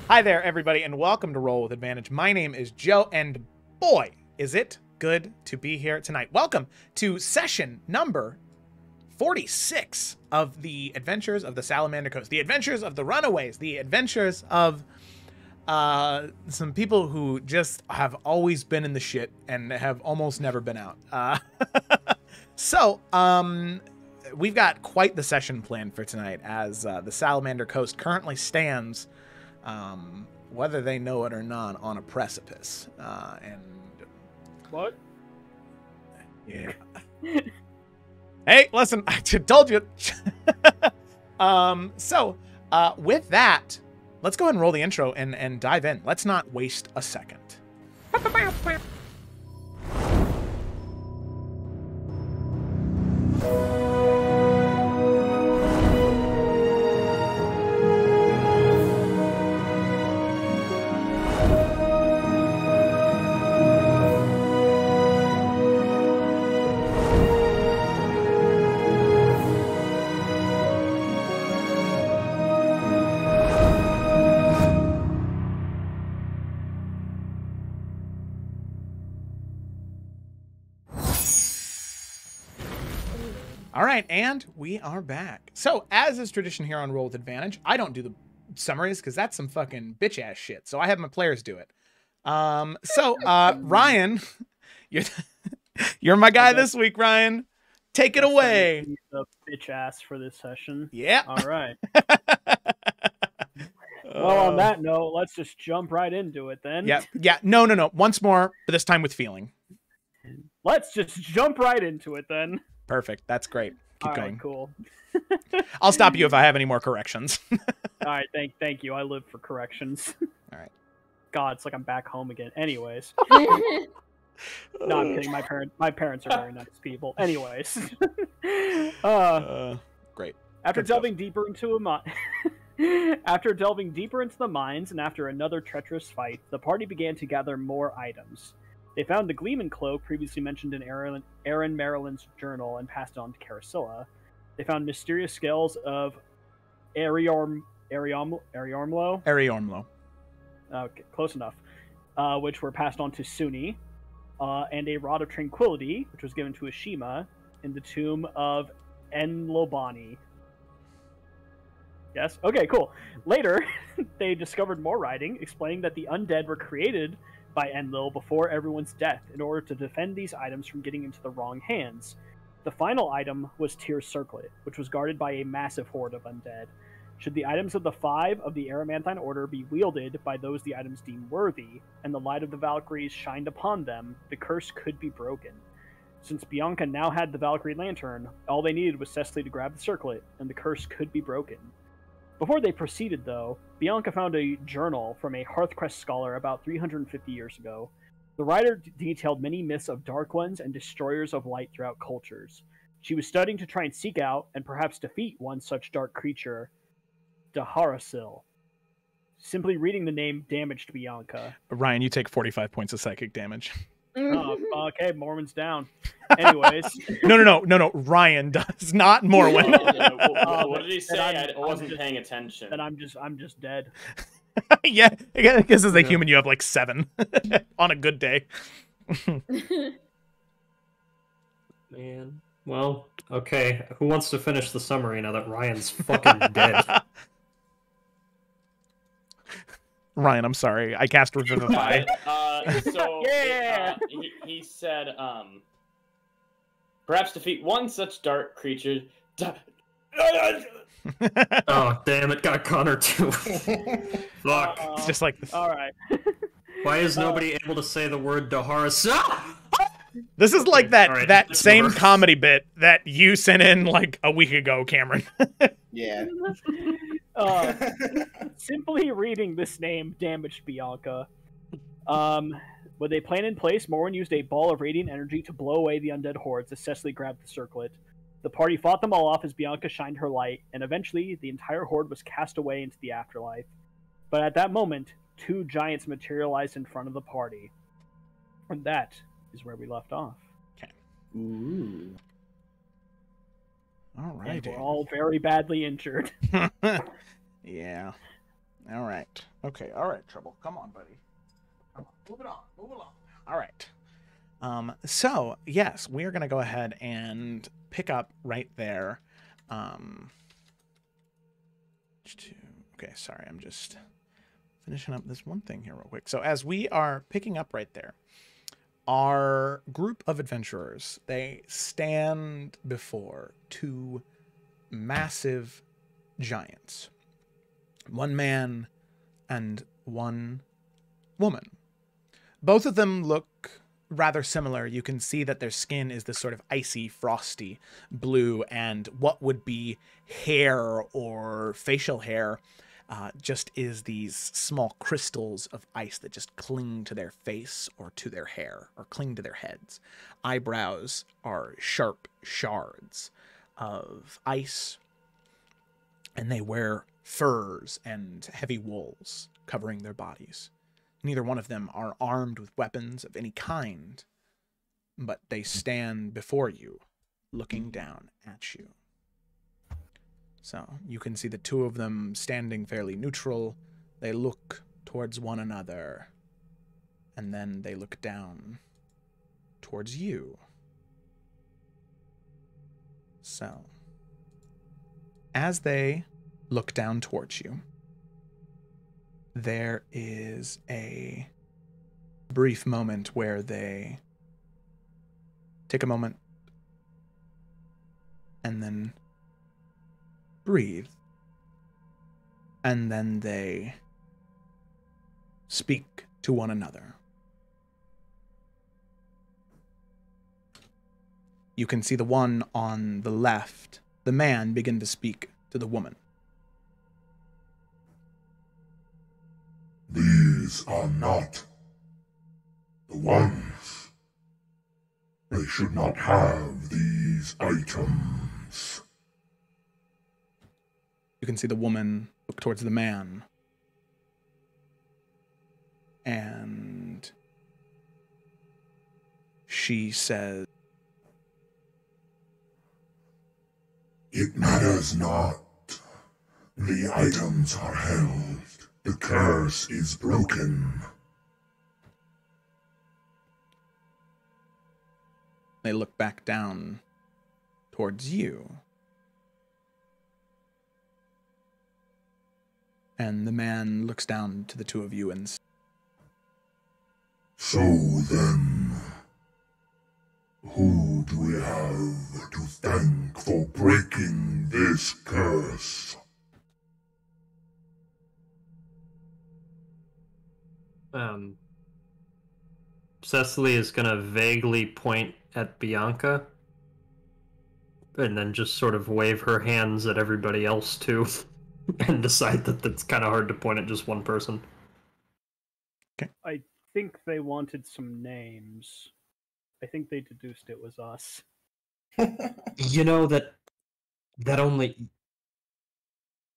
Hi there, everybody, and welcome to Roll with Advantage. My name is Joe, and boy, is it good to be here tonight. Welcome to session number 46 of the Adventures of the Salamander Coast, the Adventures of the Runaways, the Adventures of some people who just have always been in the shit and have almost never been out. So, we've got quite the session planned for tonight as the Salamander Coast currently stands, whether they know it or not, on a precipice. And what? Yeah. Hey, listen, I told you. With that, let's go ahead and roll the intro and dive in. Let's not waste a second. All right, and we are back. So, as is tradition here on Roll with Advantage, I don't do the summaries because that's some fucking bitch ass shit. So I have my players do it. Ryan, you're my guy this week, Ryan. Take it away. The bitch ass for this session. Yeah. All right. Well, on that note, let's just jump right into it then. Yeah. No. Once more, but this time with feeling. Let's just jump right into it then. Perfect. That's great. Keep going. Right, cool. I'll stop you if I have any more corrections. All right. Thank you. I live for corrections. All right. God, it's like I'm back home again. Anyways. No, I'm kidding. My parents are very nice people. Anyways. Great. After delving deeper into the mines and after another treacherous fight, the party began to gather more items. They found the Gleeman cloak previously mentioned in Aaron Maryland's journal and passed it on to Carasilla. They found mysterious scales of Ariormlo. Okay, close enough. Which were passed on to Suni, and a rod of tranquility, which was given to Ashima in the tomb of Enlobani. Yes? Okay, cool. Later, they discovered more writing explaining that the undead were created by Enlil before everyone's death in order to defend these items from getting into the wrong hands. The final item was Tyr's Circlet, which was guarded by a massive horde of undead. Should the items of the five of the Aramanthine Order be wielded by those the items deem worthy, and the light of the Valkyries shined upon them, the curse could be broken. Since Bianca now had the Valkyrie Lantern, all they needed was Cecily to grab the circlet, and the curse could be broken. Before they proceeded, though, Bianca found a journal from a Hearthcrest scholar about 350 years ago. The writer detailed many myths of Dark Ones and Destroyers of Light throughout cultures. She was studying to try and seek out and perhaps defeat one such dark creature, Daharasil. Simply reading the name damaged Bianca. Ryan, you take 45 points of psychic damage. Oh, okay, Mormon's down. Anyways. No. Ryan does, not Morwen. What did he say? I wasn't paying attention. Then I'm just dead. Yeah, I guess as a human you have like 7 on a good day. Man. Well, okay. Who wants to finish the summary now that Ryan's fucking dead? Ryan, I'm sorry. I cast Revivify. Yeah. He said, perhaps defeat one such dark creature. Oh, damn it. Got Connor too. Fuck. It's just like this. All right. Why is nobody able to say the word Dahara? This is like that right, that it's same over. comedy bit that you sent in like a week ago, Cameron. Yeah. Simply reading this name damaged Bianca. With a plan in place, Morwen used a ball of radiant energy to blow away the undead hordes as Cecily grabbed the circlet. The party fought them all off as Bianca shined her light, and eventually the entire horde was cast away into the afterlife. But at that moment, 2 giants materialized in front of the party. And that is where we left off. Okay. Ooh. All right. And we're all very badly injured. Yeah. All right. Okay. All right, Trouble. Come on, buddy. Come on. Move it on. Move along. All right. So, yes, we're going to go ahead and pick up right there. Okay, sorry. I'm just finishing up this one thing here real quick. So as we are picking up right there, our group of adventurers, they stand before two massive giants. One man and one woman. Both of them look rather similar. You can see that their skin is this sort of icy, frosty blue, and what would be hair or facial hair just is these small crystals of ice that just cling to their face or to their hair or cling to their heads. Eyebrows are sharp shards of ice, and they wear furs and heavy wools covering their bodies. Neither one of them are armed with weapons of any kind, but they stand before you, looking down at you. So you can see the two of them standing fairly neutral. They look towards one another, and then they look down towards you. So, as they look down towards you, there is a brief moment where they take a moment and then breathe, and then they speak to one another. You can see the one on the left, the man, begin to speak to the woman. These are not the ones. They should not have these items. You can see the woman look towards the man. And she says, It matters not. The items are held. The curse is broken. They look back down towards you. And the man looks down to the two of you and says, So then, who do we have to thank for breaking this curse? Cecily is gonna vaguely point at Bianca and then just sort of wave her hands at everybody else too and decide that it's kind of hard to point at just one person. Okay. I think they wanted some names. I think they deduced it was us. You know, that only...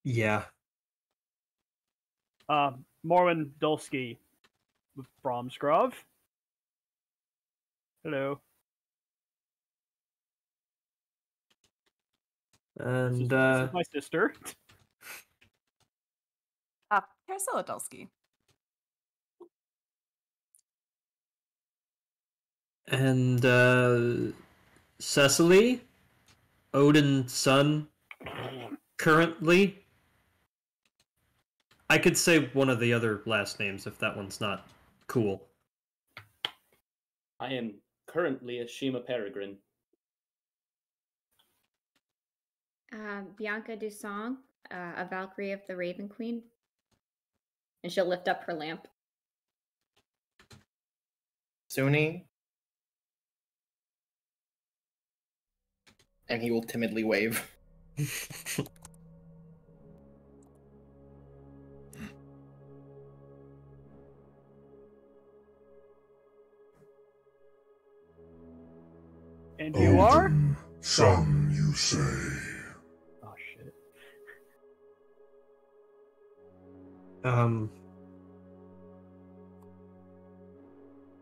Yeah. Morwen Dulski with Bromsgrove. Hello. And, this is my sister. Paracello Dulski. And, Cecily, Odin's son, currently. I could say one of the other last names if that one's not cool. I am currently a Shima Peregrine. Bianca Dusong, a Valkyrie of the Raven Queen. And she'll lift up her lamp. Suni. And he will timidly wave. And you are? Odin, son, you say. Oh, shit.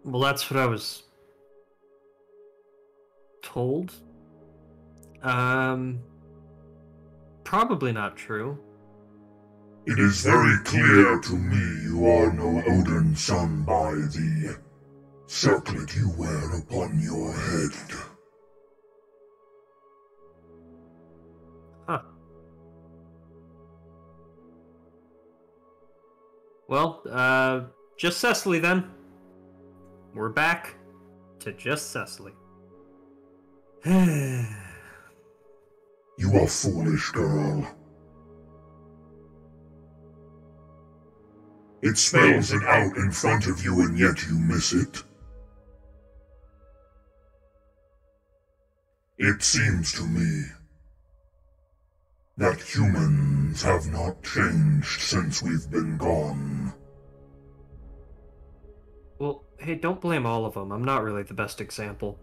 Well, that's what I was told. Probably not true. It is very clear to me you are no Odin's son by the circlet you wear upon your head. Huh. Well, just Cecily then. We're back to just Cecily. You are foolish, girl. It spells it out in front of you and yet you miss it. It seems to me that humans have not changed since we've been gone. Well, hey, don't blame all of them. I'm not really the best example.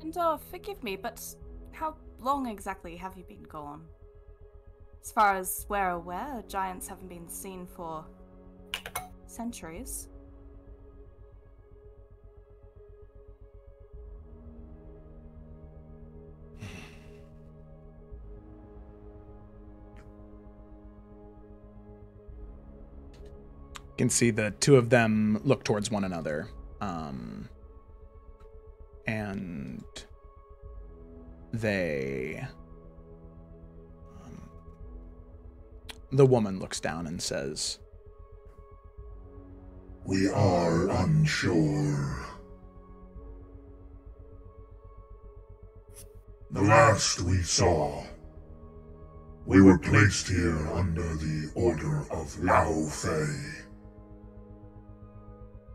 And forgive me, but how long exactly have you been gone? As far as we're aware, giants haven't been seen for centuries. You can see the two of them look towards one another. And they... the woman looks down and says, We are unsure. The last we saw, we were placed here under the order of Lao Fei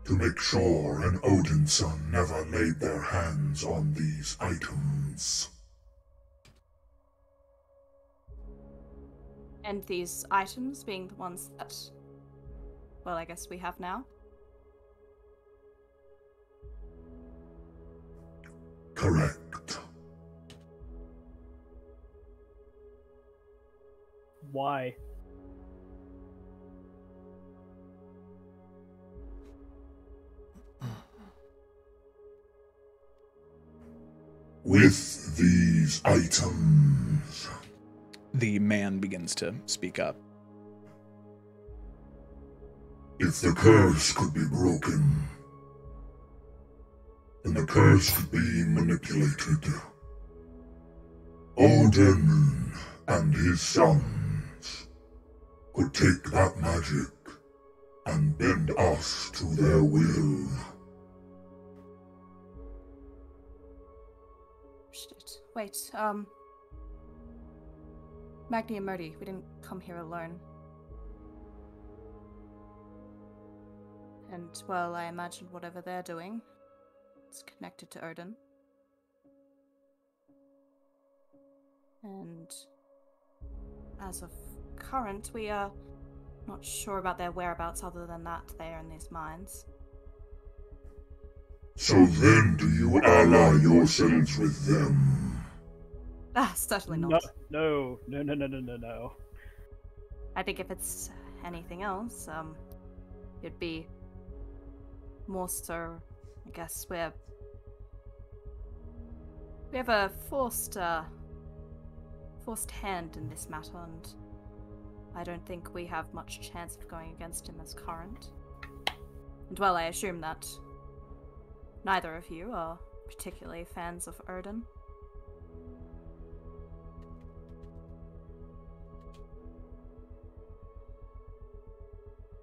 to make sure an Odin's son never laid their hands on these items. And these items being the ones that, well, I guess we have now? Correct. Why? With these items, the man begins to speak up. If the curse could be broken, then the curse could be manipulated. Odin and his sons could take that magic and bend us to their will. Shit. Wait, Magni and Murdy, we didn't come here alone. And, well, I imagine whatever they're doing, it's connected to Odin. And as of current, we are not sure about their whereabouts other than that they are in these mines. So then do you ally yourselves with them? Ah, certainly not. No. I think if it's anything else, it'd be more so, I guess, we have a forced hand in this matter, and I don't think we have much chance of going against him as current. And well, I assume that neither of you are particularly fans of Odin.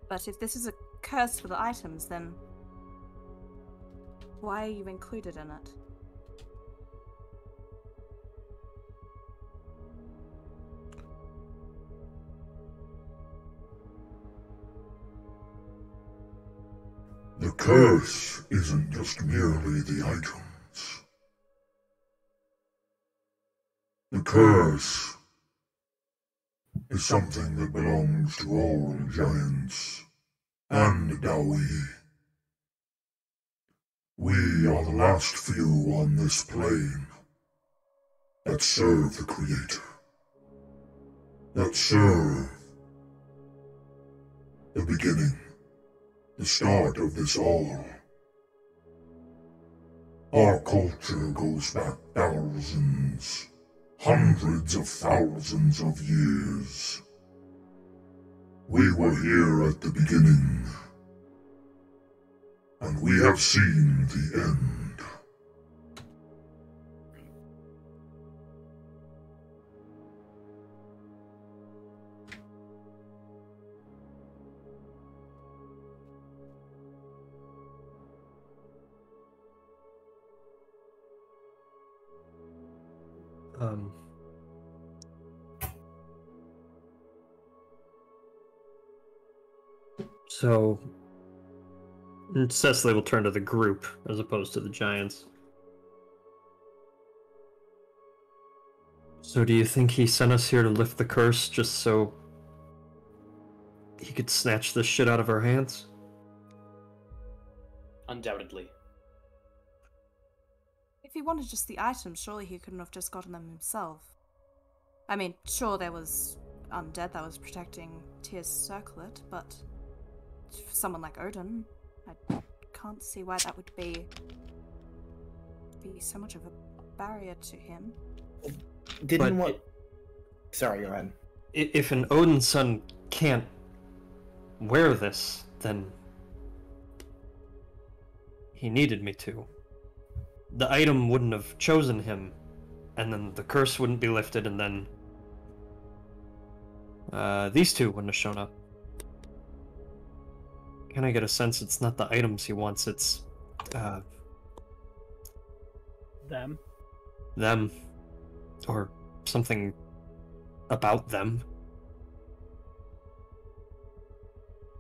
But if this is a curse for the items, then why are you included in it? The curse isn't just merely the items. The curse is something that belongs to all giants and Dawi. We are the last few on this plane that serve the Creator, that serve the beginning, the start of this all. Our culture goes back thousands, hundreds of thousands of years. We were here at the beginning, and we have seen the end. So Cecily will turn to the group as opposed to the giants. So do you think he sent us here to lift the curse just so he could snatch this shit out of our hands? Undoubtedly. If he wanted just the items, surely he couldn't have just gotten them himself. I mean, sure, there was undead that was protecting Tyr's circlet, but for someone like Odin, I can't see why that would be so much of a barrier to him. Sorry, go ahead. If an Odin son can't wear this, then he needed me to. The item wouldn't have chosen him, and then the curse wouldn't be lifted, and then these two wouldn't have shown up. Can I get a sense it's not the items he wants, it's Them. them, or something about them.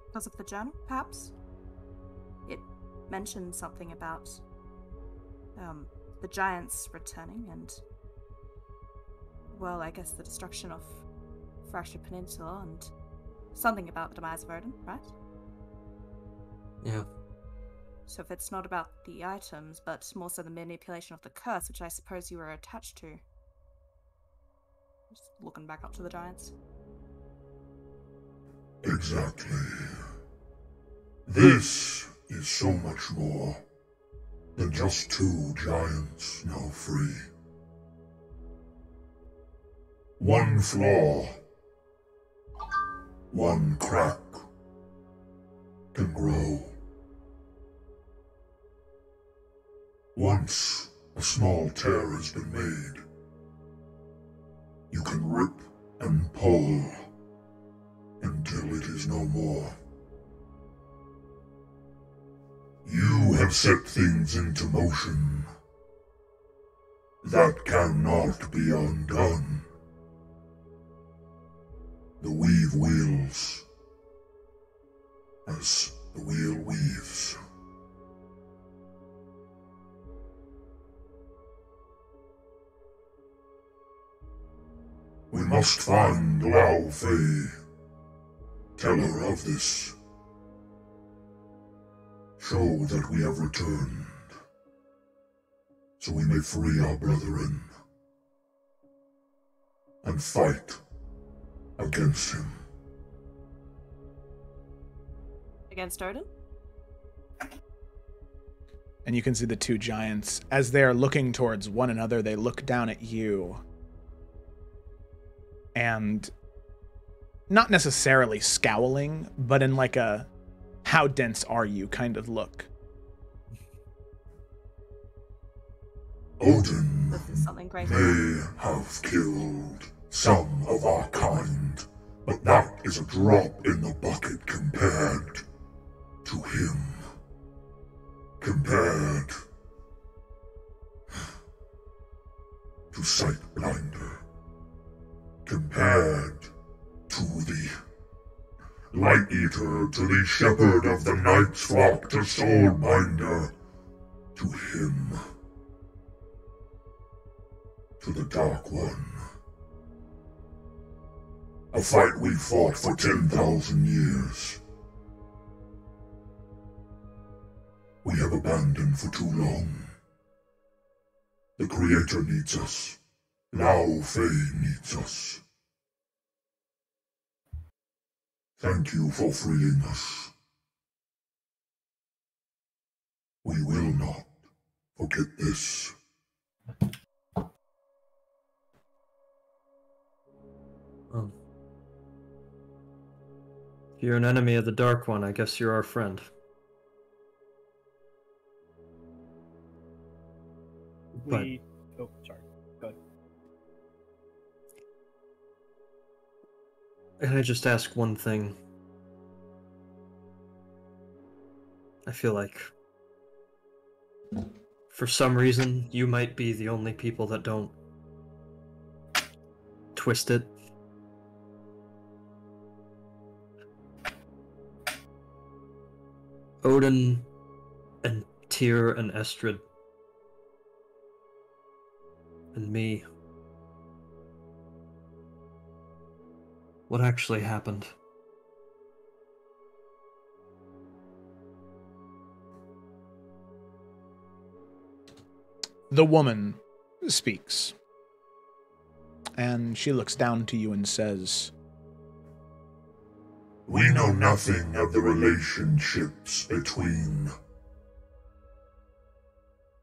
Because of the journal, perhaps? It mentioned something about the giants returning and, well, I guess the destruction of Fractured Peninsula and something about the demise of Odin, right? Yeah. So if it's not about the items, but more so the manipulation of the curse, which I suppose you were attached to. Just looking back up to the giants. Exactly. This is so much more than just two giants now free. One flaw, one crack can grow. Once a small tear has been made, you can rip and pull until it is no more. You have set things into motion that cannot be undone. The weave wheels as the wheel weaves. We must find Lao Fei, tell her of this. Show that we have returned, so we may free our brethren and fight against him. Against Odin? And you can see the two giants, as they are looking towards one another, they look down at you. And not necessarily scowling, but in like a how dense are you kind of look. Odin Something great. may have killed some of our kind, but that is a drop in the bucket compared to him. Compared to Sightblinder. Compared to the Light Eater, to the Shepherd of the Night's Flock, to Soulbinder, to him, to the Dark One. A fight we fought for 10,000 years. We have abandoned for too long. The Creator needs us. Lao Fei needs us. Thank you for freeing us. We will not forget this. If you're an enemy of the Dark One, I guess you're our friend. Oh, sorry. Go ahead. Can I just ask one thing? I feel like, for some reason, you might be the only people that don't twist it. Odin and Tyr and Estrid and me. What actually happened? The woman speaks, and she looks down to you and says, We know nothing of the relationships between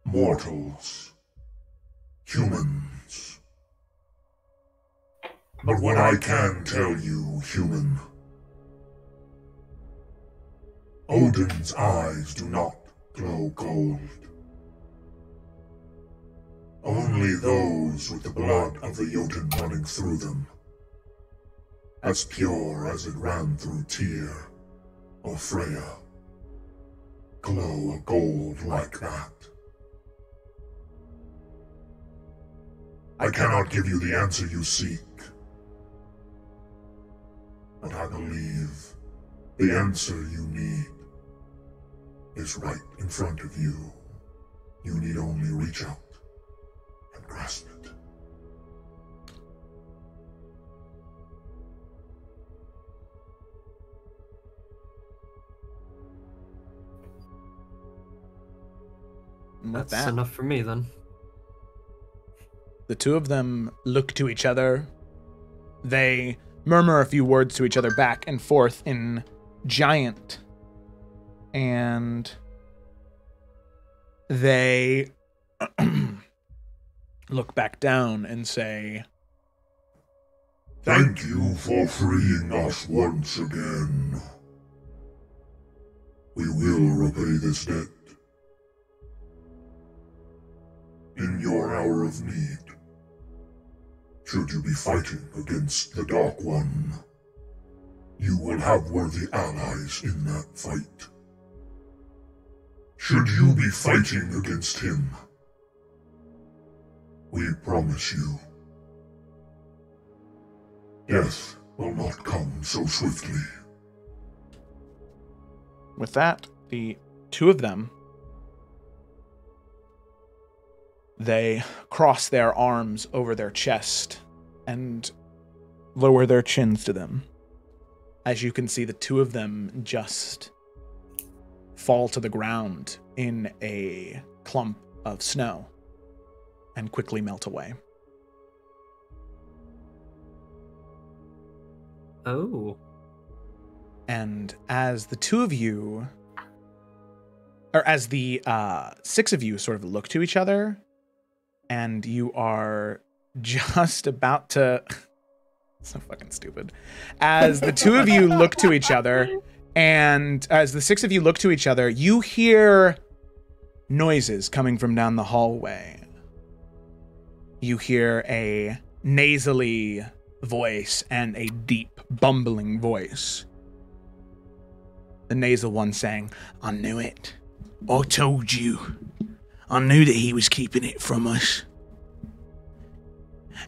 mortals, humans. But what I can tell you, human, Odin's eyes do not glow gold. Only those with the blood of the Jotun running through them, as pure as it ran through Tyr or Freya, glow a gold like that. I cannot give you the answer you seek, but I believe the answer you need is right in front of you. You need only reach out and grasp it. and with That's that, enough for me, then. the two of them look to each other. They murmur a few words to each other back and forth in giant, and they look back down and say, Thank you for freeing us once again. We will repay this debt. In your hour of need, should you be fighting against the Dark One, you will have worthy allies in that fight. Should you be fighting against him, we promise you, death will not come so swiftly. with that, the two of them, they cross their arms over their chest and lower their chins to them. As you can see, the two of them just fall to the ground in a clump of snow and quickly melt away. Oh. And as the two of you, or as the six of you sort of look to each other, and you are just about to... so fucking stupid. As the two of you look to each other, and as the six of you look to each other, you hear noises coming from down the hallway. You hear a nasally voice and a deep, bumbling voice. The nasal one saying, I knew it. I told you. I knew that he was keeping it from us.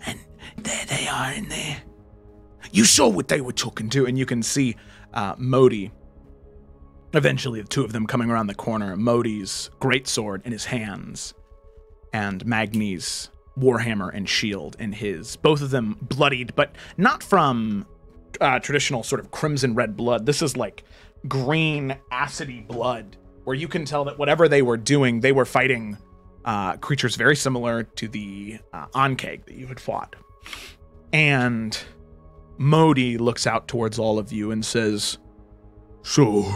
And there they are in there. You saw what they were talking to, and you can see Modi. Eventually, the two of them coming around the corner. Modi's greatsword in his hands, and Magni's warhammer and shield in his. Both of them bloodied, but not from traditional sort of crimson red blood. This is like green, acidy blood, where you can tell that whatever they were doing, they were fighting creatures very similar to the Ankeg that you had fought. And Modi looks out towards all of you and says, So,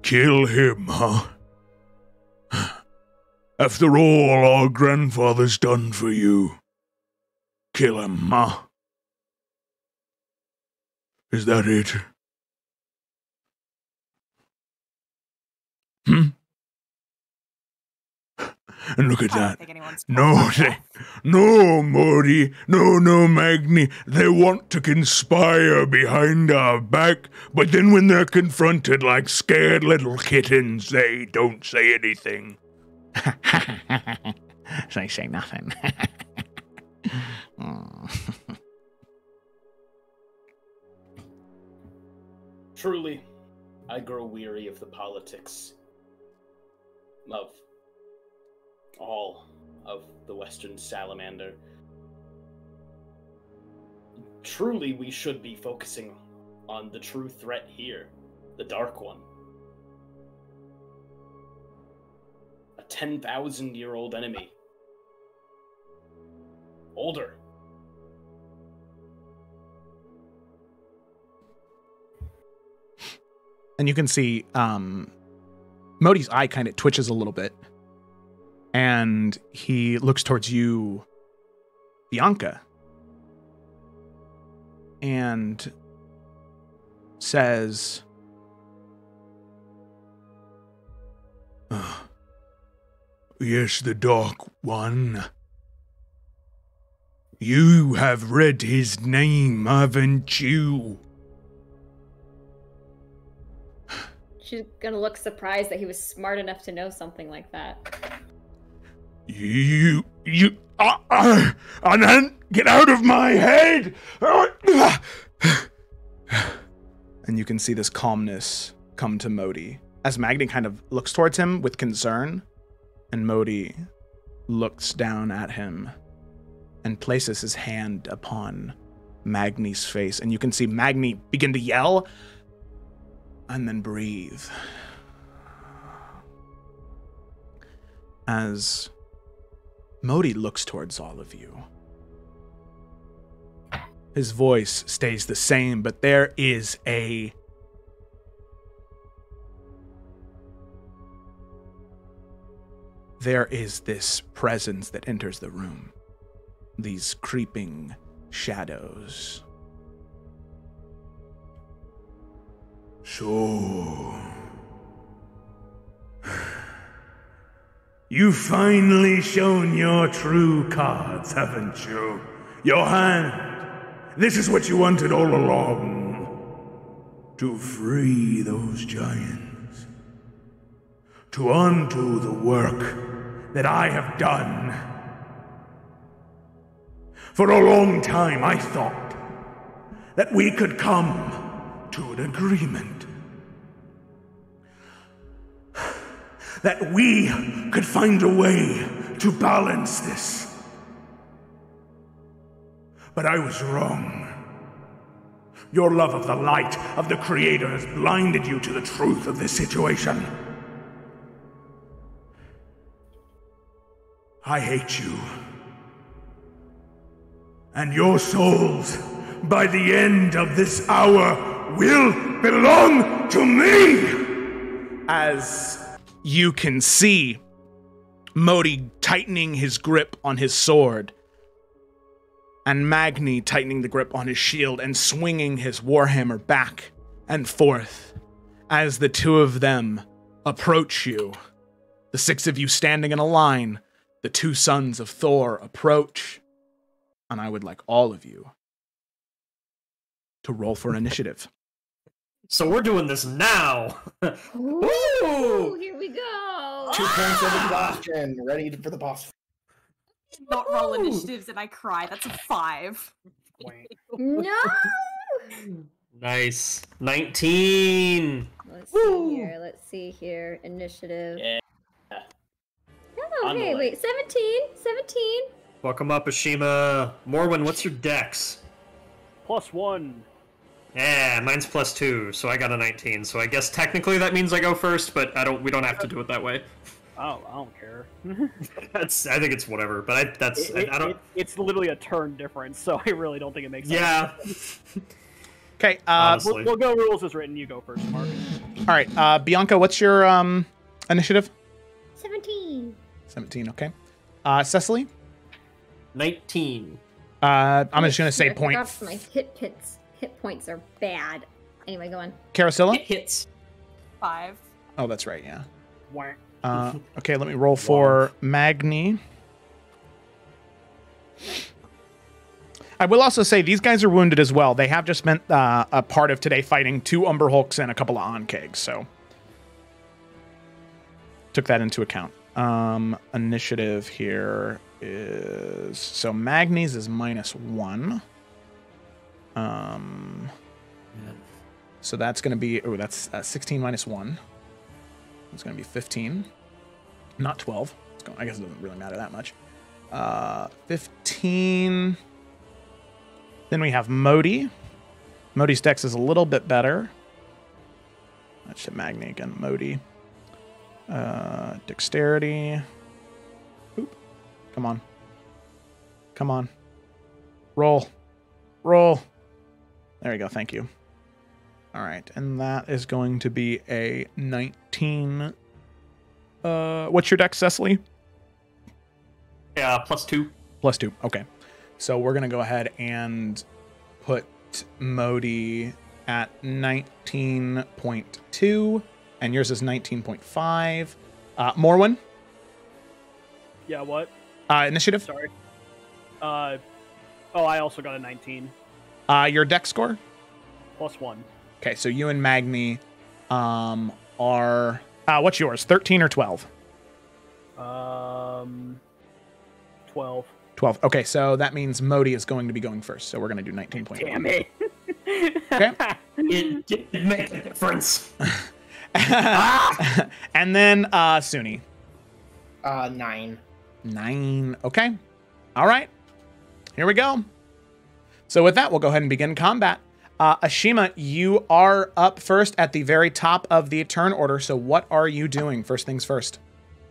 kill him, huh? After all our grandfather's done for you, kill him, huh? Is that it? And look at I don't that. think anyone's No, no, Morty. No, Magni. They want to conspire behind our back, but then when they're confronted like scared little kittens, they don't say anything. They say nothing. Truly, I grow weary of the politics of all of the Western Salamander. Truly, we should be focusing on the true threat here, the Dark One. A 10,000-year-old enemy. Older. And you can see Modi's eye kind of twitches a little bit. And he looks towards you, Bianca, and says, Yes, the Dark One. You have read his name, haven't you? She's gonna look surprised that he was smart enough to know something like that. Anand, get out of my head! and you can see this calmness come to Modi as Magni kind of looks towards him with concern, and Modi looks down at him and places his hand upon Magni's face, and you can see Magni begin to yell and then breathe as Modi looks towards all of you. His voice stays the same, but there is this presence that enters the room. These creeping shadows. So... You've finally shown your true cards, haven't you? Your hand. This is what you wanted all along. To free those giants. To undo the work that I have done. For a long time I thought that we could come to an agreement. That we could find a way to balance this. But I was wrong. Your love of the light of the Creator has blinded you to the truth of this situation. I hate you. And your souls, by the end of this hour, will belong to me! As you can see Modi tightening his grip on his sword, and Magni tightening the grip on his shield and swinging his warhammer back and forth as the two of them approach you. The six of you standing in a line, the two sons of Thor approach, and I would like all of you to roll for initiative. So we're doing this now. Ooh, here we go. 2 points of exhaustion, ready for the boss. Not roll initiatives and I cry. That's a 5. No. Nice. 19. Let's see here. Initiative. Yeah. Oh, hey, wait. 17. Welcome up, Ashima. Morwen, what's your dex? +1. Yeah, mine's +2, so I got a 19. So I guess technically that means I go first, but we don't have to do it that way. Oh, I don't care. I think it's whatever, but I don't. It's literally a turn difference, so I really don't think it makes sense. Yeah. Okay, we'll go rules as written. You go first, Mark. All right, Bianca, what's your initiative? 17. 17, okay. Cecily? 19. I'm just gonna say point. My hit points are bad. Anyway, go on. Carasilla? It hits. 5. Oh, that's right, yeah. Okay, let me roll for Magni. I will also say these guys are wounded as well. They have just spent a part of today fighting 2 Umber Hulks and a couple of Onkegs, so took that into account. Initiative here is... So Magni's is -1. So that's going to be... Oh, that's 16 minus 1. It's going to be 15. Not 12. I guess it doesn't really matter that much. 15... Then we have Modi. Modi's dex is a little bit better. That's the Magni again. Modi. Dexterity. Oop. Come on. Come on. Roll. Roll. There you go. Thank you. All right. And that is going to be a 19. What's your dex, Cecily? Yeah, +2. +2. Okay. So we're going to go ahead and put Modi at 19.2, and yours is 19.5. Morwen? Yeah, what? Initiative? Sorry. I also got a 19. Your dex score? +1. Okay, so you and Magni are... what's yours, 13 or 12? 12. 12. Okay, so that means Modi is going to be going first, so we're going to do 19.1. Damn it. Okay. It didn't make a difference. And then Suni. 9. 9. Okay. All right. Here we go. So with that, we'll go ahead and begin combat. Ashima, you are up first at the very top of the turn order. So what are you doing? First things first.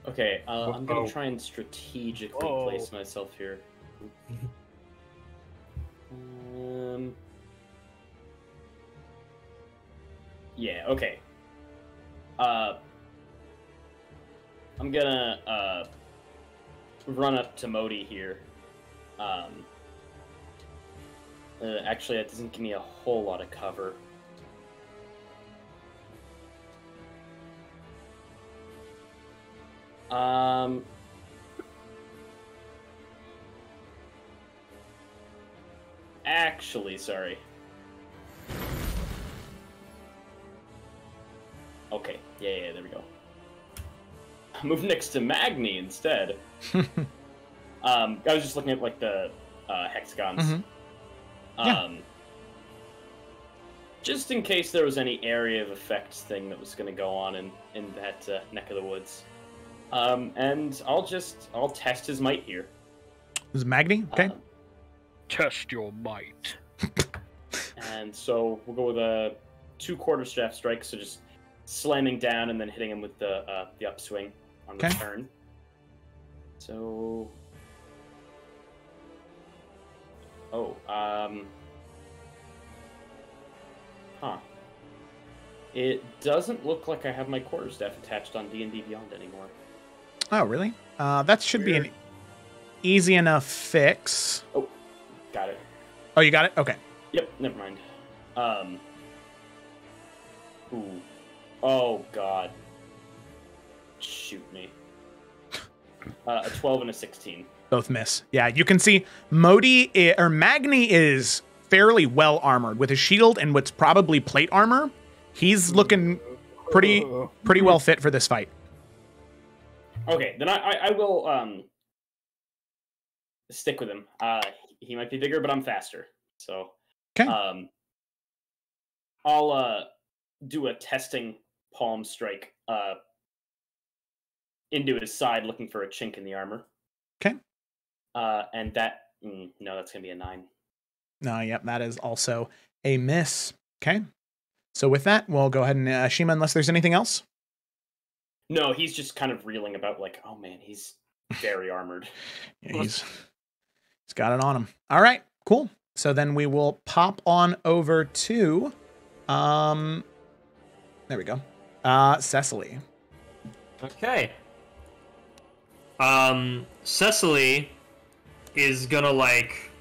Okay, I'm going to try and strategically place myself here. Yeah, okay. I'm gonna run up to Modi here. Actually, that doesn't give me a whole lot of cover. Actually, sorry. Okay, yeah, there we go. Move next to Magni instead. I was just looking at like the hexagons. Mm-hmm. Just in case there was any area of effects thing that was going to go on in that neck of the woods. And I'll test his might here. This is Magni? Okay. Test your might. And so we'll go with a 2 quarterstaff strike, so just slamming down and then hitting him with the upswing on the turn. So, it doesn't look like I have my quarterstaff attached on D&D Beyond anymore. Oh, really? That should be an easy enough fix. Oh, got it. Oh, you got it? Okay. Yep, never mind. Ooh. Oh, God. Shoot me. A 12 and a 16. Both miss. Yeah, you can see Magni is fairly well armored with a shield and what's probably plate armor. He's looking pretty well fit for this fight. Okay, then I will stick with him. He might be bigger, but I'm faster. So okay. I'll do a testing palm strike into his side, looking for a chink in the armor. Okay. And that no, that's gonna be a 9. No, yep, that is also a miss. Okay. So with that, we'll go ahead and Shima, unless there's anything else. No, he's just kind of reeling about like, oh man, he's very armored. Yeah, he's got it on him. All right, cool. So then we will pop on over to, there we go, Cecily. Okay. Cecily is gonna like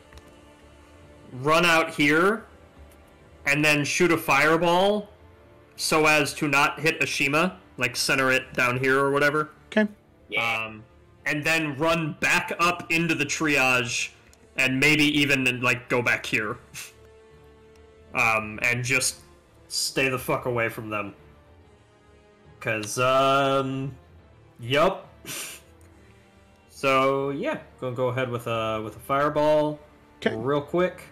run out here and then shoot a fireball so as to not hit Ashima like center it down here or whatever. Okay. Yeah. And then run back up into the triage, and maybe even like go back here. And just stay the fuck away from them. Cause yup. So yeah, gonna go ahead with a fireball. Okay. Real quick.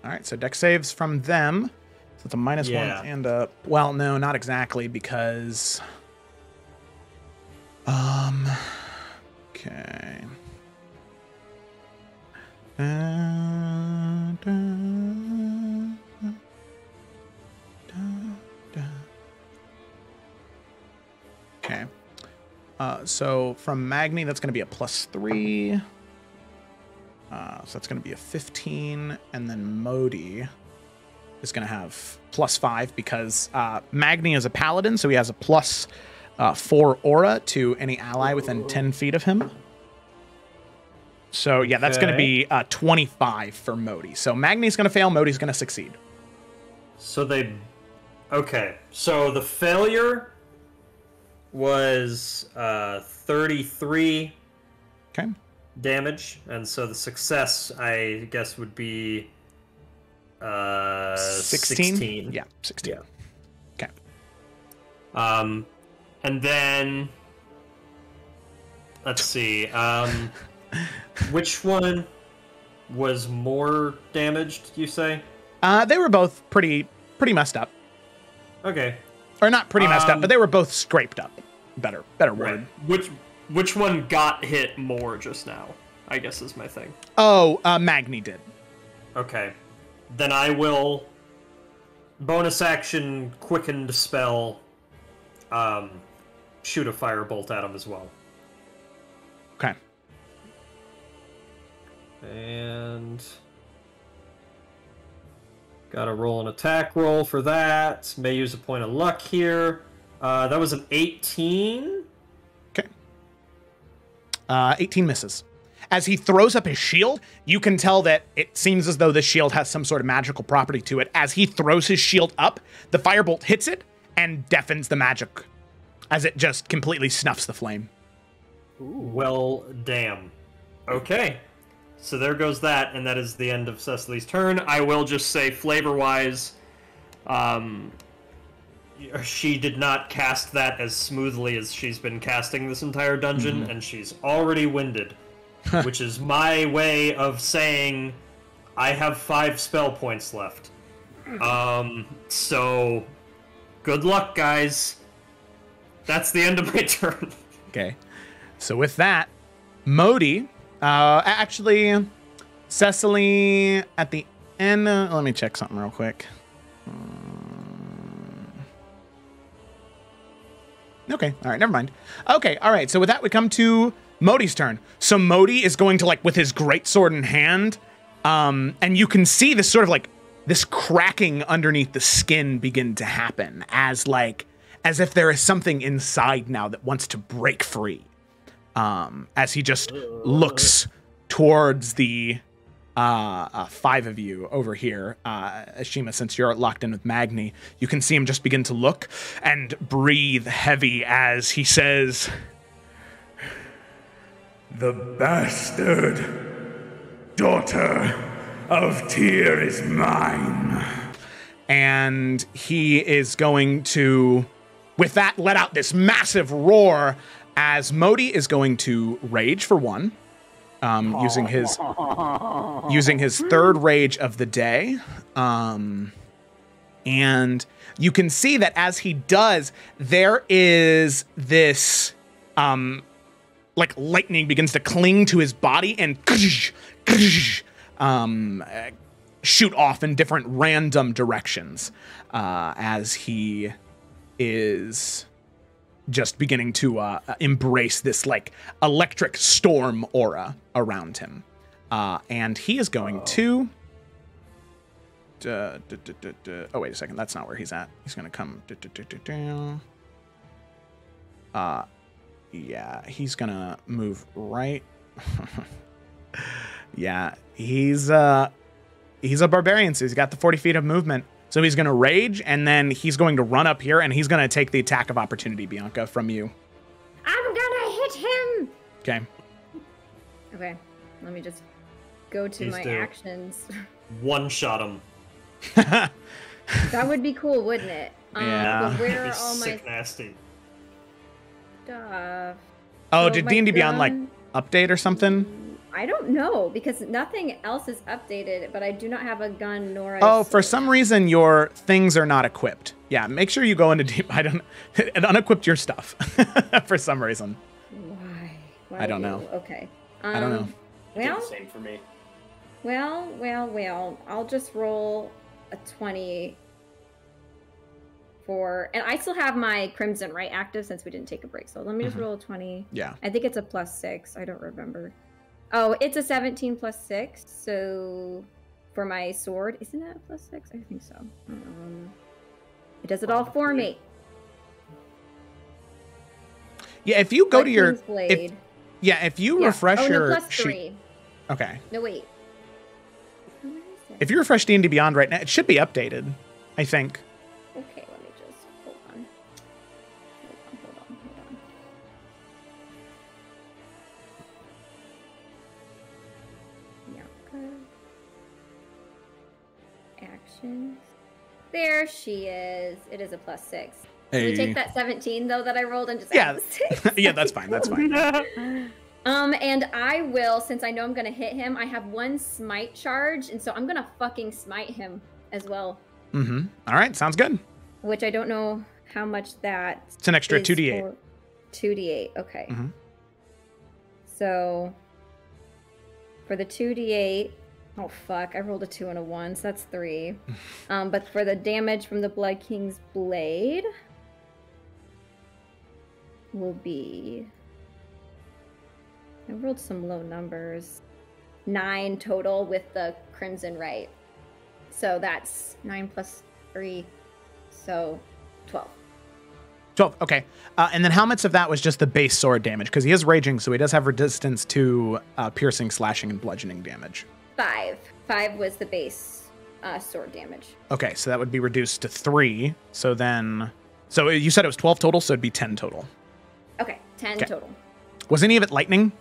All right. So dex saves from them. So it's a -1 Yeah. and a. Well, no, not exactly because. Okay. Okay. So from Magni, that's going to be a +3. So that's going to be a 15, and then Modi is going to have +5 because Magni is a paladin, so he has a +4 aura to any ally within 10 feet of him. So yeah, that's going to be 25 for Modi. So Magni's going to fail, Modi's going to succeed. So okay. So the failure was 33 Okay. damage, and so the success, I guess, would be 16. Yeah, 16. Yeah. Okay. And then let's see. Which one was more damaged, you say? They were both pretty messed up. Okay. Or not pretty messed up, but they were both scraped up. Better word. Right. Which one got hit more just now, I guess is my thing. Oh, Magni did. Okay. Then I will bonus action quickened spell shoot a firebolt at him as well. Okay. And gotta roll an attack roll for that. May use a point of luck here. That was an 18. Okay. 18 misses. As he throws up his shield, you can tell that it seems as though the shield has some sort of magical property to it. As he throws his shield up, the firebolt hits it and deafens the magic as it just completely snuffs the flame. Ooh. Well, damn. Okay. So there goes that, and that is the end of Cecily's turn. I will just say, flavor-wise, she did not cast that as smoothly as she's been casting this entire dungeon, and she's already winded, which is my way of saying I have 5 spell points left. So good luck, guys. That's the end of my turn. Okay. So with that, Modi, actually, Cecily at the end, let me check something real quick. Okay, all right, never mind. Okay, all right, so with that, we come to Modi's turn. So Modi is going to, like, with his greatsword in hand, and you can see this sort of, like, this cracking underneath the skin begin to happen as if there is something inside now that wants to break free. As he just looks towards the 5 of you over here, Ashima, since you're locked in with Magni, you can see him just begin to look and breathe heavy as he says, The bastard daughter of Tyr is mine. And he is going to, with that, let out this massive roar as Modi is going to rage for 1. Using his 3rd rage of the day. And you can see that as he does, there is this, like lightning begins to cling to his body and shoot off in different random directions as he is just beginning to embrace this like electric storm aura around him. And he is going to... oh, wait a second. That's not where he's at. He's going to come... yeah, he's going to move right... yeah, he's a barbarian, so he's got the 40 feet of movement. So he's going to rage, and then he's going to run up here, and he's going to take the attack of opportunity, Bianca, from you. I'm gonna hit him! Okay. Okay, let me just go to my actions. One-shot him. That would be cool, wouldn't it? Yeah. But where It'd are be all my sick nasty. stuff? Oh, So did my D&D Beyond, like, gun- update or something? I don't know, because nothing else is updated, but I do not have a gun nor a Oh, for sword. some reason, your things are not equipped. Yeah, make sure you go into deep. I don't. And unequipped your stuff for some reason. Why? I don't know. Okay. I don't know. It did Well, the same for me. well. I'll just roll a 20 for, and I still have my Crimson right active since we didn't take a break. So let me just roll a 20. Yeah. I think it's a +6. I don't remember. Oh, it's a 17 +6. So for my sword, isn't that a +6? I think so. It does it all for me. Yeah, if you go to your. King's Blade. If you Yeah. refresh oh, your no, +3. sheet. Okay. No, wait. Where is it? If you refresh D&D Beyond right now, it should be updated, I think. Okay, let me just hold on. Hold on. Bianca. Actions. There she is. It is a +6. Can we take that 17 though that I rolled and just add the 6? Yeah, that's fine. That's fine. And I will, since I know I'm gonna hit him, I have 1 smite charge, and so I'm gonna fucking smite him as well. Mm-hmm. All right, sounds good. Which I don't know how much that. It's an extra is 2d8. for- 2d8. Okay. Mhm. So for the 2d8, oh fuck, I rolled a 2 and a 1, so that's 3. But for the damage from the Blood King's blade, will be. I rolled some low numbers. 9 total with the Crimson Right. So that's 9 + 3. So 12. 12. Okay. And then how much of that was just the base sword damage? Because he is raging, so he does have resistance to piercing, slashing, and bludgeoning damage. 5. 5 was the base sword damage. Okay, so that would be reduced to 3. So then. So you said it was 12 total, so it'd be 10 total. Okay, 10 Okay. total. Was any of it lightning?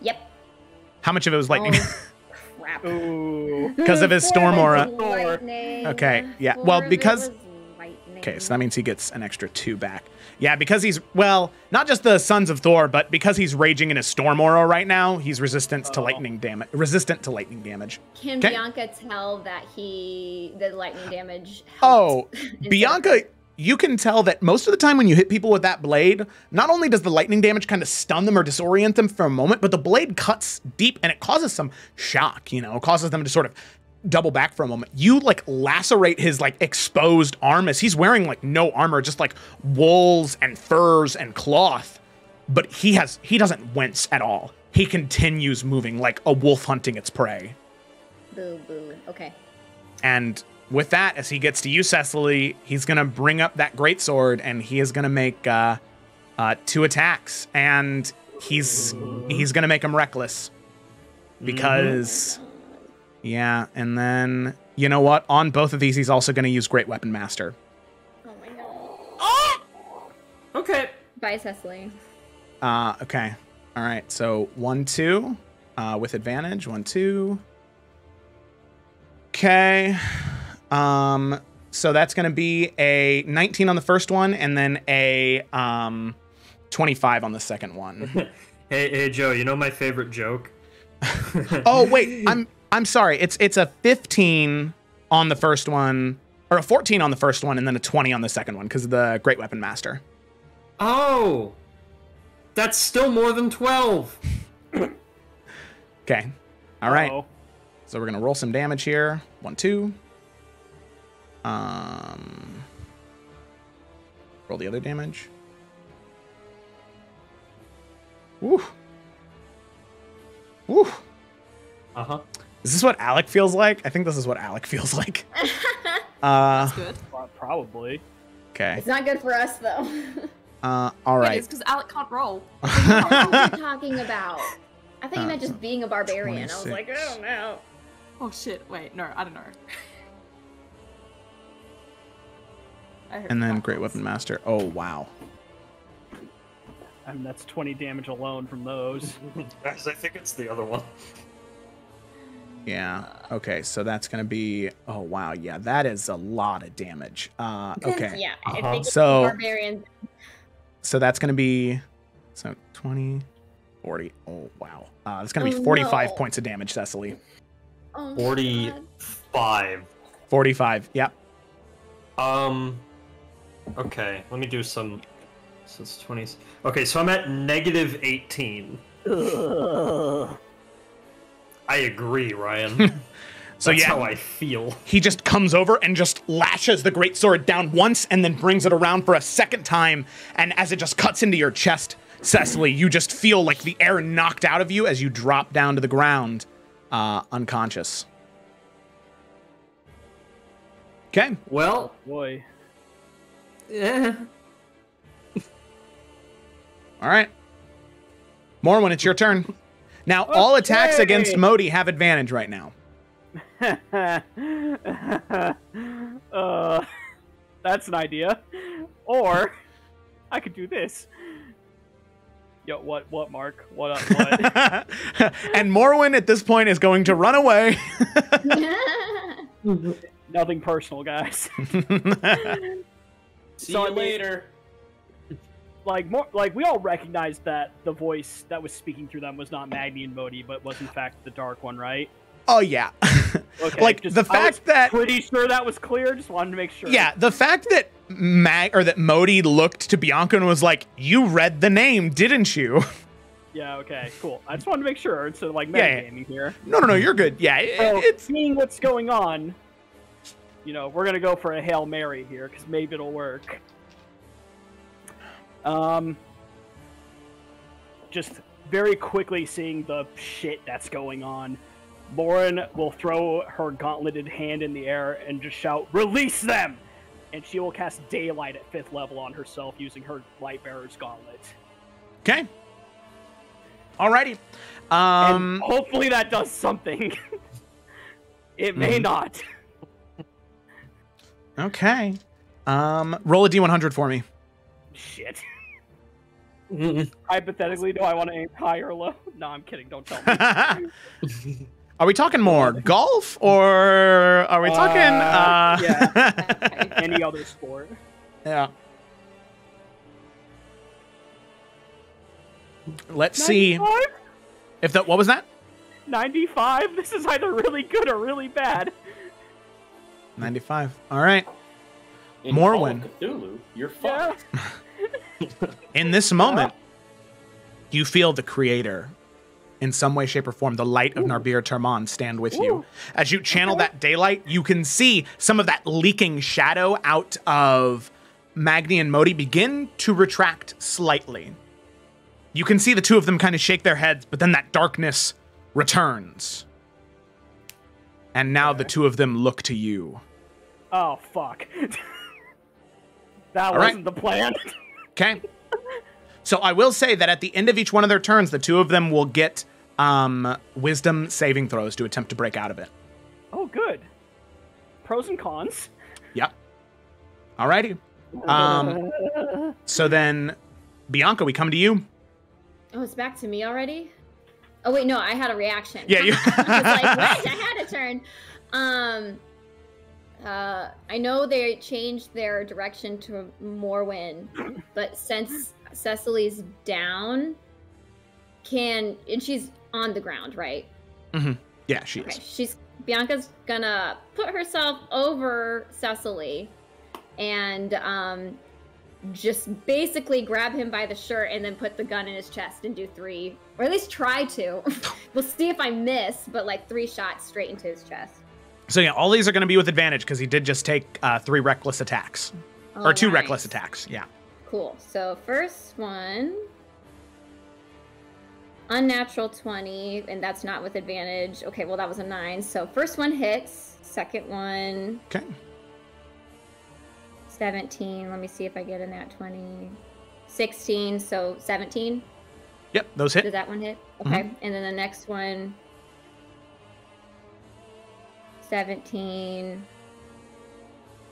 Yep. How much of it was lightning? Oh, crap. Ooh. Because of his storm aura. Lightning. Okay, yeah. 4 Well, of it because. was lightning. Okay, so that means he gets an extra 2 back. Yeah, because he's, well, not just the Sons of Thor, but because he's raging in his storm aura right now, he's resistant to lightning damage. Can Okay. Bianca tell that the lightning damage helped? Oh, instead of Bianca, hurt? you can tell that most of the time when you hit people with that blade, not only does the lightning damage kind of stun them or disorient them for a moment, but the blade cuts deep and it causes some shock, you know, it causes them to sort of double back for a moment. You like lacerate his like exposed arm as he's wearing like no armor, just like wools and furs and cloth, but he doesn't wince at all. He continues moving like a wolf hunting its prey. Boo, boo. Okay. And with that, as he gets to you, Cecily, he's going to bring up that greatsword and he is going to make 2 attacks. And he's going to make him reckless. Because, yeah, and then, you know what? On both of these, he's also going to use Great Weapon Master. Oh my god. Okay. Bye, Cecily. Okay. All right. So 1, 2 with advantage. 1, 2. Okay. So that's going to be a 19 on the first one and then a 25 on the second one. Hey, Joe, you know my favorite joke? Oh, wait. I'm sorry. It's a 15 on the first one, or a 14 on the first one and then a 20 on the second one because of the Great Weapon Master. Oh! That's still more than 12! Okay. All right. Uh-oh. So we're going to roll some damage here. 1, 2. Roll the other damage. Woo. Woo. Uh-huh. Is this what Alec feels like? I think this is what Alec feels like. That's good. Probably. Okay. It's not good for us, though. All It right. is because Alec can't roll. What are you talking about? I thought you meant just being a barbarian. I was like, 26. oh no. Oh shit, wait, no, I don't know. And then Great Weapon Master. Oh, wow. I mean, that's 20 damage alone from those. Guys, I think it's the other one. Yeah. Okay, so that's going to be... Oh, wow. Yeah, that is a lot of damage. Okay. Yeah, I think it's So- barbarian. So that's going to be... So 20, 40. Oh, wow. That's going to be Oh, 45 no. points of damage, Cecily. Oh, 45. 45. Yep. Okay, let me do some... So it's 20... Okay, so I'm at negative 18. Ugh. I agree, Ryan. So That's yeah, how I feel. he just comes over and just lashes the greatsword down once and then brings it around for a second time. And as it just cuts into your chest, Cecily, you just feel like the air knocked out of you as you drop down to the ground, unconscious. Okay. Well, Boy. eh. All right. Morwen, it's your turn. Now, all attacks Okay. against Modi have advantage right now. That's an idea. Or I could do this. Yo, what, Mark? What up, what? And Morwen at this point is going to run away. Nothing personal, guys. See So, you I mean- later. Like we all recognized that the voice that was speaking through them was not Magni and Modi, but was in fact the Dark One, right? Oh, yeah. Okay. Like, just- the I was fact that... pretty sure that was clear. Just wanted to make sure. Yeah, the fact that that Modi looked to Bianca and was like, "You read the name, didn't you?" Yeah. Okay. Cool. I just wanted to make sure instead of like Yeah, metagaming here. No, you're good. Yeah, So, it's seeing what's going on, we're gonna go for a Hail Mary here because maybe it'll work. Just very quickly seeing the shit that's going on, Lauren will throw her gauntleted hand in the air and just shout, "Release them!" And she will cast Daylight at 5th level on herself using her Lightbearer's Gauntlet. okay. Alrighty. And hopefully that does something. It may not. Okay. Roll a D100 for me. Shit. Hypothetically, do I want to aim high or low? No, I'm kidding. Don't tell me. Are we talking more golf or are we talking? Yeah. Any other sport. Yeah. Let's see 95? if that. What was that? 95? This is either really good or really bad. 95. All right. In Morwen. Call of Cthulhu, you're Yeah. fucked. In this moment, you feel the creator, in some way, shape, or form, the light of Narbir Terman stand with you. As you channel that daylight, you can see some of that leaking shadow out of Magni and Modi begin to retract slightly. You can see the two of them kind of shake their heads, but then that darkness returns. And now the two of them look to you. Oh, fuck. That All right. wasn't the plan. Okay. So I will say that at the end of each one of their turns, the two of them will get wisdom saving throws to attempt to break out of it. Oh, good. Pros and cons. Yep. Alrighty. So then, Bianca, we come to you. Oh, it's back to me already? Oh, wait, no, I had a reaction. Yeah, you- I was like, what? I had a turn. I know they changed their direction to Morwen, but since Cecily's down, and she's on the ground, right? Mm-hmm. Yeah, she Okay, is. Bianca's gonna put herself over Cecily and just basically grab him by the shirt and then put the gun in his chest and do 3, or at least try to. We'll see if I miss, but like 3 shots straight into his chest. So yeah, all these are going to be with advantage because he did just take 3 reckless attacks. Or 2 Alright. reckless attacks, yeah. Cool. So first one, unnatural 20, and that's not with advantage. Okay, well that was a 9. So first one hits. Second one, Okay. 17. Let me see if I get in that 20. 16. So 17. Yep, those Does hit. that one hit? Okay. And then the next one, 17,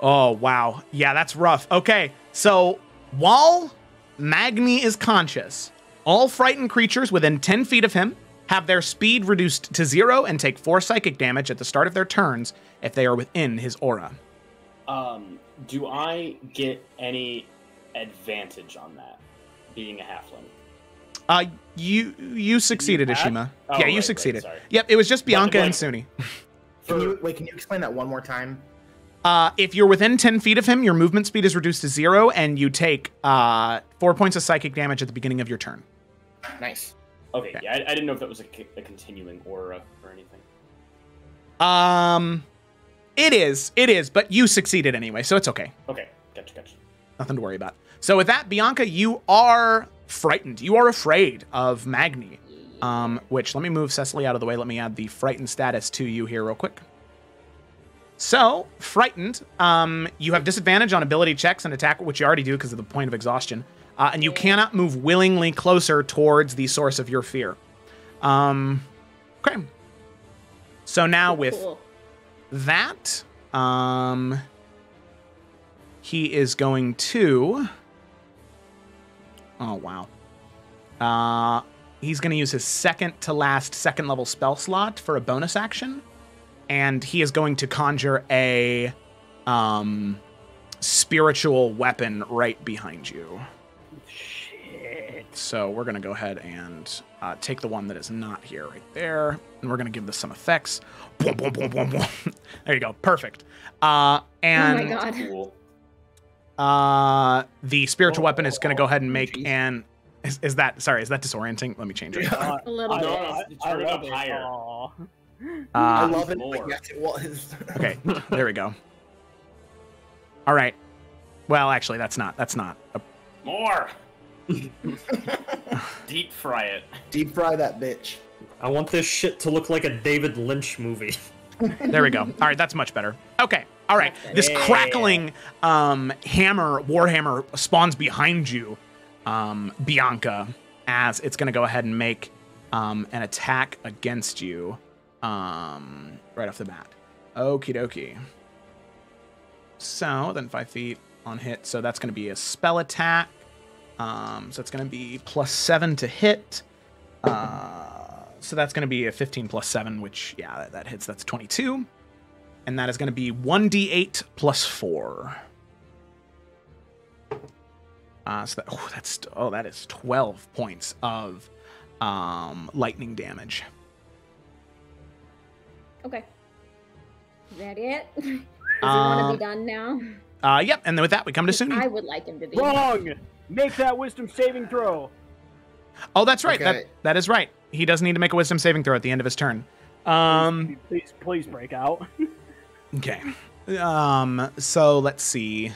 Oh, wow. Yeah, that's rough. Okay, so while Magni is conscious, all frightened creatures within 10 feet of him have their speed reduced to 0 and take 4 psychic damage at the start of their turns if they are within his aura. Do I get any advantage on that, being a halfling? You succeeded, Ishima. Oh, yeah, you right, succeeded. sorry. Yep, it was just Bianca But, and Suni. Can you explain that one more time? If you're within 10 feet of him, your movement speed is reduced to 0, and you take 4 points of psychic damage at the beginning of your turn. Nice. Okay, yeah, I didn't know if that was a continuing aura or anything. It is, but you succeeded anyway, so it's okay. Okay, gotcha. Nothing to worry about. So with that, Bianca, you are frightened. You are afraid of Magni. Which, let me move Cecily out of the way. Let me add the frightened status to you here real quick. So, frightened, you have disadvantage on ability checks and attack, which you already do because of the point of exhaustion. And you cannot move willingly closer towards the source of your fear. Okay. So now with that, he is going to... Oh, wow. He's going to use his second to last second level spell slot for a bonus action. And he is going to conjure a spiritual weapon right behind you. Shit. So we're going to go ahead and take the one that is not here right there. And we're going to give this some effects. Boom, boom, boom, boom, boom. There you go. Perfect. And oh my god. The spiritual weapon is going to go ahead and make an... Is that disorienting? Let me change it. A little bit. Turn it up higher. I love it. More. Yes, it was. Okay, there we go. All right. Well, actually, that's not. More. Deep fry it. Deep fry that bitch. I want this shit to look like a David Lynch movie. There we go. All right, that's much better. Okay. All right. This crackling warhammer spawns behind you, Bianca, as it's going to go ahead and make an attack against you right off the bat. Okie dokie. So then 5 feet on hit. So that's going to be a spell attack. So it's going to be +7 to hit. So that's going to be a 15 + 7, which, yeah, that hits. That's 22. And that is going to be 1d8 + 4. So that is 12 points of lightning damage. Okay. Is that it? Does he want to be done now? Yep. And then with that, we come to Suni. I would like him to be. Wrong! Make that wisdom saving throw. Oh, that's right. Okay. That is right. He does need to make a wisdom saving throw at the end of his turn. Please break out. Okay. So let's see.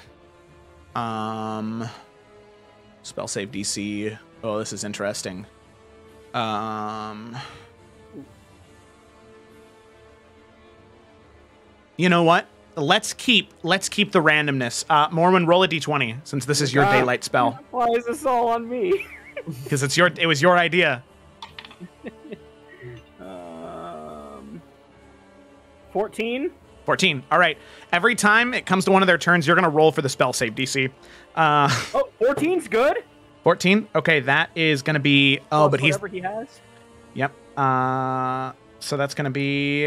Spell save DC. Oh, this is interesting. You know what? Let's keep the randomness. Morwen, roll a d20 since this is your daylight spell. Why is this all on me? Because it was your idea. 14. 14. All right. Every time it comes to one of their turns, you're going to roll for the spell save DC. 14's good. 14. Okay, that is going to be... Oh, but he's... Whatever he has. Yep. So that's going to be...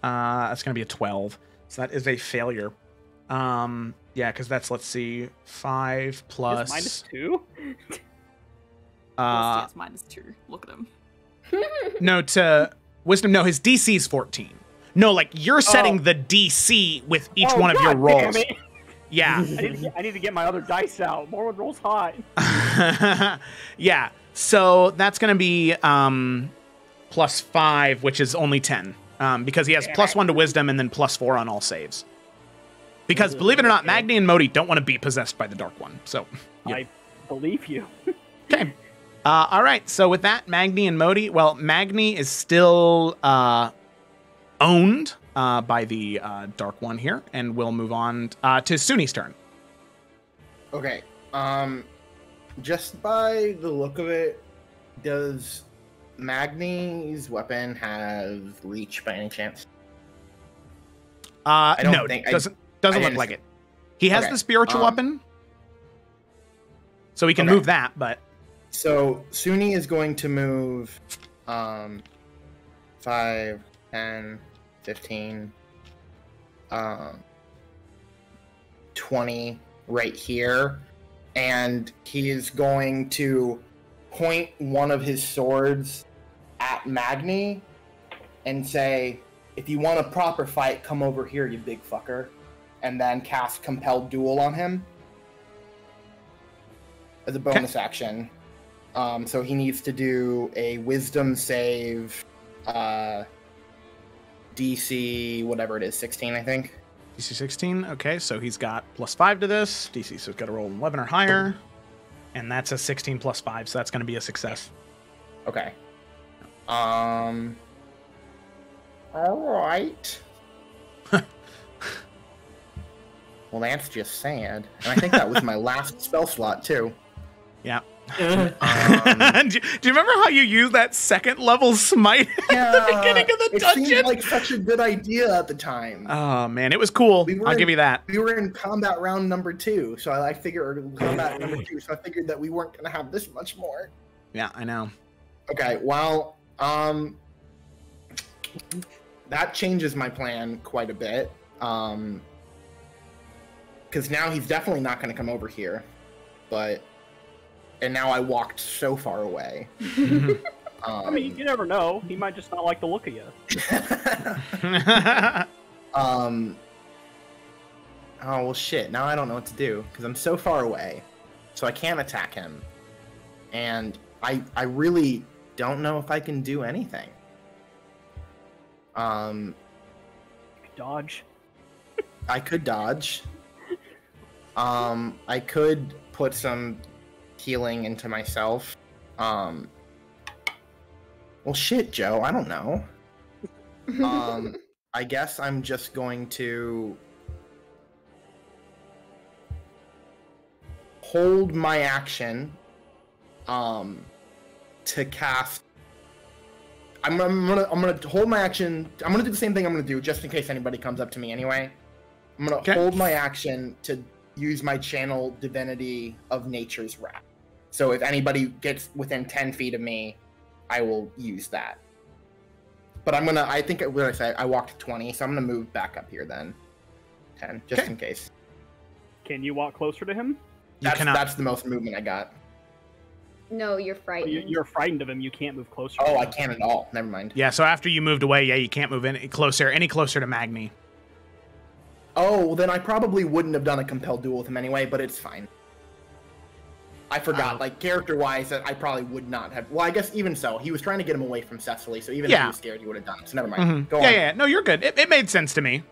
that's going to be a 12. So that is a failure. Yeah, because that's, let's see, 5 plus... -2? Yes, -2. Look at him. No, to wisdom. No, his DC is 14. No, like you're setting the DC with each one of your rolls. Damn it. Yeah. I need to get my other dice out. Morwen rolls high. Yeah. So that's going to be +5, which is only 10. Because he has +1 to wisdom and then +4 on all saves. Because believe it or not, Magni and Modi don't want to be possessed by the Dark One. So yeah. I believe you. Okay. All right. So with that, Magni and Modi. Well, Magni is still owned by the Dark One here, and we'll move on to Suni's turn. Okay. Just by the look of it, does Magni's weapon have reach by any chance? No, doesn't look like it. He has Okay, the spiritual weapon, so he can move that, but... So, Suni is going to move 5, 10, 15, 20 right here. And he is going to point one of his swords at Magni and say, if you want a proper fight, come over here, you big fucker. And then cast Compelled Duel on him as a bonus action. So he needs to do a Wisdom save, DC, whatever it is, 16, I think. DC 16. Okay, so he's got +5 to this. DC, so he's got to roll 11 or higher. And that's a 16 + 5, so that's going to be a success. Okay. All right. Well, that's just sad. And I think that was my last spell slot, too. Yeah. do you remember how you used that second level smite at the beginning of the dungeon? It seemed like such a good idea at the time. Oh, man, it was cool. I'll give you that. We were in combat round number 2, so I figured combat number 2, so I figured that we weren't going to have this much more. Yeah, I know. Okay, well, that changes my plan quite a bit. Because now he's definitely not going to come over here. And now I walked so far away. I mean, you never know. He might just not like the look of you. Oh, well, shit. Now I don't know what to do, because I'm so far away. So I can't attack him. And I really don't know if I can do anything. Dodge. I could dodge. I could put some healing into myself. Well, shit, Joe. I don't know. I guess I'm just going to hold my action to cast. I'm gonna hold my action. I'm gonna do the same thing I'm gonna do just in case anybody comes up to me anyway. I'm gonna hold my action to use my channel Divinity of Nature's Wrath. So if anybody gets within 10 feet of me, I will use that. But I think what did I say? I walked 20, so I'm gonna move back up here then. 10, just in case. Can you walk closer to him? That's the most movement I got. No, you're frightened. You're frightened of him. You can't move closer. Oh, I can't at all. Never mind. Yeah, so after you moved away, you can't move any closer to Magni. Oh, well, then I probably wouldn't have done a compelled duel with him anyway, but it's fine. I forgot, like, character-wise, that I probably would not have... Well, I guess even so, he was trying to get him away from Cecily, so even if he was scared, he would have done it, so never mind. Go on. Yeah, no, you're good. It made sense to me.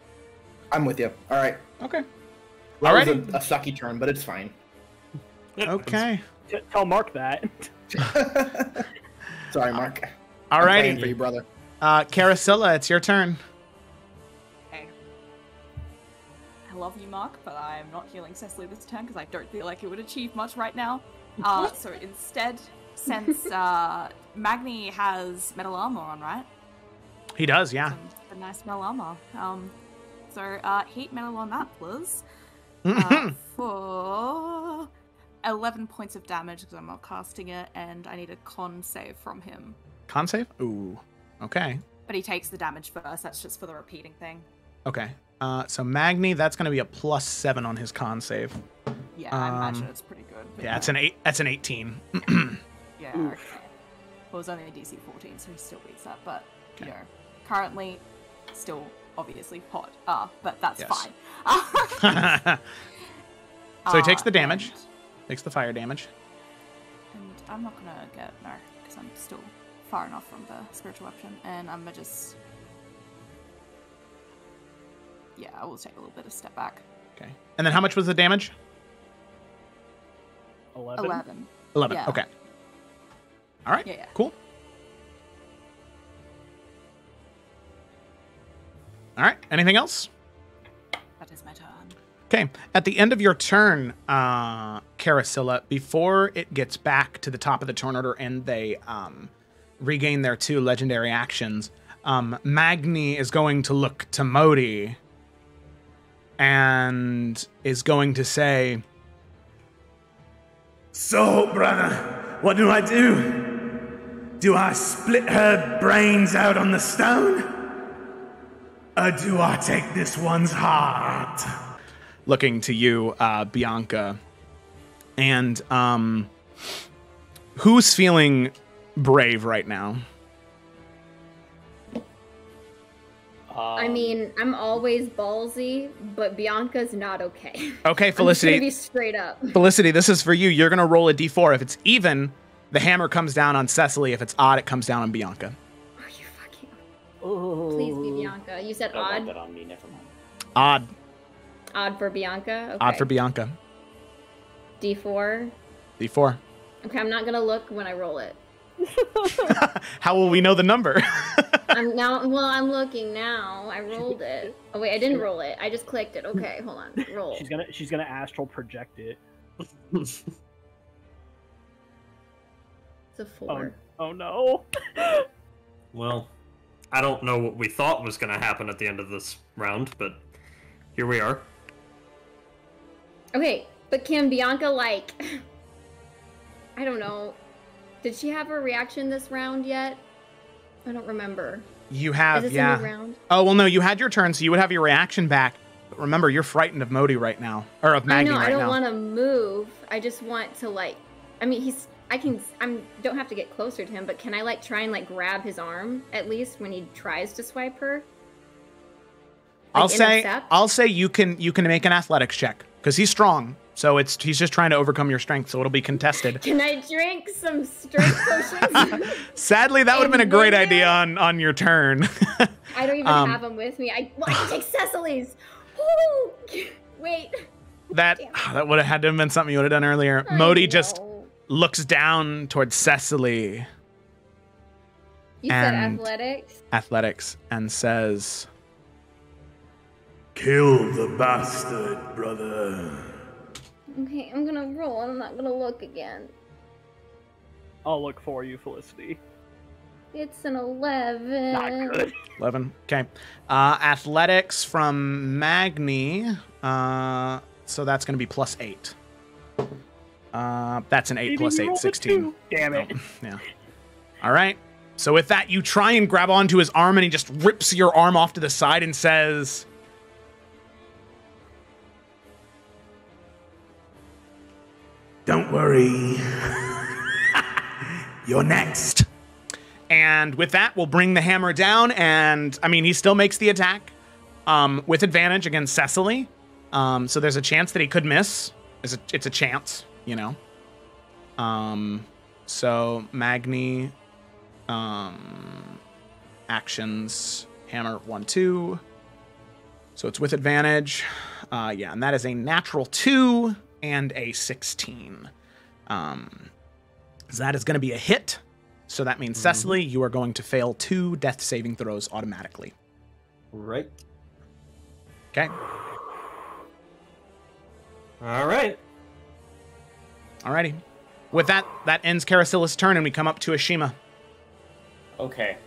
I'm with you. All right. Okay. That was a sucky turn, but it's fine. Okay. Tell Mark that. Sorry, Mark. All right. I'm praying for you, brother. Carasilla, it's your turn. I love you, Mark, but I'm not healing Cecily this turn because I don't feel like it would achieve much right now. So instead, since Magni has metal armor on, right? He does, yeah. The nice metal armor. So heat metal on that, please. For 11 points of damage because I'm not casting it, and I need a con save from him. Con save? Ooh. Okay. But he takes the damage first. That's just for the repeating thing. Okay. So Magni, that's going to be a +7 on his con save. Yeah, I imagine it's pretty good. Yeah, it's an 8. That's an 18. Yeah. Okay. Well, it was only a DC 14, so he still beats that. But you know, currently, still obviously hot. But that's fine. So he takes the damage. Takes the fire damage. And I'm not gonna get because I'm still far enough from the spiritual weapon, and I'm gonna just. Yeah, I will take a little bit of step back. Okay. And then how much was the damage? 11. 11. Yeah. Okay. All right. Yeah. Cool. All right. Anything else? That is my turn. Okay. At the end of your turn, Carasilla, before it gets back to the top of the turn order and they regain their 2 legendary actions, Magni is going to look to Modi and is going to say, So, brother, what do I do? Do I split her brains out on the stone? Or do I take this one's heart? looking to you, Bianca. And who's feeling brave right now? I mean, I'm always ballsy, but Bianca's not okay. Okay, Felicity. I'm just gonna be straight up. Felicity, this is for you. You're going to roll a d4. If it's even, the hammer comes down on Cecily. If it's odd, it comes down on Bianca. Are you fucking... Please be Bianca. You said Don't odd? rub that on me, never mind. Odd. Odd for Bianca? Okay. Odd for Bianca. D4? D4. Okay, I'm not gonna look when I roll it. How will we know the number? I'm looking now. I rolled it. Oh wait, I didn't roll it. I just clicked it. Okay, hold on. Roll. She's gonna astral project it. It's a 4. Oh no. Well, I don't know what we thought was going to happen at the end of this round, but here we are. Okay, but can Bianca, like... I don't know. Did she have her reaction this round yet? I don't remember. You have, Is this yeah. a new round? Oh, well, no, you had your turn, so you would have your reaction back. But remember, you're frightened of Modi right now. Or of Magni right now. I don't want to move. I just want to, like... I mean, I don't have to get closer to him, but can I, like, try and, like, grab his arm, at least, when he tries to swipe her? Like, I'll say you can make an athletics check, because he's strong. So he's just trying to overcome your strength, so it'll be contested. Can I drink some strength potions? Sadly, that would have been a great idea on your turn. I don't even have them with me. I can take Cecily's. Ooh, wait. That would have had to have been something you would have done earlier. Modi just looks down towards Cecily. You said athletics? Athletics, and says, Kill the bastard, brother. Okay, I'm gonna roll. I'm not gonna look again. I'll look for you, Felicity. It's an 11. Not good. 11. Okay. Athletics from Magni. So that's going to be +8. That's an 8 plus 8, 16. Damn it. Oh, yeah. All right. So with that, you try and grab onto his arm, and he just rips your arm off to the side and says, Don't worry. You're next. And with that, we'll bring the hammer down, and, I mean, he still makes the attack with advantage against Cecily. So there's a chance that he could miss. It's a chance, you know. So Magni, actions, hammer, 1, 2. So it's with advantage. Yeah, and that is a natural 2 and a 16. So that is going to be a hit. So that means, Cecily, you are going to fail 2 death saving throws automatically. Right. Okay. All right. Alrighty. With that, that ends Karasila's turn, and we come up to Ashima. Okay.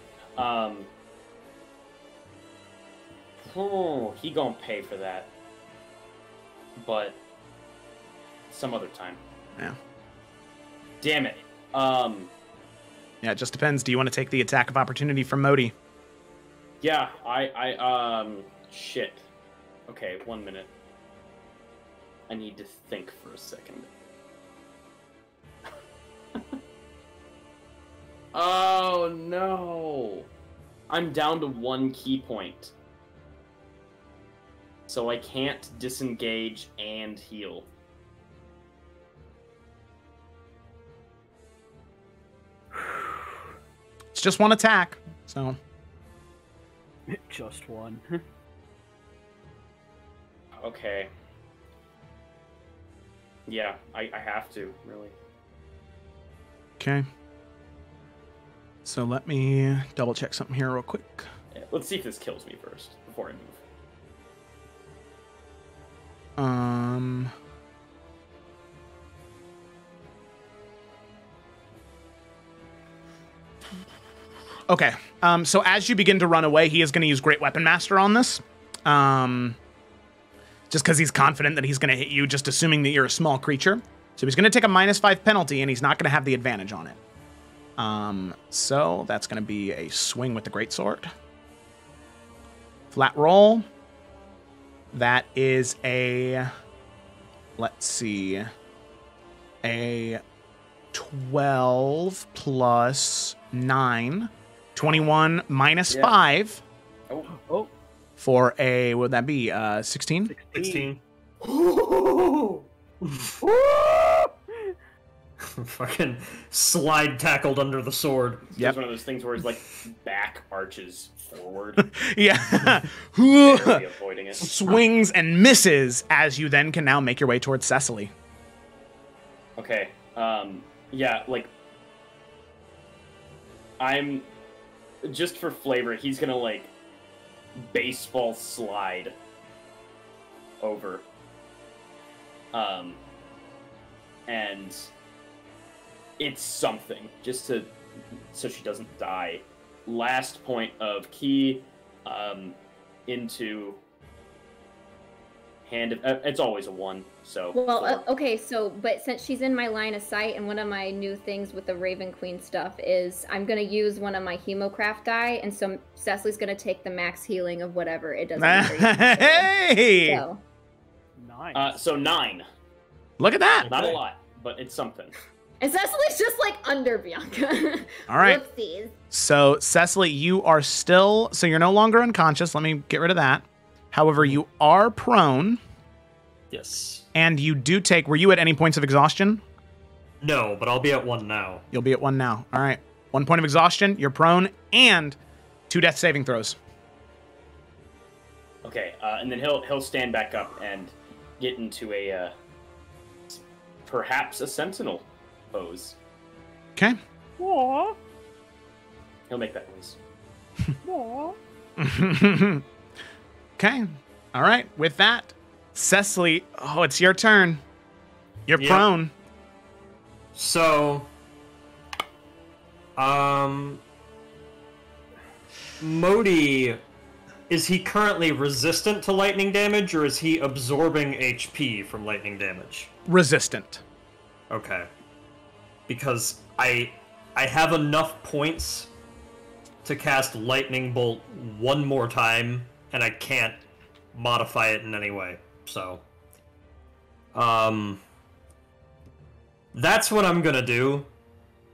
He gonna pay for that. But some other time. Yeah. Damn it. Yeah, it just depends. Do you want to take the attack of opportunity from Modi? Yeah, shit. Okay, 1 minute. I need to think for a second. Oh, no. I'm down to 1 key point. So I can't disengage and heal. It's just 1 attack, so... Just 1. Okay. Yeah, I have to, really. Okay. So let me double check something here real quick. Yeah, let's see if this kills me first, before I move. Okay. So as you begin to run away, he is going to use Great Weapon Master on this. just because he's confident that he's going to hit you, just assuming that you're a small creature. So he's going to take a -5 penalty, and he's not going to have the advantage on it. So that's going to be a swing with the greatsword. Flat roll. That is a, let's see, a 12 plus 9, 21 minus 5. Oh. For a, what would that be? 16? 16. Fucking slide tackled under the sword. Yep. It's one of those things where his like back arches forward. Yeah. Avoiding it. Swings and misses as you then can now make your way towards Cecily. Okay. Yeah, like I'm just for flavor, he's gonna like baseball slide over. And it's something just to so she doesn't die. Last point of key into hand. It's always a 1. So well, okay. So, but since she's in my line of sight, and one of my new things with the Raven Queen stuff is I'm gonna use one of my Hemocraft die, and so Cecily's gonna take the max healing of whatever it doesn't. Hey! So. Nice. So 9. Look at that. Not a lot, but it's something. And Cecily's just like under Bianca. All right. Whoopsies. So Cecily, you are still, so you're no longer unconscious. Let me get rid of that. However, you are prone. Yes. And you do take, were you at any points of exhaustion? No, but I'll be at 1 now. You'll be at 1 now. All right. 1 point of exhaustion, you're prone, and 2 death saving throws. Okay, and then he'll stand back up and get into a perhaps a sentinel pose. Okay. Aww. He'll make that noise. Aww. Okay. All right. With that, Cecily, it's your turn. You're prone. So, Modi, is he currently resistant to lightning damage, or is he absorbing HP from lightning damage? Resistant. Okay. Because I have enough points to cast Lightning Bolt 1 more time, and I can't modify it in any way. So, that's what I'm gonna do.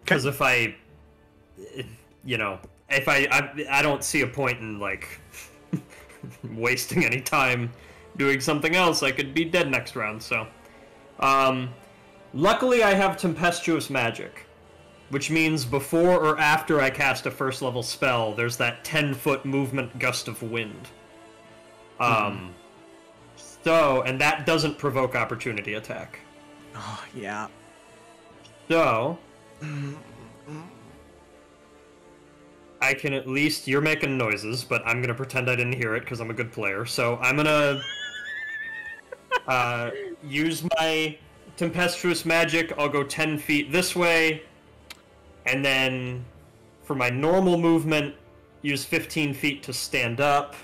Because if I don't see a point in, like, wasting any time doing something else. I could be dead next round, so. Luckily, I have Tempestuous Magic, which means before or after I cast a first-level spell, there's that 10-foot movement gust of wind. So, and that doesn't provoke opportunity attack. Oh, yeah. So, I can at least... You're making noises, but I'm going to pretend I didn't hear it because I'm a good player. So I'm going to use my Tempestuous Magic. I'll go 10 feet this way. And then for my normal movement, use 15 feet to stand up.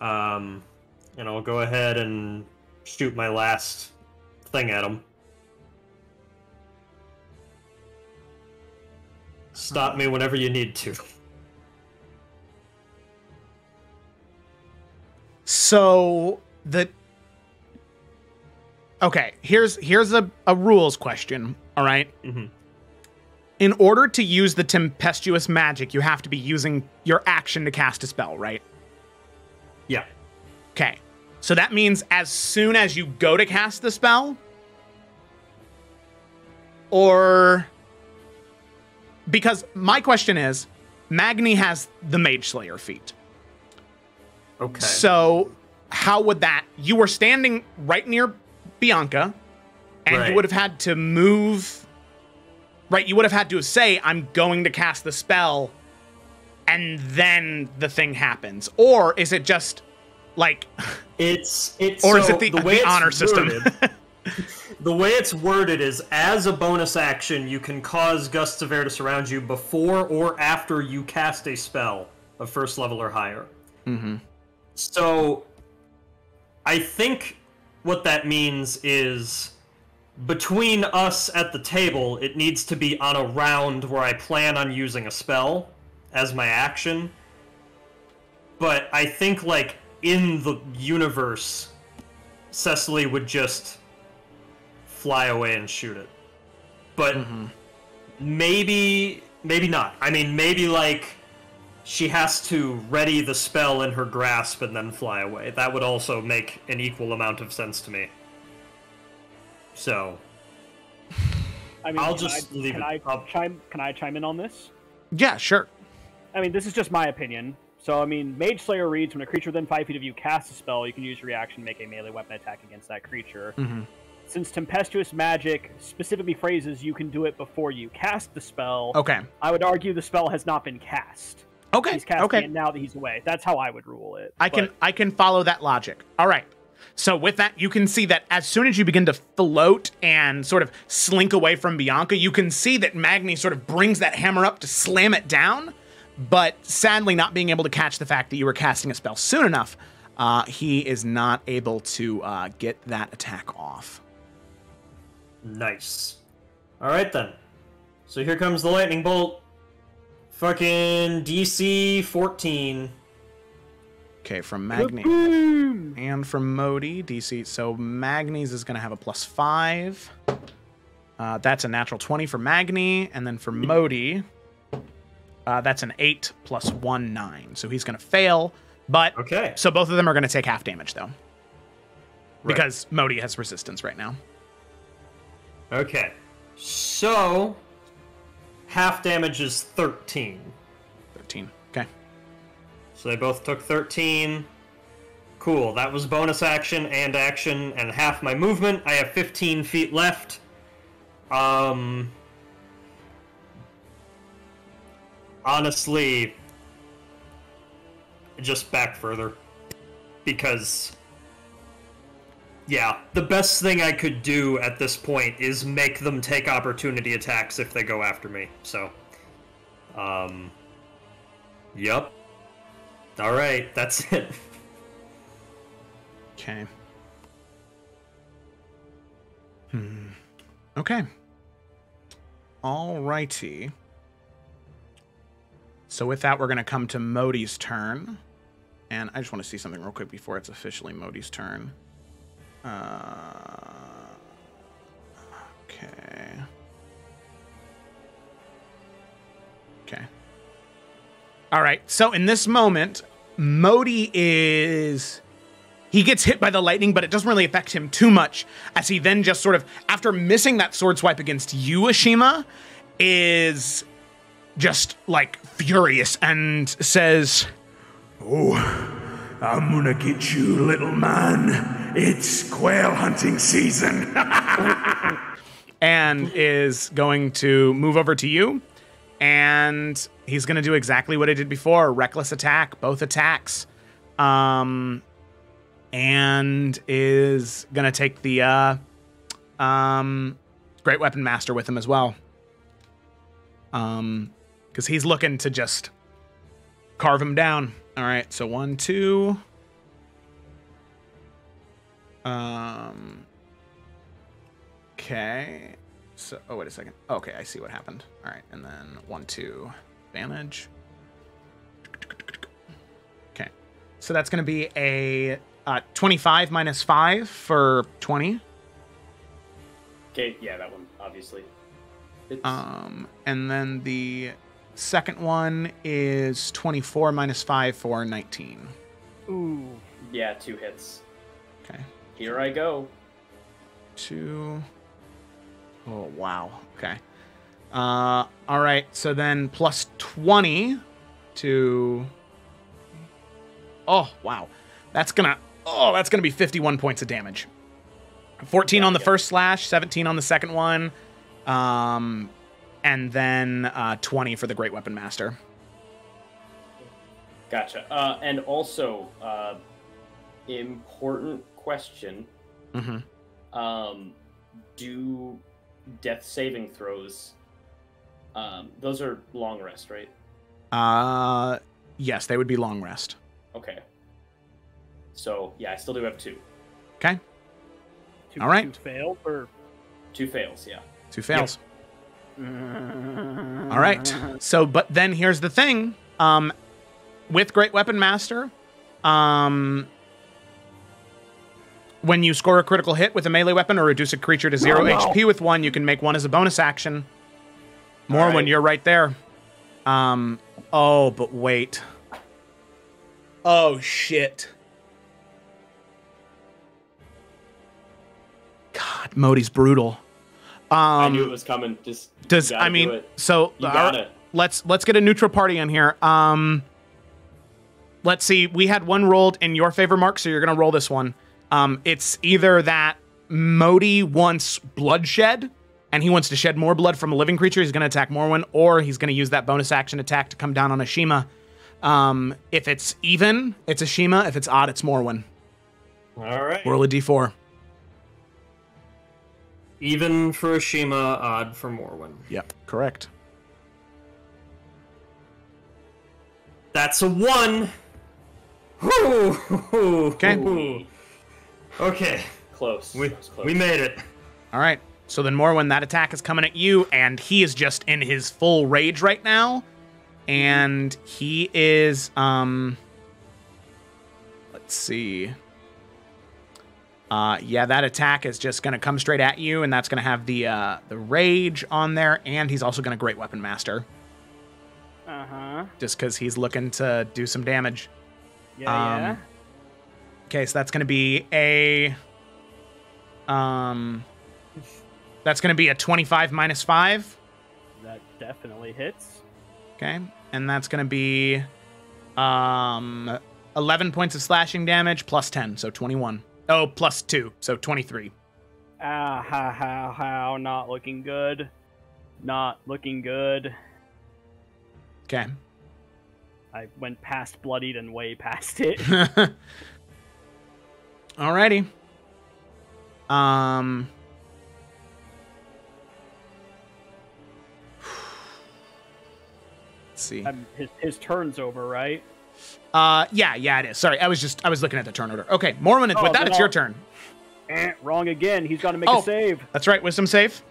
And I'll go ahead and shoot my last thing at him. Stop me whenever you need to. So okay, here's a rules question, all right? Mm-hmm. In order to use the Tempestuous Magic, you have to be using your action to cast a spell, right? Yeah. Okay. So that means as soon as you go to cast the spell, or... Because my question is, Magni has the Mage Slayer feat. Okay. So how would that... You were standing right near Bianca, and you would have had to move... Right, you would have had to say, I'm going to cast the spell, and then the thing happens. Or is it just, like... It's or so is it the honor system? The way it's worded is, as a bonus action, you can cause gusts of air to surround you before or after you cast a spell of first level or higher. Mm-hmm. So, I think what that means is between us at the table, it needs to be on a round where I plan on using a spell as my action. But I think, like, in the universe, Cecily would just fly away and shoot it. But maybe not. I mean, maybe, like, she has to ready the spell in her grasp and then fly away. That would also make an equal amount of sense to me. So, I mean, I'll just leave it. Can I chime in on this? Yeah, sure. I mean, this is just my opinion. So, I mean, Mage Slayer reads, when a creature within 5 feet of you casts a spell, you can use your reaction to make a melee weapon attack against that creature. Since Tempestuous Magic specifically phrases you can do it before you cast the spell, I would argue the spell has not been cast. He's casting it now that he's away. That's how I would rule it. I can follow that logic. All right. So with that, you can see that as soon as you begin to float and sort of slink away from Bianca, you can see that Magni sort of brings that hammer up to slam it down, but sadly not being able to catch the fact that you were casting a spell soon enough, he is not able to get that attack off. Nice. All right, then. So here comes the lightning bolt. Fucking DC 14. Okay, from Magni and from Modi, DC. So Magni's is going to have a +5. That's a natural 20 for Magni. And then for Modi, that's an 8 + 1, 9. So he's going to fail. But so both of them are going to take half damage, though. Because Modi has resistance right now. Okay. So half damage is 13. 13. Okay. So they both took 13. Cool. That was bonus action and half my movement. I have 15 feet left. Honestly, just back further. Because, yeah, the best thing I could do at this point is make them take opportunity attacks if they go after me. So, yup. Alright, that's it. Okay. Okay. Alrighty. So with that, we're going to come to Modi's turn. And I just want to see something real quick before it's officially Modi's turn. Okay. Okay. All right. So in this moment, Modi he gets hit by the lightning, but it doesn't really affect him too much, as he then just sort of, after missing that sword swipe against you, Ashima, is just like furious and says, "Oh, I'm gonna get you, little man. It's quail hunting season." And is going to move over to you. And he's going to do exactly what he did before. Reckless attack, both attacks. And is going to take the Great Weapon Master with him as well. Because he's looking to just carve him down. All right, so 1, 2. Okay. So, oh, wait a second. Okay, I see what happened. All right, and then 1, 2, advantage. Okay, so that's going to be a 25 minus 5 for 20. Okay, yeah, that one, obviously. And then the second one is 24 minus 5 for 19. Ooh. Yeah, 2 hits. Okay. Here I go. 2. Oh, wow. Okay. All right. So then plus 20 to... Oh, wow. That's gonna be 51 points of damage. 14 on the first slash, 17 on the second one, and then 20 for the Great Weapon Master. Gotcha. And also, important question. Do death saving throws, those are long rest, right? Yes, they would be long rest. Okay. So, yeah, I still do have 2. Okay. All right. 2 failed or 2 fails, yeah. 2 fails. All right. So, but then here's the thing. With Great Weapon Master, when you score a critical hit with a melee weapon or reduce a creature to 0 HP with 1, you can make 1 as a bonus action. More when you're right there. Oh, but wait. Oh, shit. God, Modi's brutal. I knew it was coming. I mean, so let's get a neutral party in here. Let's see. We had one rolled in your favor, Mark, so you're gonna roll this one. It's either that Modi wants bloodshed, and he wants to shed more blood from a living creature. He's gonna attack Morwen, or he's gonna use that bonus action attack to come down on Ashima. If it's even, it's Ashima. If it's odd, it's Morwen. All right. Roll a d4. Even for Ashima, odd for Morwen. Yep, correct. That's a 1. Okay. Okay. Close. We made it. All right. So then Morwen, that attack is coming at you, and he is just in his full rage right now. And he is, let's see. Yeah, that attack is just going to come straight at you, and that's going to have the rage on there, and he's also going to Great Weapon Master. Uh-huh. Just because he's looking to do some damage. Yeah. Okay, so that's going to be a... that's going to be a 25 minus 5. That definitely hits. Okay, and that's going to be 11 points of slashing damage plus 10, so 21. Oh, plus 2, so 23. How, not looking good. Not looking good. Okay. I went past bloodied and way past it. Alrighty. Let's see. His turn's over, right? Yeah, it is. Sorry, I was looking at the turn order. Okay, Morwen, with that, it's your turn. Wrong again. He's got to make a save. That's right, wisdom save.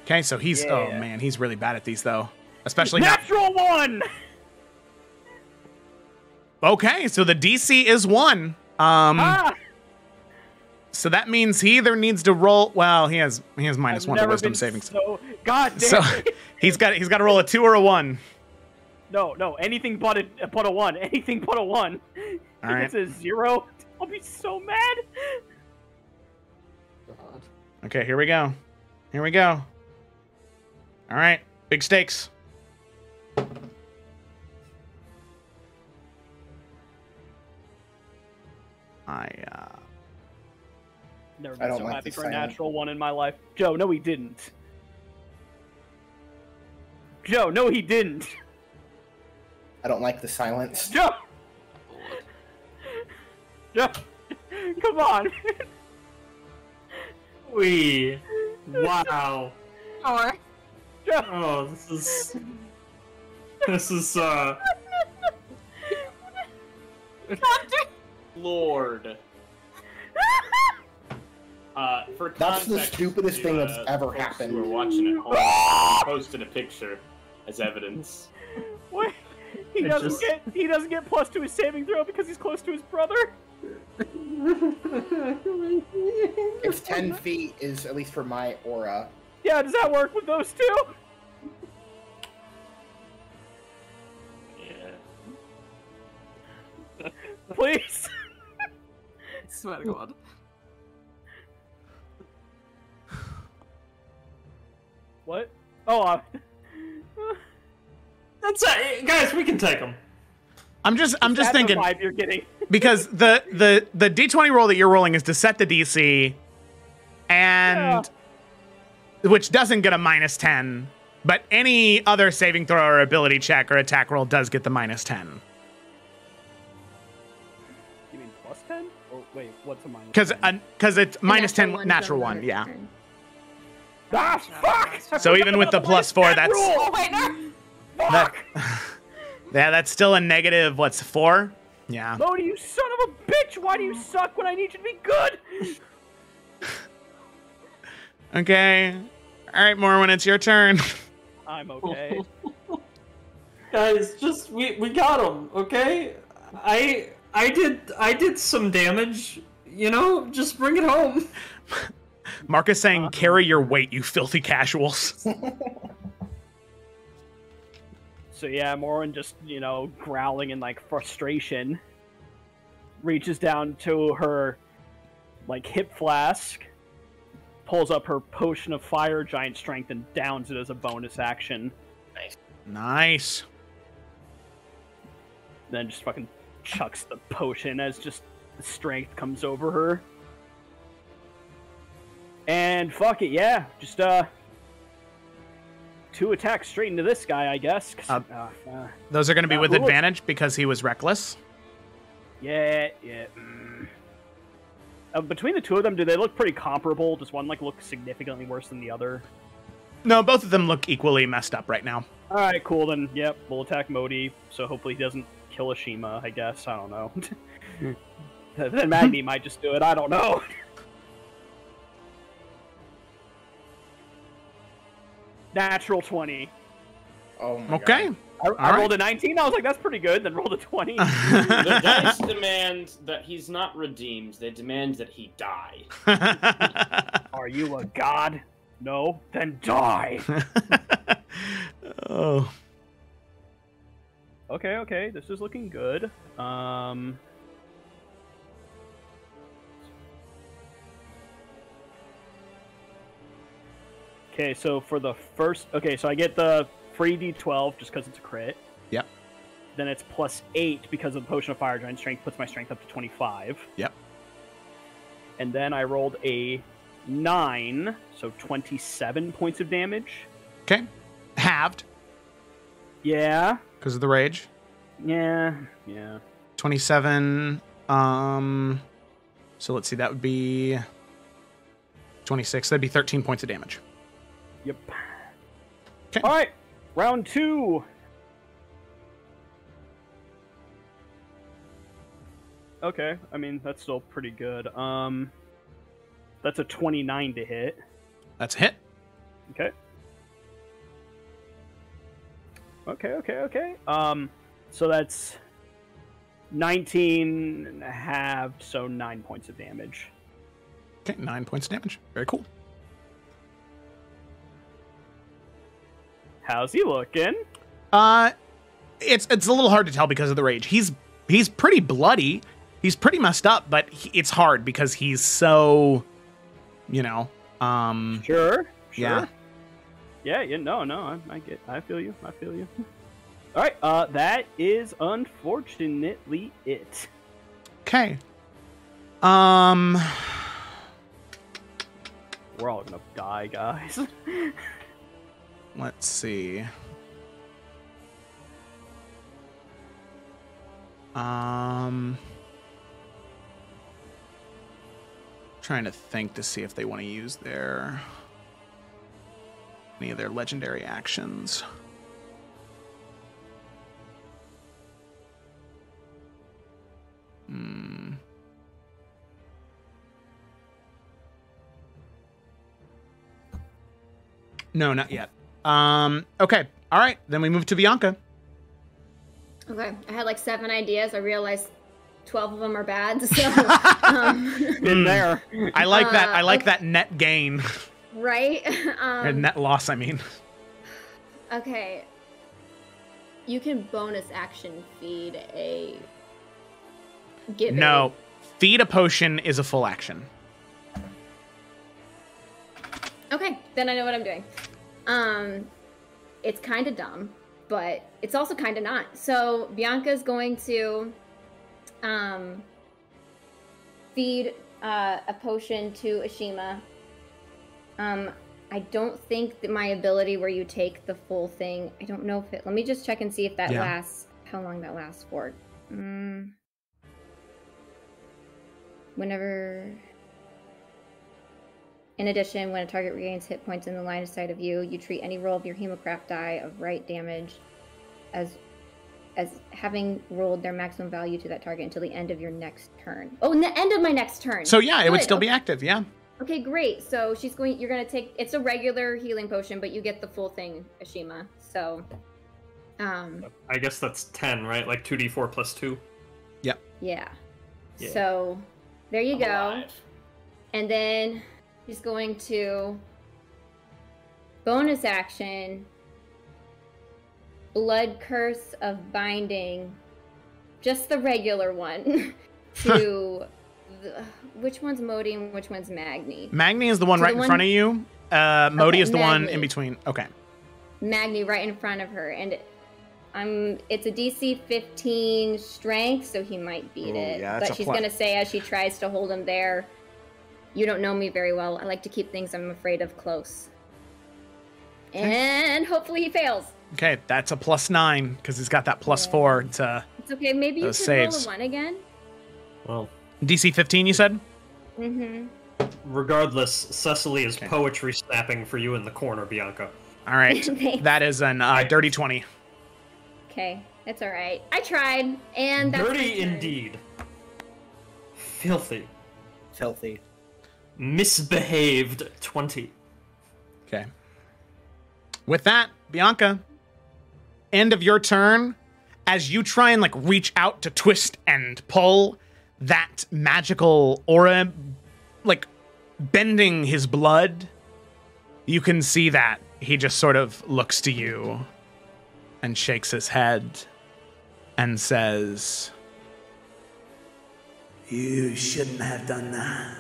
Okay, so he's oh man, he's really bad at these though, especially natural 1. Okay, so the DC is 1. So that means he either needs to roll. Well, he has minus 1 to wisdom savings. God damn. So he's got to roll a 2 or a 1. No, anything but a 1. Anything but a 1. All right. If it's a 0, I'll be so mad. God. Okay, here we go. All right, big stakes. Never been so happy for a natural 1 in my life. Joe, no he didn't. Joe, no he didn't. I don't like the silence. Joe! Joe! Come on! Wow. Or Joe! Oh, this is Lord. For That's the context, stupidest thing that's ever folks happened. Who are watching at home, I posted a picture as evidence. Wait, he doesn't get plus to his saving throw because he's close to his brother. It's 10 feet is at least for my aura. Yeah, does that work with those two? Yeah. Please. I swear to God. What? Oh, that's guys. We can take them. I'm just thinking the vibe you're getting. because the D20 roll that you're rolling is to set the DC, and which doesn't get a minus 10, but any other saving throw or ability check or attack roll does get the minus 10. You mean plus 10? Or wait, what's a minus? Because it's minus 10 natural one, yeah. Ah, fuck! So even with the plus 4, that's Oh wait, no. Fuck! yeah, that's still a negative. What's 4? Yeah. Modi, you son of a bitch! bitch! Why do you suck when I need you to be good? Okay. All right, Morwen, it's your turn. I'm okay. Guys, just we got him, okay? I did some damage, you know? Just bring it home. Marcus saying, carry your weight, you filthy casuals. So yeah, Morin just, growling in like frustration, reaches down to her hip flask, pulls up her potion of fire giant strength and downs it as a bonus action. Nice. Then just fucking chucks the potion as just the strength comes over her. And fuck it, yeah. Just 2 attacks straight into this guy, I guess. Those are going to be with advantage because he was reckless. Yeah. Between the 2 of them, do they look pretty comparable? Does one look significantly worse than the other? No, both of them look equally messed up right now. All right, cool. Then, yep, we'll attack Modi. So hopefully he doesn't kill Ashima, I guess. I don't know. Then Magni might just do it. I don't know. Natural 20. Oh my okay. God. I rolled a 19. I was like, that's pretty good. Then rolled a 20. The dice demand that he's not redeemed. They demand that he die. Are you a god? No? Then die. Oh. Okay. This is looking good. Okay, so for the first... Okay, so I get the free D12 just because it's a crit. Yep. Then it's +8 because of the Potion of Fire Giant Strength puts my strength up to 25. Yep. And then I rolled a 9, so 27 points of damage. Okay. Halved. Yeah. Because of the rage. Yeah. 27. So let's see, that would be 26. That'd be 13 points of damage. Yep. Okay. All right. Round 2. Okay. I mean, that's still pretty good. That's a 29 to hit. That's a hit. Okay. So that's 19 and a half, so 9 points of damage. Okay, 9 points of damage. Very cool. How's he looking? It's a little hard to tell because of the rage. He's pretty bloody. He's pretty messed up, but it's hard because he's so, Sure. Yeah. Yeah, no, I feel you. All right, that is unfortunately it. Okay. We're all gonna die, guys. Let's see. Trying to think to see if they want to use any of their legendary actions. No, not yet. Okay. All right. Then we move to Bianca. Okay, I had 7 ideas. I realized 12 of them are bad. So in there. I like that. I like that net gain. Right. Or net loss, I mean. Okay. You can bonus action feed a. No, feed a potion is a full action. Okay, then I know what I'm doing. It's kind of dumb, but it's also kind of not. So Bianca's going to feed a potion to Ashima. I don't think that my ability where you take the full thing, I don't know if it, let me just check and see if that lasts, how long that lasts for. Whenever... In addition, when a target regains hit points in the line of sight of you, you treat any roll of your Hemocraft die of right damage as as having rolled their maximum value to that target until the end of your next turn. Oh, the end of my next turn. So yeah, it would Good. still be active. Yeah. Okay, great. So you're gonna take. It's a regular healing potion, but you get the full thing, Ashima. So, I guess that's 10, right? Like 2d4 plus 2. Yep. Yeah. Yeah. So, there you go. Alive. And then he's going to bonus action, Blood Curse of Binding, just the regular one, to which one's Modi and which one's Magni? Magni is the one right in front of you. Modi is the one in between. Okay. Magni right in front of her, and it's a DC 15 strength, so he might beat it. Yeah, but she's gonna say as she tries to hold him there, "You don't know me very well. I like to keep things I'm afraid of close." And hopefully he fails. Okay, that's a +9 because he's got that +4 to It's okay. Maybe you those can saves. roll a 1 again. Well, DC 15. You said. Mm-hmm. regardless, Cecily is poetry snapping for you in the corner, Bianca. All right, that is an dirty 20. Okay, it's all right. I tried, and that's my Dirty turn. indeed. Filthy. Filthy. Misbehaved 20. Okay. With that, Bianca, end of your turn. As you try and like reach out to twist and pull, that magical aura, like bending his blood, you can see that he just sort of looks to you and shakes his head and says, You shouldn't have done that.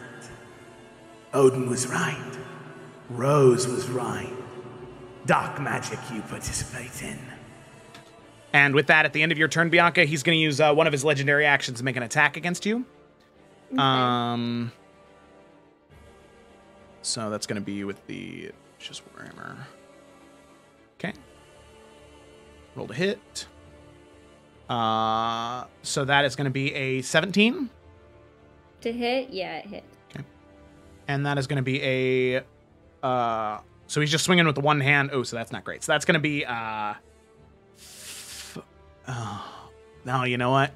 Odin was right. Rose was right. Dark magic you participate in. and with that, at the end of your turn, Bianca, he's going to use one of his legendary actions to make an attack against you. Okay. So that's going to be with the just Warhammer. Okay. Roll to hit. So that is going to be a 17. To hit? Yeah, it hit. Okay. And that is going to be a so he's just swinging with the one hand. Oh, so that's not great. So that's going to be no, you know what?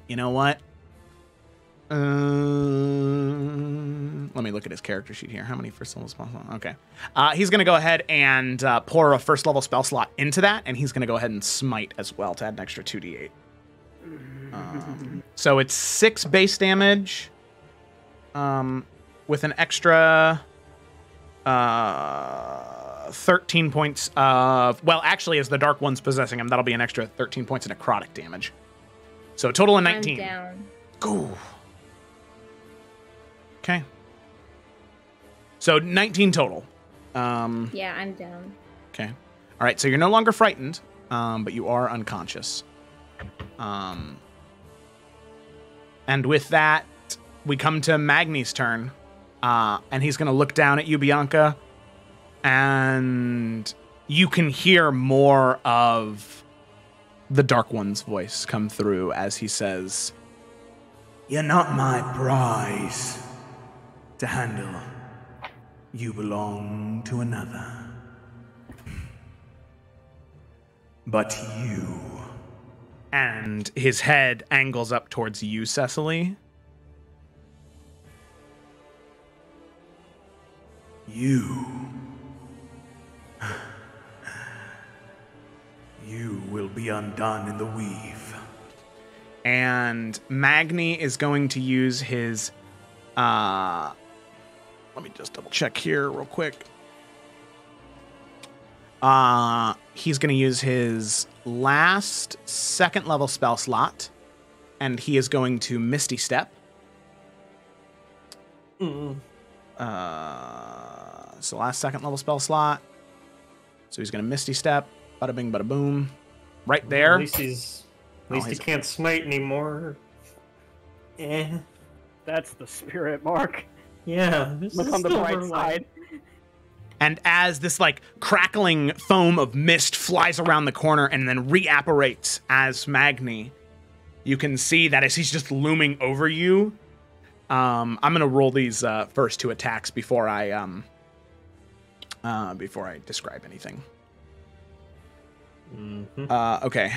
Let me look at his character sheet here. How many first level spell slots? Okay. He's going to go ahead and pour a first level spell slot into that, and he's going to go ahead and smite as well to add an extra 2d8. So it's 6 base damage with an extra 13 points of... Well, actually, as the Dark One's possessing him, that'll be an extra 13 points of necrotic damage. So a total of 19. I'm down. Go. Okay. So 19 total. Yeah, I'm down. Okay. All right, so you're no longer frightened, but you are unconscious. And with that, we come to Magni's turn. And he's going to look down at you, Bianca. And you can hear more of the Dark One's voice come through as he says, You're not my prize to handle. You belong to another. But you... And his head angles up towards you, Cecily. You will be undone in the weave. And Magni is going to use his... let me just double check here real quick. He's going to use his last second level spell slot, and he is going to Misty Step. So last second level spell slot. So he's going to Misty Step. Bada bing, bada boom. Right there. At least he can't smite anymore. That's the spirit, Mark. Yeah. Look on the bright side. And as this like crackling foam of mist flies around the corner and then reapparates as Magni, you can see that as he's just looming over you. I'm gonna roll these first 2 attacks before I describe anything. Okay.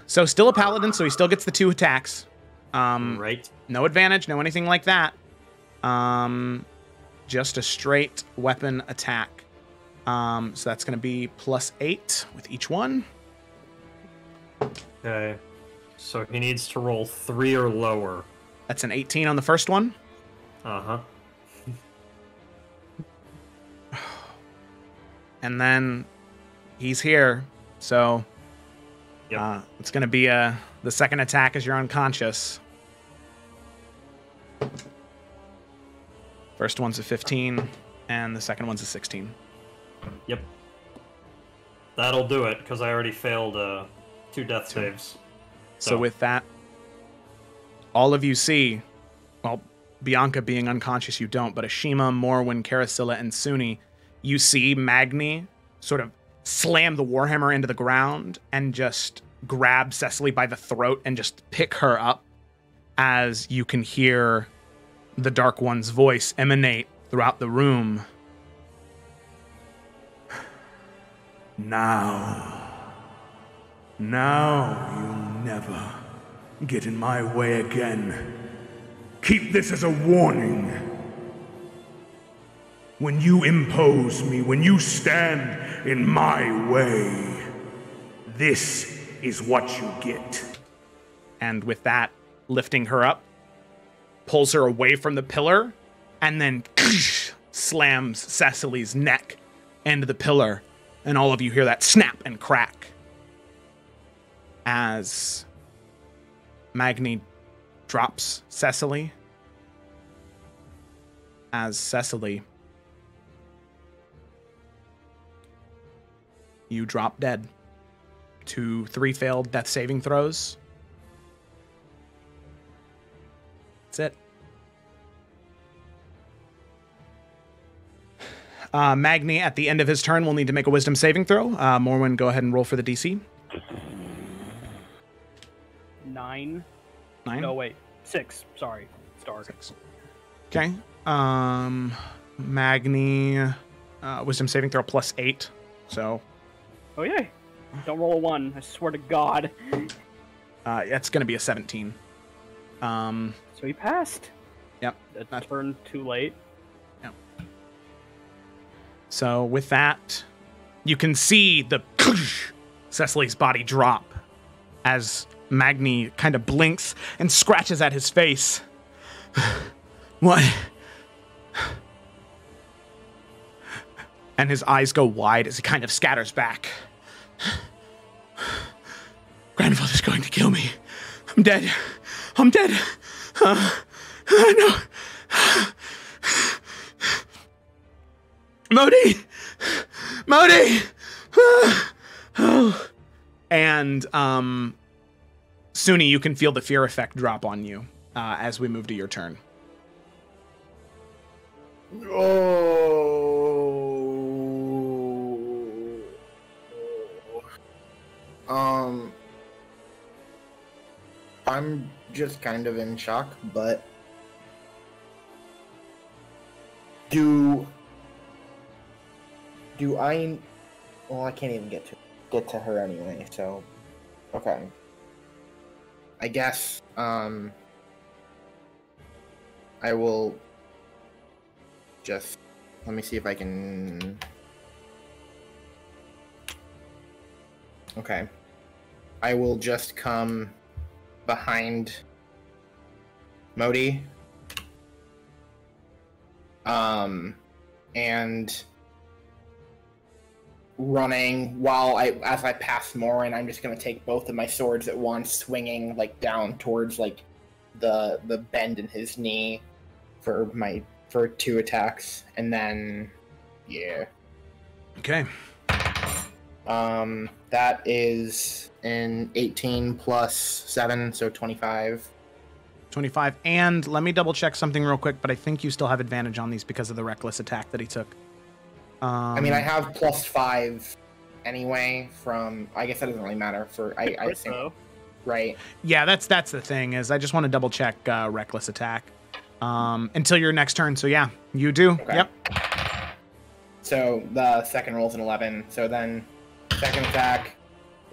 So still a paladin, so he still gets the 2 attacks. Right. No advantage, no anything like that. Just a straight weapon attack. So that's going to be +8 with each one. Okay. So he needs to roll 3 or lower. That's an 18 on the first one. Uh-huh. And then he's here. So it's going to be the second attack as you're unconscious. First one's a 15, and the second one's a 16. Yep. That'll do it, because I already failed 2 death saves. So with that, all of you see, well, Bianca being unconscious, you don't, but Ashima, Morwen, Karasilla, and Suni, you see Magni sort of slam the Warhammer into the ground and just grab Cecily by the throat and just pick her up as you can hear the Dark One's voice emanate throughout the room. Now you'll never get in my way again. Keep this as a warning. When you impose me, when you stand in my way, this is what you get. And with that, lifting her up, pulls her away from the pillar, and then slams Cecily's neck into the pillar. And all of you hear that snap and crack as Magni drops Cecily. As Cecily, you drop dead to 3 failed death saving throws. That's it. Magni, at the end of his turn, will need to make a wisdom saving throw. Morwen, go ahead and roll for the DC. 9. 9? No, wait. 6. Sorry. Star. 6. Okay. Magni, wisdom saving throw +8. So. Oh, yay. Don't roll a 1. I swear to God. It's going to be a 17. So he passed. Yep. That turned too late. Yep. So with that, you can see the Cecily's body drop as Magni kind of blinks and scratches at his face. What? And his eyes go wide as he kind of scatters back. Grandfather's going to kill me. I'm dead. I'm dead. No. Modi! Modi! And, Suni, you can feel the fear effect drop on you as we move to your turn. I'm just kind of in shock, but do I? Well, I can't even get to her anyway. So, okay. I guess I will just let me see if I can. Okay. I will just come behind Modi. And running as I pass Morin, I'm just gonna take both of my swords at once, swinging like down towards like the bend in his knee for 2 attacks, and then yeah. Okay. That is an 18 plus 7, so 25. 25. And let me double check something real quick, but I think you still have advantage on these because of the reckless attack that he took. I mean, I have +5 anyway from. I guess that doesn't really matter for. I think. So. Right. Yeah, that's the thing is I just want to double check reckless attack until your next turn. So yeah, you do. Okay. Yep. So the second roll's an 11. So then second attack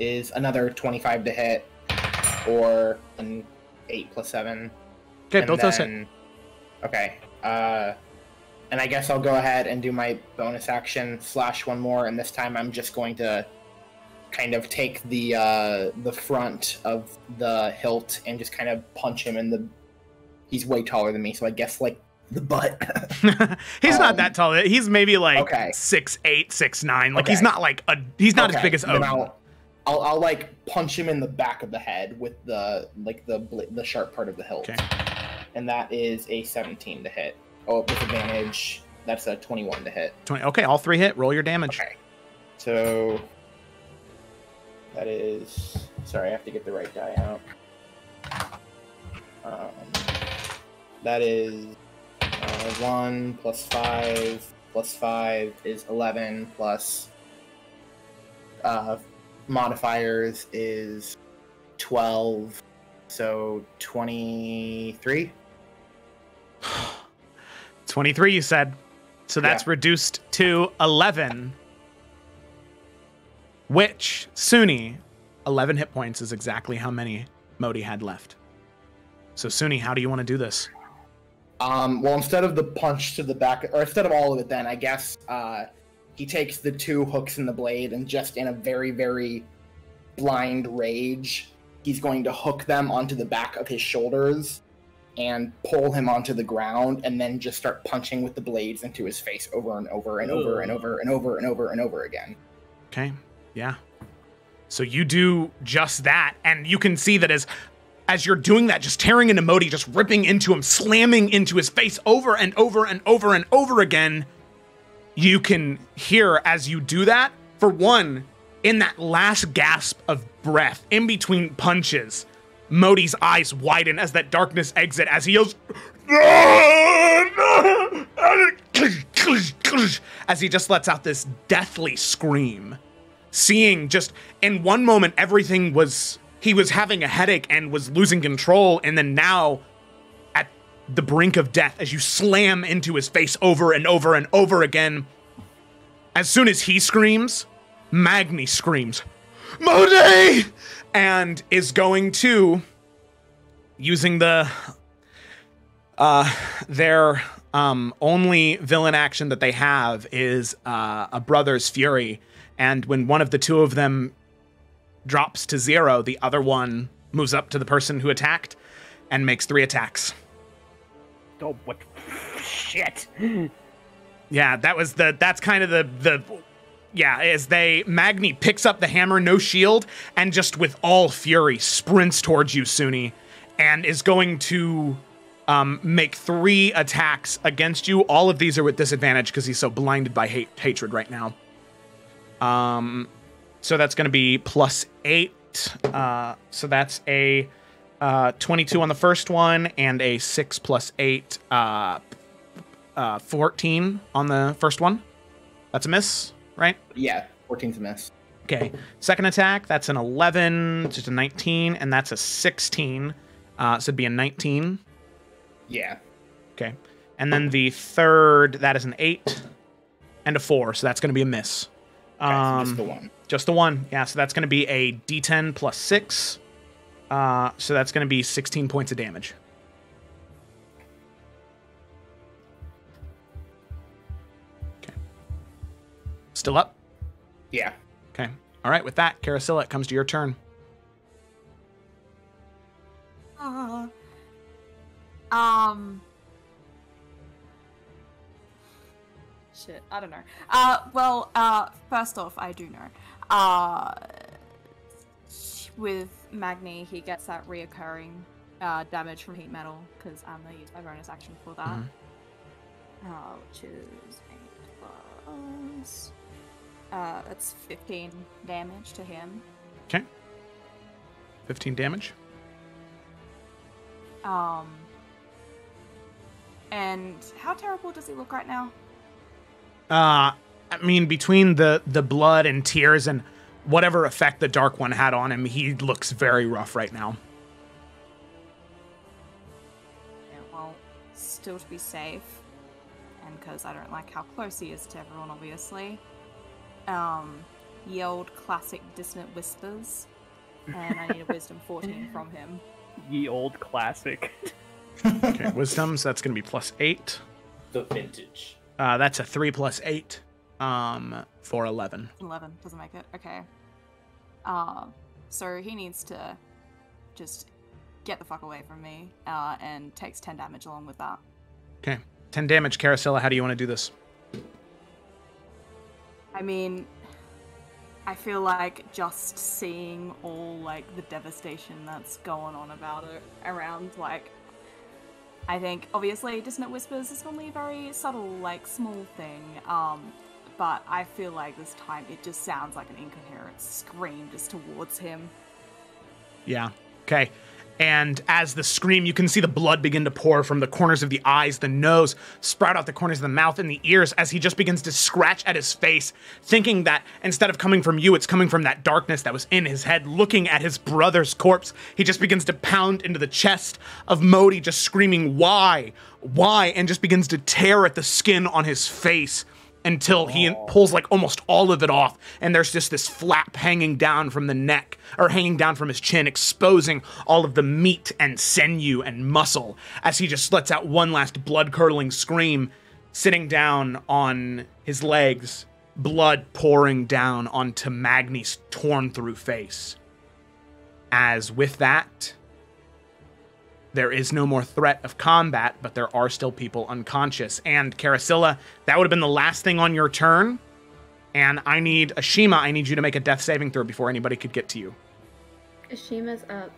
is another 25 to hit, or an 8 plus 7. Okay, both those hit. Okay. And I guess I'll go ahead and do my bonus action slash one more, and this time I'm just going to kind of take the front of the hilt and just kind of punch him in the... He's way taller than me, so I guess, like, the butt. He's not that tall. He's maybe, like, 6'8", 6'9". Like, he's not, like, he's not as big as Odin. I'll like, punch him in the back of the head with the sharp part of the hilt. Okay. And that is a 17 to hit. Oh, with advantage, that's a 21 to hit. 20. Okay, all 3 hit. Roll your damage. Okay. So that is... Sorry, I have to get the right die out. That is 1 plus 5 plus 5 is 11 plus modifiers is 12, so 23. 23, you said. So that's reduced to 11. Which, Suni, 11 hit points is exactly how many Modi had left. So, Suni, how do you want to do this? Well, instead of the punch to the back, or instead of all of it then, I guess he takes the 2 hooks in the blade and just in a very, very blind rage, he's going to hook them onto the back of his shoulders and pull him onto the ground, and then just start punching with the blades into his face over and over and over and over and over and over and over again. Okay, yeah. So you do just that, and you can see that as you're doing that, just tearing into Modi, just ripping into him, slamming into his face over and over and over and over again, you can hear as you do that, for one, in that last gasp of breath, in between punches, Modi's eyes widen as that darkness exit, as he yells, as he just lets out this deathly scream. Seeing just, in one moment, everything was, he was having a headache and was losing control, and then now, at the brink of death, as you slam into his face over and over and over again, as soon as he screams, Magni screams, Modi! And is going to, using their only villain action that they have is a Brother's Fury. And when one of the 2 of them drops to 0, the other one moves up to the person who attacked and makes 3 attacks. Oh, what? Shit. Yeah, that's kind of the as Magni picks up the hammer, no shield, and just with all fury sprints towards you, Suni, and is going to make 3 attacks against you. All of these are with disadvantage because he's so blinded by hatred right now. So that's going to be plus 8. So that's a 22 on the first one, and a 6 plus 8, 14 on the first one. That's a miss, right? Yeah, 14's a miss. Okay. Second attack, that's an 11, just a 19, and that's a 16. So it'd be a 19. Yeah. Okay. And then the third, that is an 8 and a 4, so that's going to be a miss. Okay, so just the 1. Just the 1. Yeah, so that's going to be a D10 plus 6. So that's going to be 16 points of damage. Okay. Still up? Yeah. Okay. All right, with that, Carasilla, it comes to your turn. Shit, I don't know. First off, I do know. With Magni, he gets that reoccurring damage from heat metal, because I'm going to use my bonus action for that. Which is 8 plus... that's 15 damage to him. Okay. 15 damage. And how terrible does he look right now? I mean, between the blood and tears and whatever effect the Dark One had on him, he looks very rough right now. Yeah, well, still to be safe, and because I don't like how close he is to everyone, obviously, ye old classic dissonant whispers, and I need a wisdom 14 from him. Ye old classic. Okay, wisdom, so that's going to be +8. The vintage. That's a 3 + 8 for 11. 11 doesn't make it. Okay. So he needs to just get the fuck away from me, and takes 10 damage along with that. Okay, 10 damage. Carasilla, how do you want to do this? I mean, I feel like just seeing all, like, the devastation that's going on about it around, like, I think, obviously, Dissonant Whispers is normally a very subtle, like, small thing, but I feel like this time it just sounds like an incoherent scream just towards him. Yeah, okay. And as the scream, you can see the blood begin to pour from the corners of the eyes, the nose, sprout out the corners of the mouth and the ears as he just begins to scratch at his face, thinking that instead of coming from you, it's coming from that darkness that was in his head, looking at his brother's corpse. He just begins to pound into the chest of Modi, just screaming, why, and just begins to tear at the skin on his face until he pulls like almost all of it off, and there's just this flap hanging down from the neck, or hanging down from his chin, exposing all of the meat and sinew and muscle as he just lets out one last blood-curdling scream, sitting down on his legs, blood pouring down onto Magni's torn-through face. As with that, there is no more threat of combat, but there are still people unconscious. And Carasilla, that would have been the last thing on your turn. And I need Ashima, I need you to make a death saving throw before anybody could get to you. Ashima's up.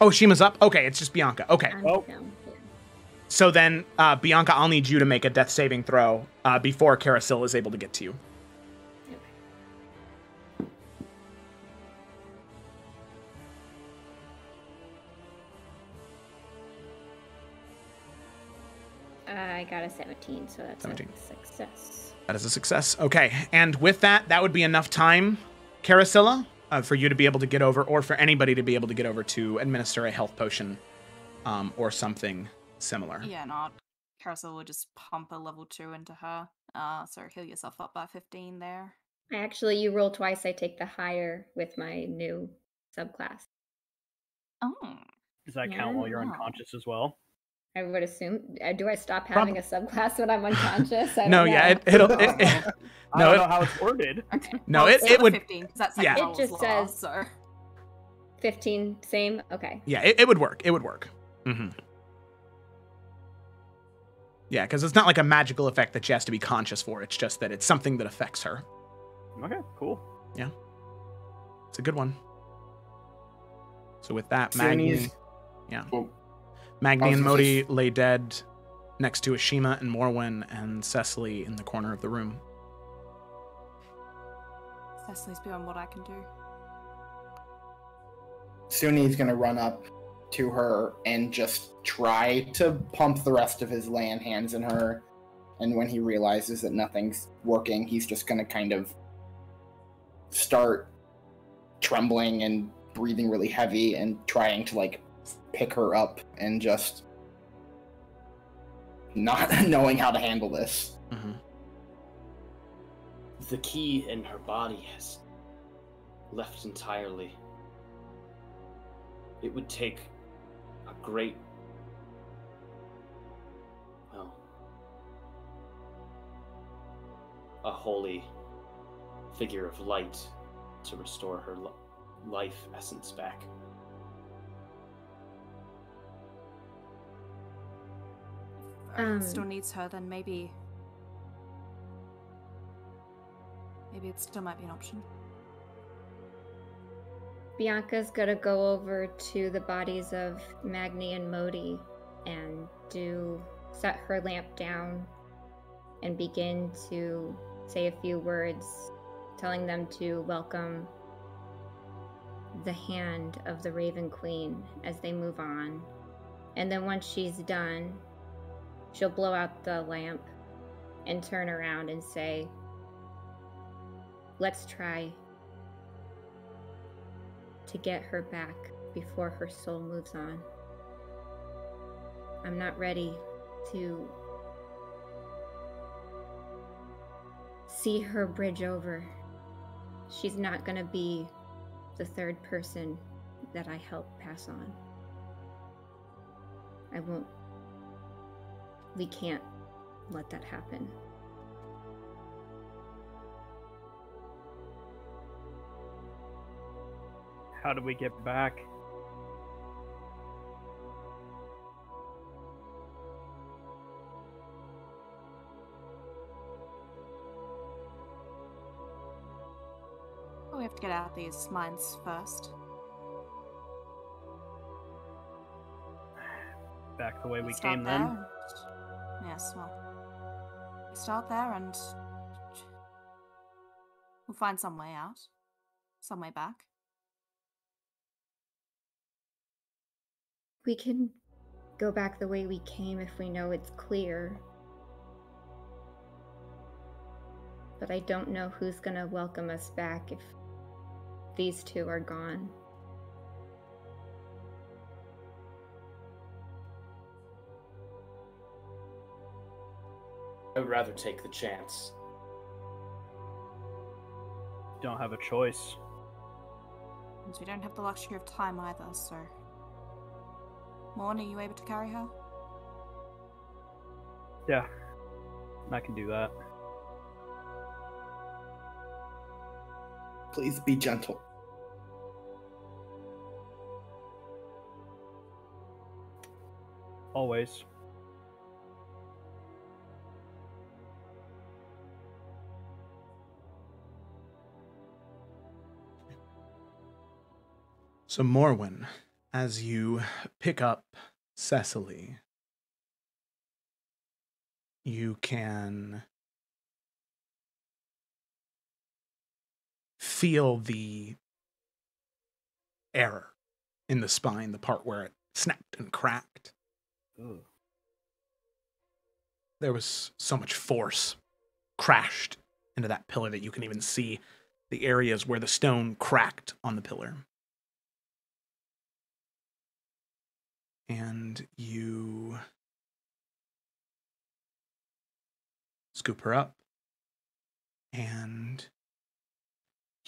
Oh, Ashima's up? Okay, it's just Bianca. Okay. So then, Bianca, I'll need you to make a death saving throw before Carasilla is able to get to you. I got a 17, so that's 17. a success. That is a success. Okay, and with that, that would be enough time, Carasilla, for you to be able to get over, or for anybody to be able to get over to administer a health potion or something similar. Yeah, no, Carousel will just pump a level 2 into her. So heal yourself up by 15 there. Actually, you roll twice. I take the higher with my new subclass. Oh. Does that count while you're unconscious as well? I would assume. Do I stop having a subclass when I'm unconscious? I no, don't yeah, know. I don't know how it's worded. Okay. No, well, it would. 15, that's yeah. It just says so. 15, same. Okay. Yeah, it would work. It would work. Mm-hmm. Yeah, because it's not like a magical effect that she has to be conscious for. It's just that it's something that affects her. Okay, cool. Yeah. It's a good one. So with that, Magni... Yeah. Well, Magni and Modi lay dead next to Ashima and Morwen and Cecily in the corner of the room. Cecily's beyond what I can do. Sunni's gonna run up to her and just try to pump the rest of his land hands in her. And when he realizes that nothing's working, he's just gonna kind of start trembling and breathing really heavy and trying to like pick her up and just not knowing how to handle this. Mm-hmm. The key in her body has left entirely. It would take a great, well, a holy figure of light to restore her life essence back. Still needs her, then maybe it still might be an option. Bianca's gonna go over to the bodies of Magni and Modi and set her lamp down and begin to say a few words, telling them to welcome the hand of the Raven Queen as they move on. And then once she's done, she'll blow out the lamp and turn around and say, "Let's try to get her back before her soul moves on. I'm not ready to see her bridge over. she's not gonna be the third person that I help pass on. I won't. We can't let that happen. How do we get back? Well, we have to get out of these mines first. Back the way we Start came there then? and- Yes, well, we start there and we'll find some way out, some way back. We can go back the way we came if we know it's clear. But I don't know who's gonna welcome us back if these two are gone. I would rather take the chance. Don't have a choice. And we don't have the luxury of time either, so... Morn, are you able to carry her? Yeah, I can do that. Please be gentle. Always. So Morwen, as you pick up Cecily, you can feel the error in the spine, the part where it snapped and cracked. Ugh. There was so much force crashed into that pillar that you can even see the areas where the stone cracked on the pillar. And you scoop her up, and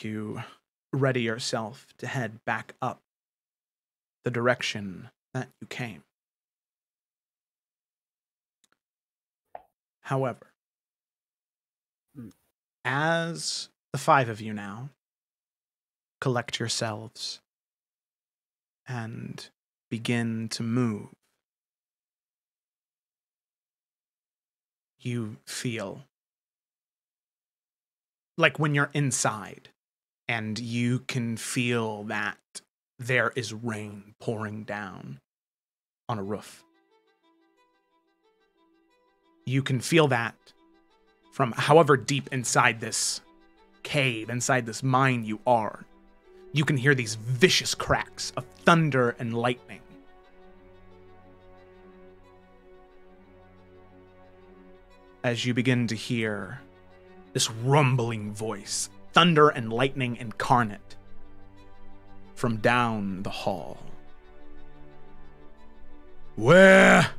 you ready yourself to head back up the direction that you came. However, as the five of you now collect yourselves and begin to move, you feel like when you're inside and you can feel that there is rain pouring down on a roof. You can feel that from however deep inside this cave, inside this mine you are. You can hear these vicious cracks of thunder and lightning. As you begin to hear this rumbling voice, thunder and lightning incarnate, from down the hall. Where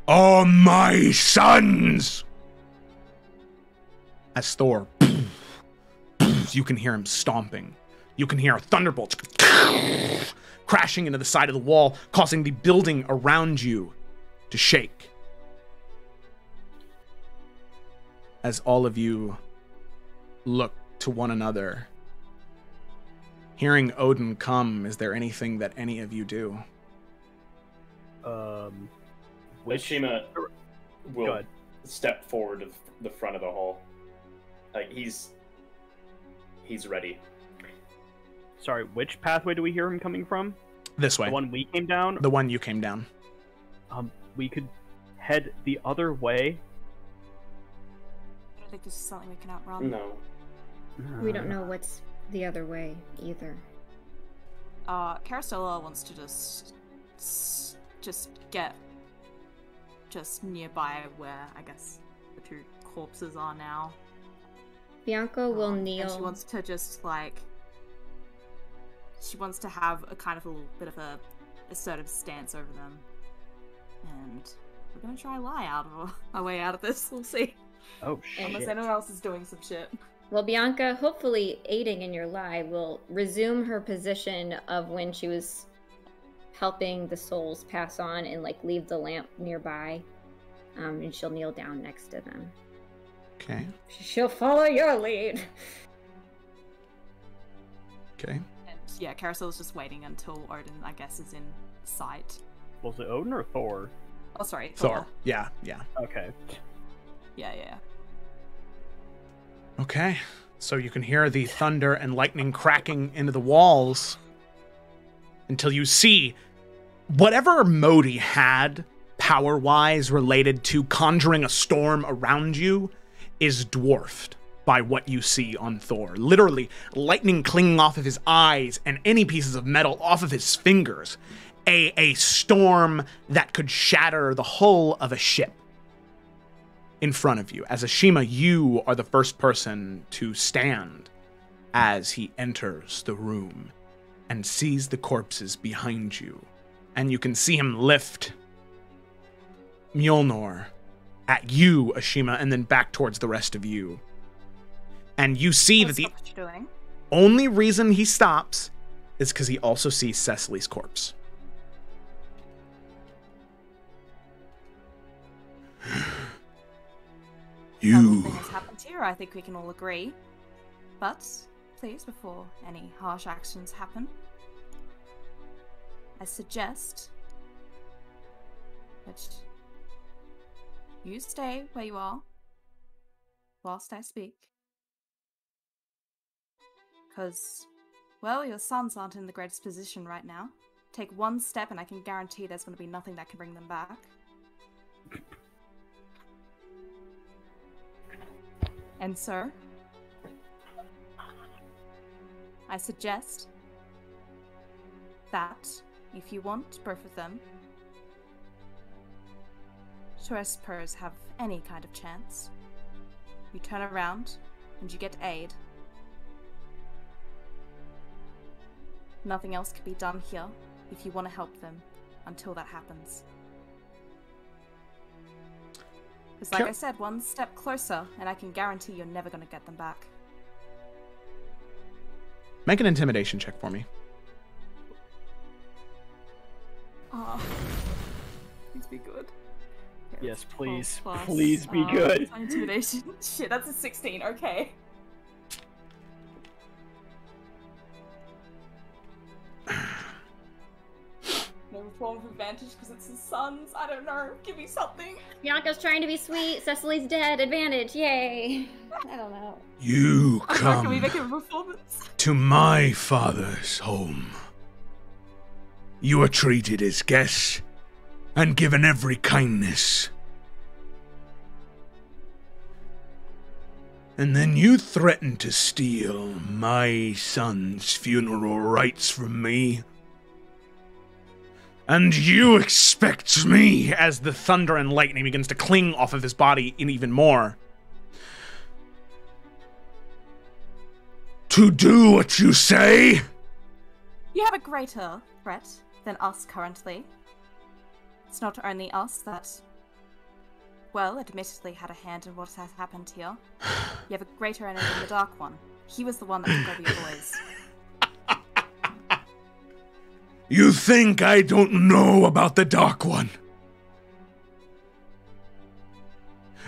are my sons? As Thor, you can hear him stomping. You can hear thunderbolts crashing into the side of the wall, causing the building around you to shake. As all of you look to one another, hearing Odin come, is there anything that any of you do? Ishima will step forward to the front of the hall. Like, he's ready. Sorry, which pathway do we hear him coming from? This way. The one we came down? The one you came down. We could head the other way. I don't think this is something we can outrun. No. We don't know what's the other way either. Carastella wants to just get just nearby where I guess the two corpses are now. Bianca will kneel. And she wants to just like, she wants to have a kind of a little bit of a assertive stance over them. And we're gonna try lie out of our way out of this. We'll see. Oh shit. Unless anyone else is doing some shit. Well, Bianca, hopefully aiding in your lie, will resume her position of when she was helping the souls pass on and like leave the lamp nearby. And she'll kneel down next to them. Okay. She'll follow your lead. Okay. And yeah, Carasel's just waiting until Odin, I guess, is in sight. Was it Odin or Thor? Oh, sorry, Thor. Yeah, yeah. Okay. Yeah. Okay. So you can hear the thunder and lightning cracking into the walls until you see whatever Modi had power-wise related to conjuring a storm around you is dwarfed by what you see on Thor. Literally, lightning clinging off of his eyes and any pieces of metal off of his fingers. A storm that could shatter the hull of a ship in front of you. As Ashima, you are the first person to stand as he enters the room and sees the corpses behind you. And you can see him lift Mjolnir at you, Ashima, and then back towards the rest of you. And you see that the only reason he stops is because he also sees Cecily's corpse. Nothing has happened here, I think we can all agree. But, please, before any harsh actions happen, I suggest that you stay where you are whilst I speak. Because, well, your sons aren't in the greatest position right now. Take one step and I can guarantee there's going to be nothing that can bring them back. And sir, I suggest that if you want both of them to, I suppose, have any kind of chance, you turn around and you get aid. Nothing else can be done here if you want to help them until that happens. Because like I said, one step closer, and I can guarantee you're never going to get them back. Make an intimidation check for me. Oh, please be good. Okay, Yes, please. plus, Please be good. Intimidation. Shit, that's a 16. Okay. No form of advantage because it's his sons. I don't know. Give me something. Bianca's trying to be sweet. Cecily's dead. Advantage. Yay. I don't know. You Can we make come a performance? to my father's home. You are treated as guests and given every kindness. And then you threaten to steal my son's funeral rites from me. And you expect me, As the thunder and lightning begins to cling off of his body even more, to do what you say? You have a greater threat than us currently. It's not only us that, well, admittedly had a hand in what has happened here. You have a greater enemy than the Dark One. He was the one that took over your boys. You think I don't know about the Dark One?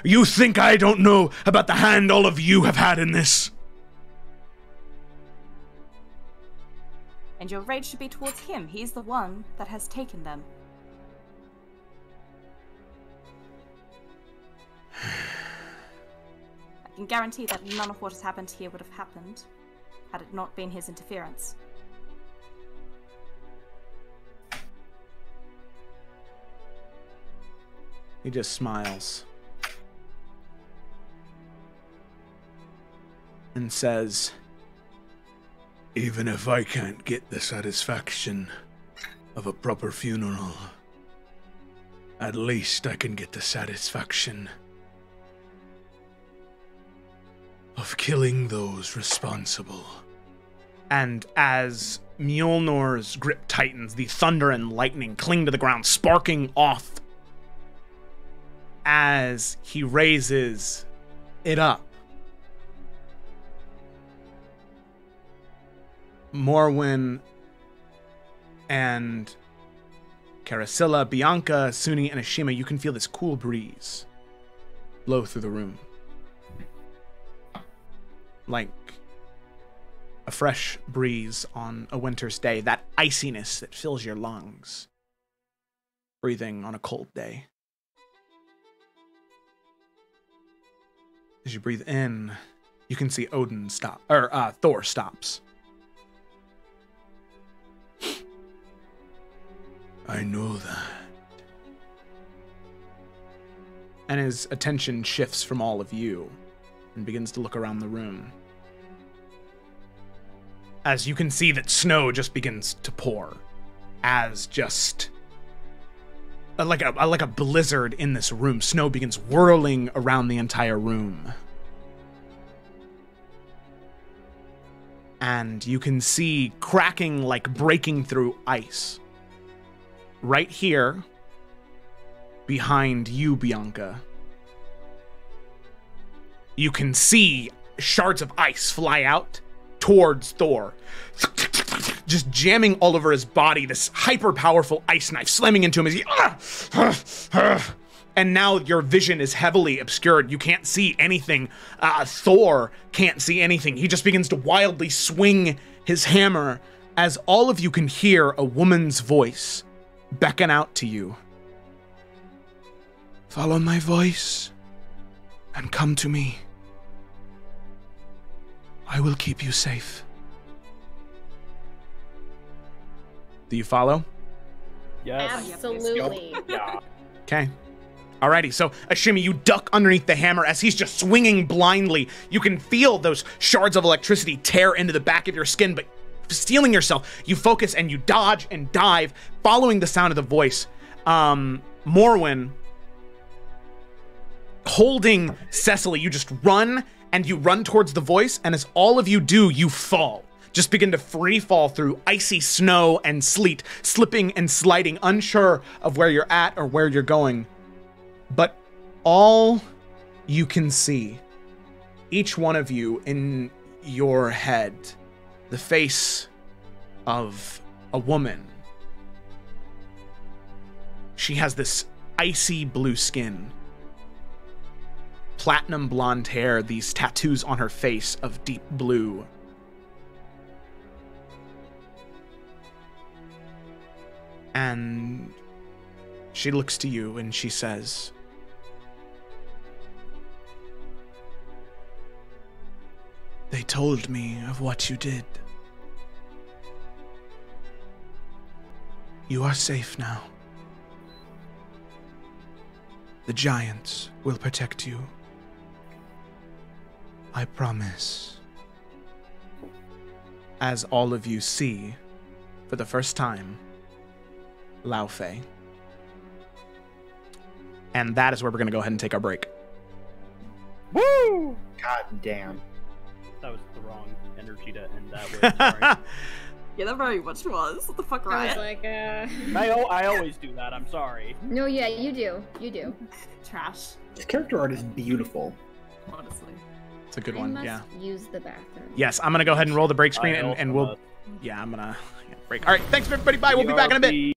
You think I don't know about the hand all of you have had in this? And your rage should be towards him. He's the one that has taken them. I can guarantee that none of what has happened here would have happened had it not been his interference. he just smiles and says, Even if I can't get the satisfaction of a proper funeral, at least I can get the satisfaction of killing those responsible. and as Mjolnir's grip tightens, the thunder and lightning cling to the ground, sparking off as he raises it up. Morwen and Carasilla, Bianca, Suni, and Ashima, you can feel this cool breeze blow through the room. Like a fresh breeze on a winter's day, that iciness that fills your lungs, breathing on a cold day. As you breathe in, you can see Thor stops. I know that. And his attention shifts from all of you and begins to look around the room. As you can see that snow just begins to pour, as just like a blizzard in this room. Snow begins whirling around the entire room. And you can see cracking, like breaking through ice. Right here, behind you, Bianca, you can see shards of ice fly out towards Thor, just jamming all over his body, this hyper-powerful ice knife slamming into him as he... And now your vision is heavily obscured. You can't see anything. Thor can't see anything. He just begins to wildly swing his hammer as all of you can hear a woman's voice beckon out to you. Follow my voice and come to me. I will keep you safe. Do you follow? Yes. Absolutely. Yeah. Okay. Alrighty, so Ashimi, you duck underneath the hammer as he's just swinging blindly. You can feel those shards of electricity tear into the back of your skin, but steeling yourself, you focus and you dodge and dive, following the sound of the voice. Morwen, holding Cecily, you just run and you run towards the voice, and as all of you do, you fall. Just begin to free fall through icy snow and sleet, slipping and sliding, unsure of where you're at or where you're going. But all you can see, each one of you in your head, the face of a woman. She has this icy blue skin, platinum blonde hair, these tattoos on her face of deep blue. And she looks to you and she says, They told me of what you did. You are safe now. The giants will protect you. I promise. As all of you see, for the first time, Lao Fei. And that is where we're going to go ahead and take our break. Woo! God damn. That was the wrong energy to end that with. Sorry. Yeah, that very much was. What the fuck, I was Riot? like, I always do that. I'm sorry. No, yeah, you do. You do. Trash, This character art is beautiful. honestly. It's a good I one, must yeah. use the bathroom. Yes, I'm going to go ahead and roll the break screen and we'll... Yeah, I'm going to break. All right, thanks everybody. Bye. We'll be back in a bit.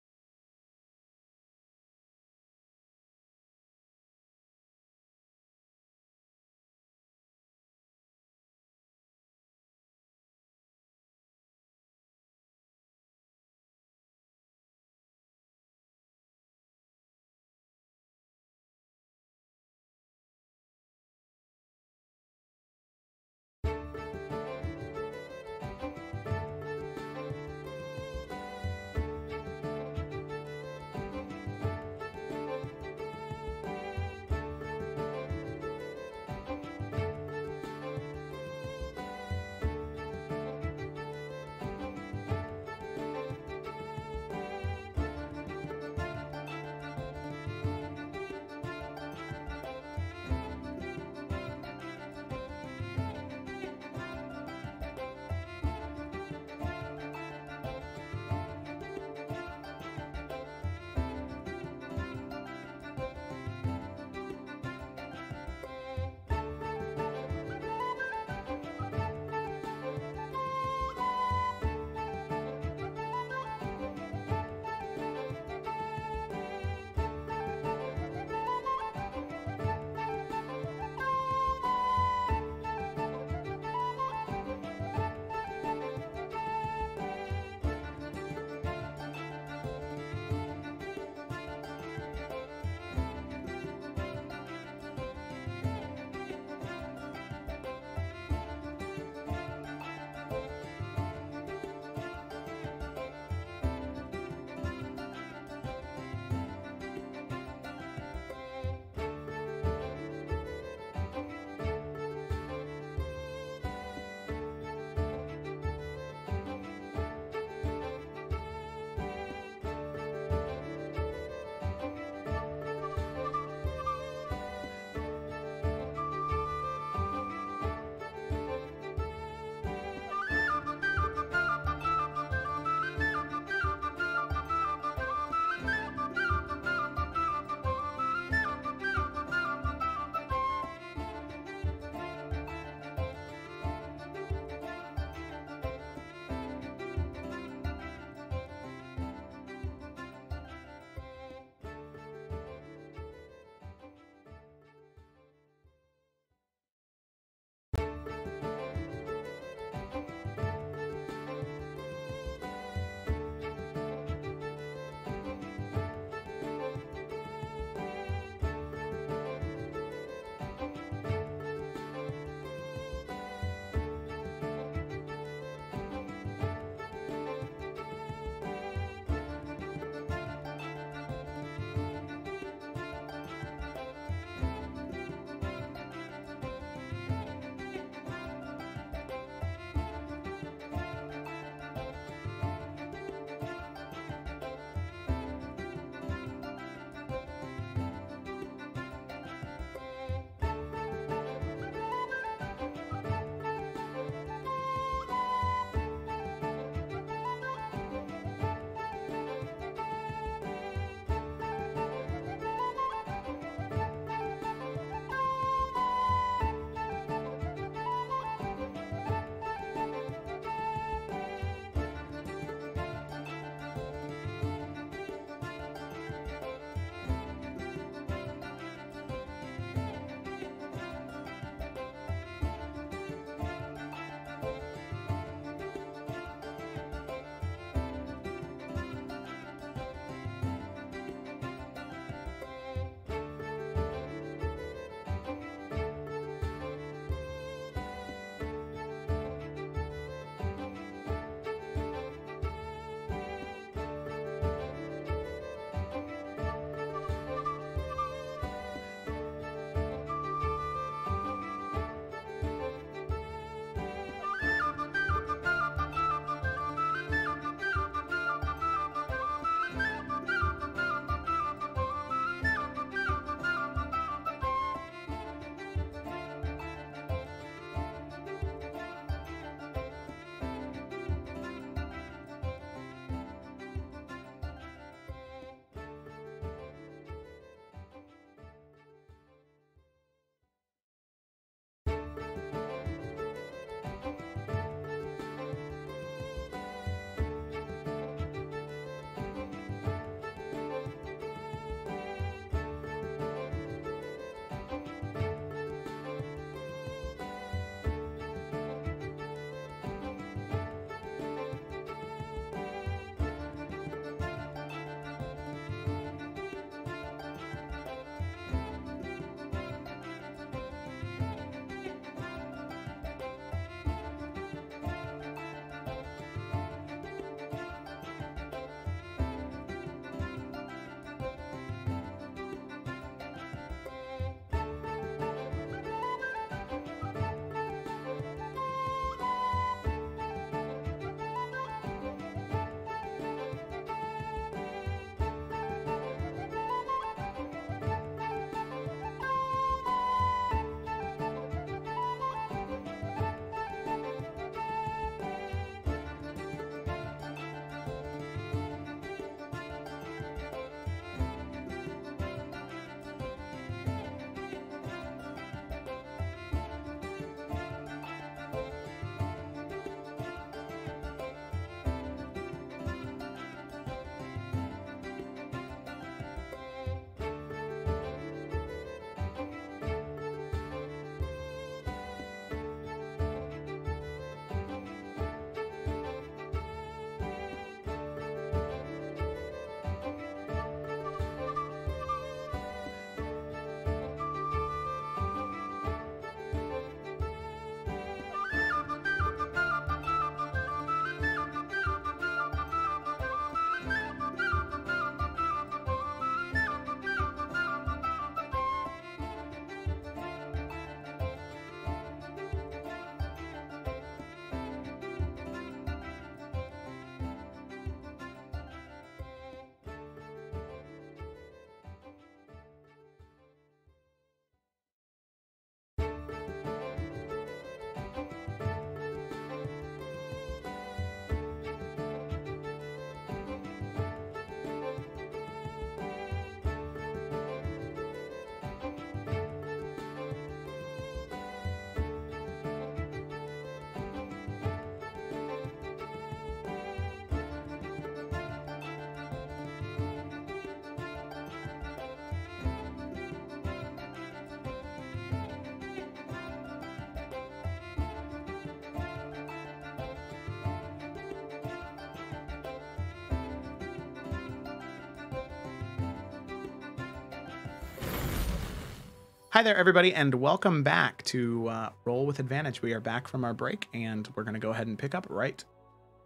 Hi there, everybody, and welcome back to Roll with Advantage. We are back from our break, and we're going to go ahead and pick up right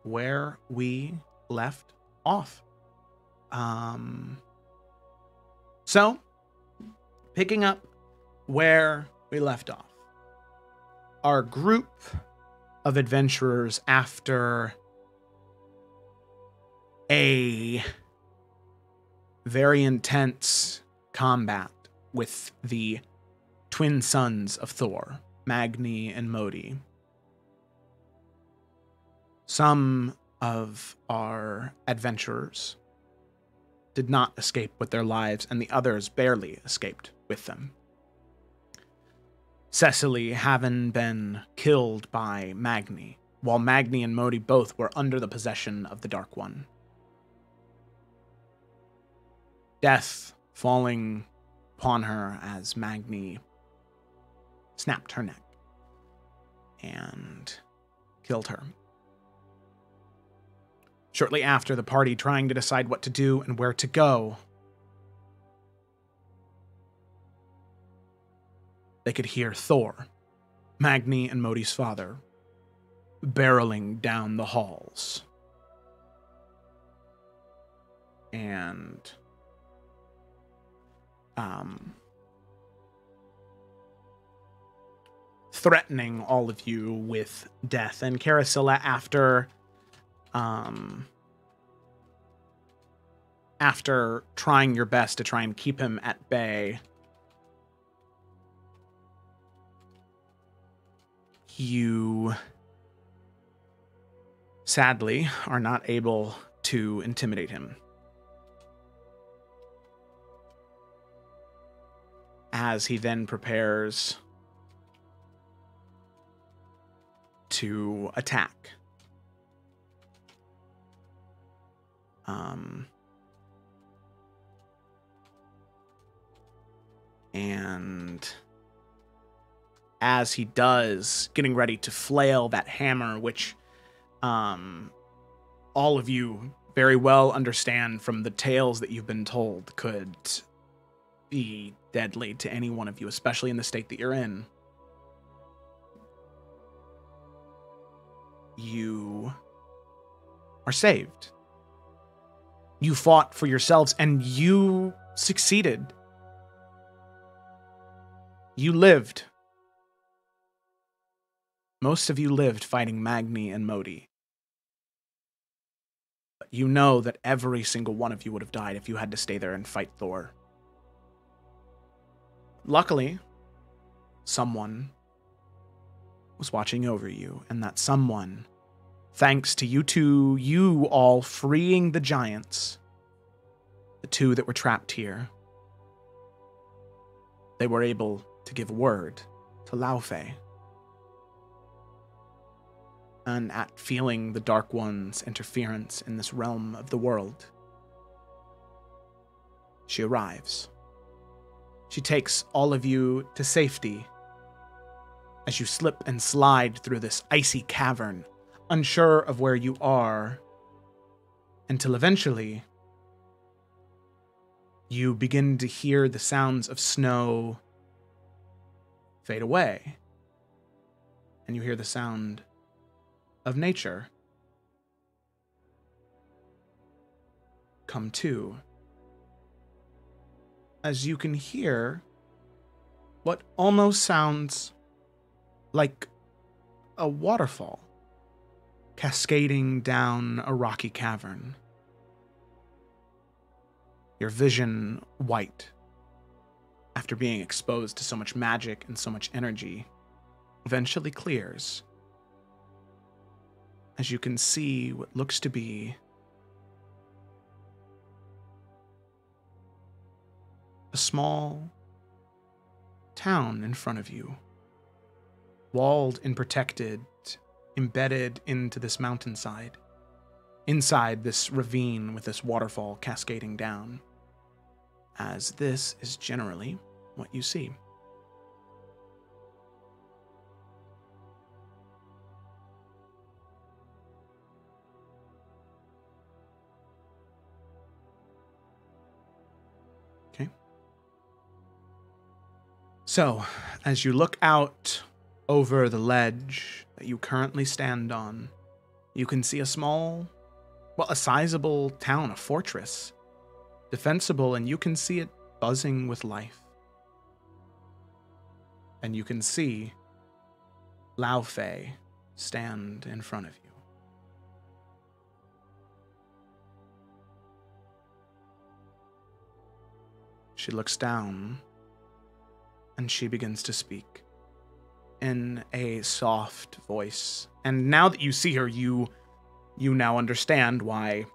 where we left off. So, picking up where we left off. Our group of adventurers, after a very intense combat with the twin sons of Thor, Magni and Modi. Some of our adventurers did not escape with their lives, and the others barely escaped with them. Cecily having been killed by Magni, while Magni and Modi both were under the possession of the Dark One. Death falling upon her as Magni snapped her neck and killed her. Shortly after, the party trying to decide what to do and where to go, they could hear Thor, Magni and Modi's father, barreling down the halls. And threatening all of you with death. And Carasilla, after trying your best to try and keep him at bay, you sadly are not able to intimidate him. As he then prepares to attack. And as he does, getting ready to flail that hammer, which all of you very well understand from the tales that you've been told could be deadly to any one of you, especially in the state that you're in. You are saved. You fought for yourselves, and you succeeded. You lived. Most of you lived fighting Magni and Modi. But you know that every single one of you would have died if you had to stay there and fight Thor. Luckily, someone was watching over you, and that someone, thanks to you all freeing the giants, the two that were trapped here, they were able to give word to Laufey. And at feeling the Dark One's interference in this realm of the world, she arrives. She takes all of you to safety as you slip and slide through this icy cavern, unsure of where you are, until eventually you begin to hear the sounds of snow fade away, and you hear the sound of nature come to, as you can hear what almost sounds like a waterfall cascading down a rocky cavern. Your vision white, after being exposed to so much magic and so much energy, eventually clears, as you can see what looks to be a small town in front of you, walled and protected, embedded into this mountainside, inside this ravine with this waterfall cascading down, as this is generally what you see. So, as you look out over the ledge that you currently stand on, you can see a sizable town, a fortress, defensible, and you can see it buzzing with life. And you can see Lao Fei stand in front of you. She looks down, and she begins to speak in a soft voice. And now that you see her, you now understand why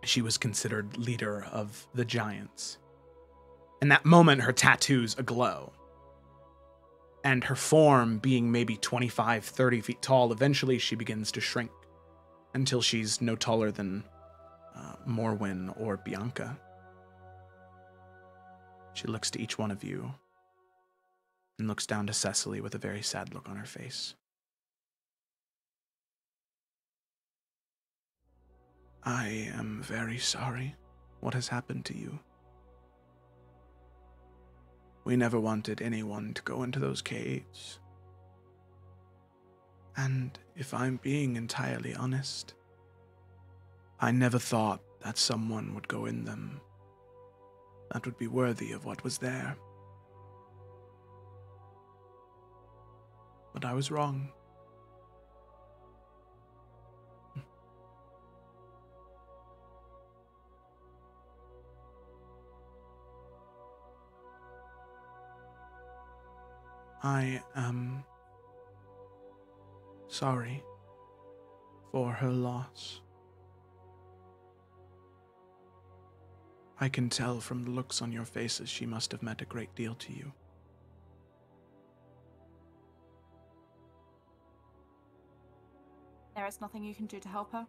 she was considered leader of the giants. In that moment, her tattoos aglow. And her form being maybe 25, 30 feet tall, eventually she begins to shrink until she's no taller than Morwyn or Bianca. She looks to each one of you and looks down to Cecily with a very sad look on her face. I am very sorry what has happened to you. We never wanted anyone to go into those caves. And if I'm being entirely honest, I never thought that someone would go in them that would be worthy of what was there. But I was wrong. I am sorry for her loss. I can tell from the looks on your faces she must have meant a great deal to you. There is nothing you can do to help her?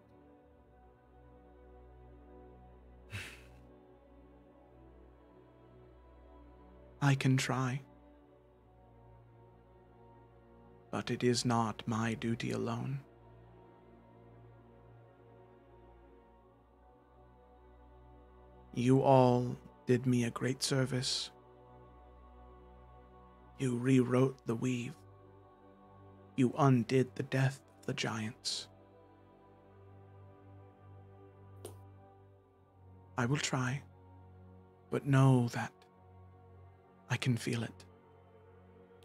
I can try. But it is not my duty alone. You all did me a great service. You rewrote the weave. You undid the death of the giants. I will try, but know that I can feel it.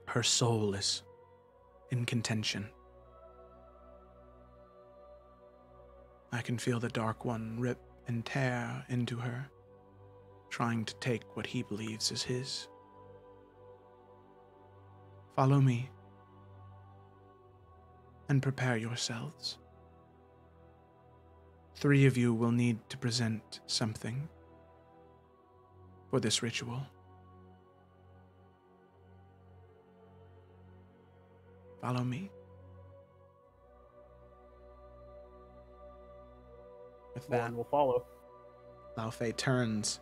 Her soul is in contention. I can feel the Dark One rip and tear into her, trying to take what he believes is his. Follow me, and prepare yourselves. 3 of you will need to present something for this ritual. Follow me. With that, we'll follow. Lao Fei turns,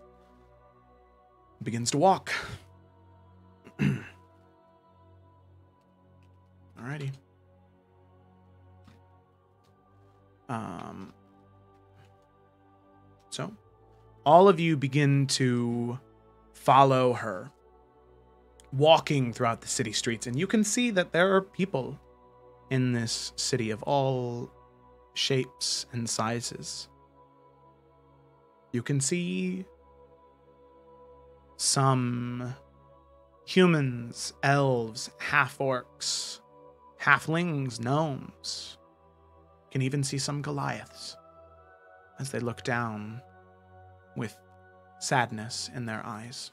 begins to walk. Alrighty. So, all of you begin to follow her, walking throughout the city streets, and you can see that there are people in this city of all shapes and sizes. You can see some humans, elves, half-orcs, halflings, gnomes. You can even see some Goliaths as they look down with sadness in their eyes.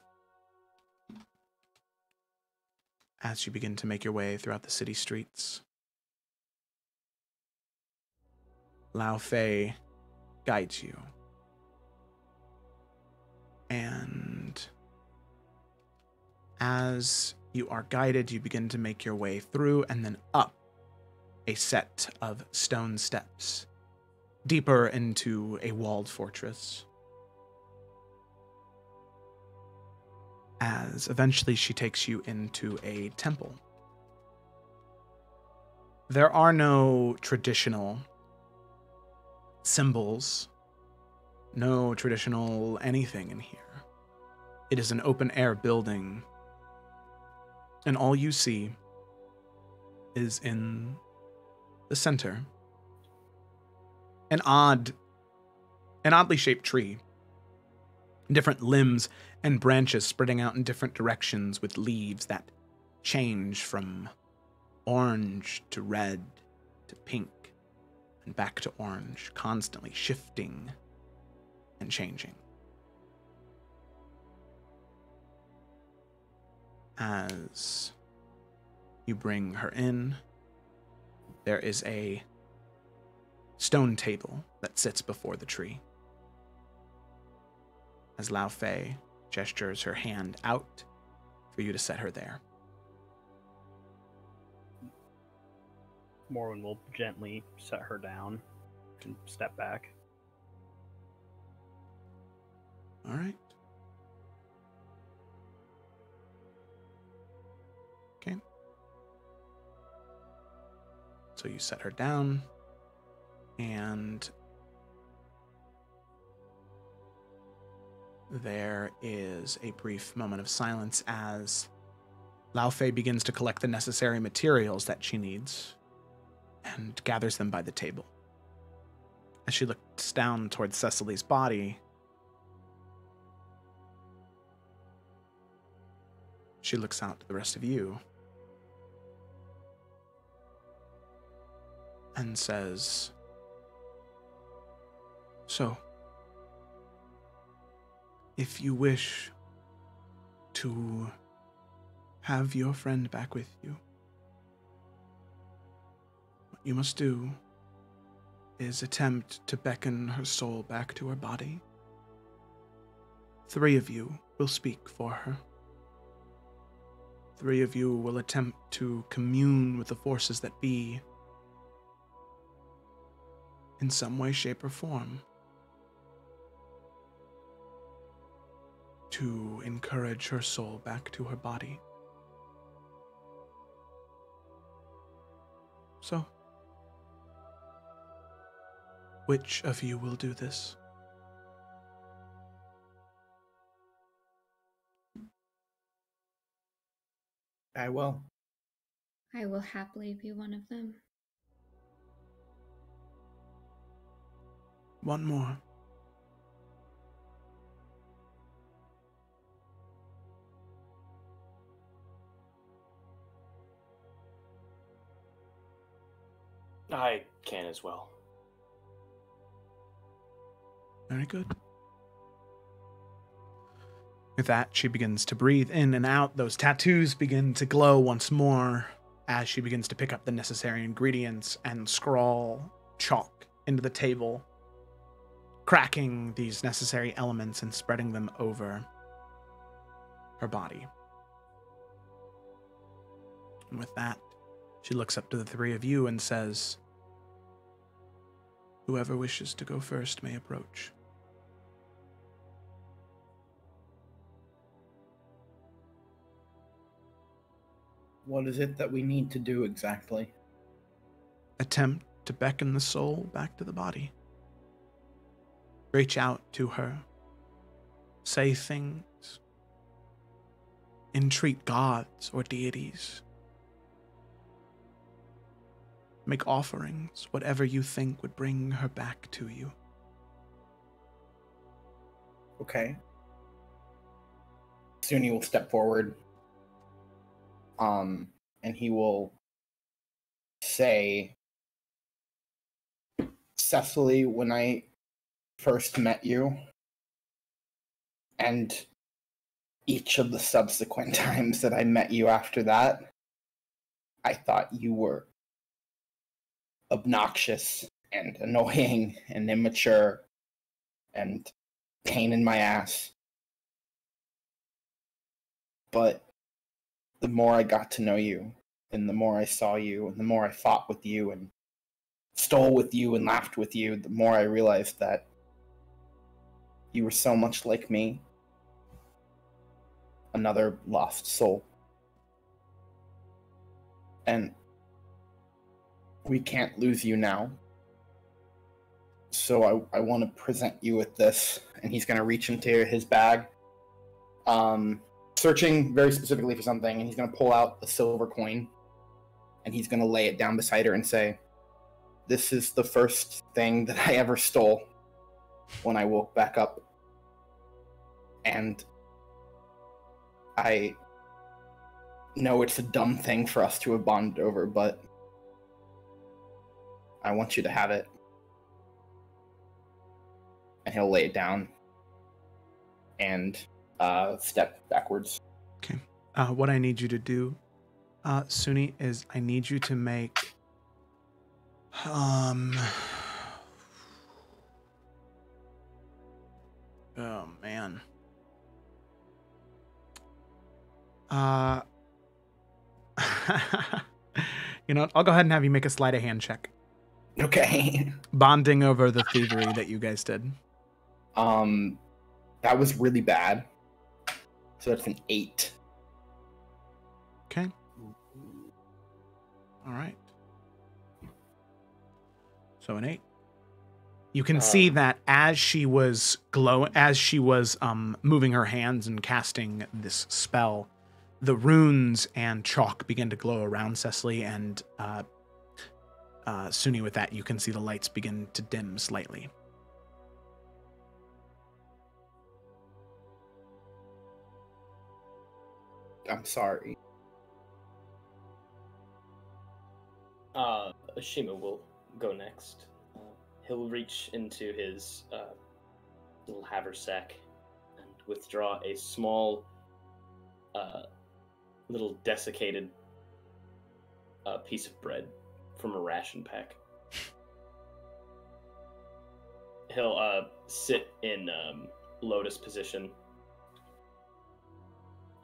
As you begin to make your way throughout the city streets, Lao Fei guides you. And as you are guided, you begin to make your way through and then up a set of stone steps, deeper into a walled fortress. As eventually she takes you into a temple. There are no traditional symbols, no traditional anything in here. It is an open-air building And all you see is in the center an oddly shaped tree. Different limbs and branches spreading out in different directions with leaves that change from orange to red to pink and back to orange, constantly shifting and changing. As you bring her in, there is a stone table that sits before the tree. As Lao Fei gestures her hand out for you to set her there. Morwen will gently set her down and step back. All right. Okay. So you set her down, and there is a brief moment of silence as Lao Fei begins to collect the necessary materials that she needs and gathers them by the table. As she looks down towards Cecily's body, she looks out to the rest of you and says, "So, if you wish to have your friend back with you, what you must do is attempt to beckon her soul back to her body. 3 of you will speak for her. 3 of you will attempt to commune with the forces that be in some way, shape, or form to encourage her soul back to her body. So, which of you will do this?" I will. I will happily be one of them. One more. I can as well. Very good. With that, she begins to breathe in and out. Those tattoos begin to glow once more as she begins to pick up the necessary ingredients and scrawl chalk into the table, cracking these necessary elements and spreading them over her body. And with that, she looks up to the 3 of you and says, "Whoever wishes to go first may approach." What is it that we need to do exactly? Attempt to beckon the soul back to the body. Reach out to her. Say things. Entreat gods or deities. Make offerings, whatever you think would bring her back to you. Okay. Soon he will step forward. And he will say, "Cecily, when I first met you, and each of the subsequent times that I met you after that, I thought you were obnoxious and annoying and immature and pain in my ass. But the more I got to know you, and the more I saw you, and the more I fought with you, and stole with you, and laughed with you, the more I realized that you were so much like me. Another lost soul. And we can't lose you now. So I want to present you with this." And he's going to reach into his bag. searching very specifically for something, and he's going to pull out a silver coin, and he's going to lay it down beside her and say, "This is the first thing that I ever stole when I woke back up. And I know it's a dumb thing for us to have bonded over, but I want you to have it." And he'll lay it down and step backwards. Okay. What I need you to do, Suni, is I need you to make oh man. You know what? I'll go ahead and have you make a sleight of hand check. Okay. Bonding over the thievery that you guys did. That was really bad. So that's an 8. Okay. All right. So an 8. You can see that as she was moving her hands and casting this spell, the runes and chalk begin to glow around Cecily, and Suni, with that, you can see the lights begin to dim slightly. I'm sorry. Ashima will go next. He'll reach into his little haversack and withdraw a small, little desiccated piece of bread from a ration pack. He'll sit in lotus position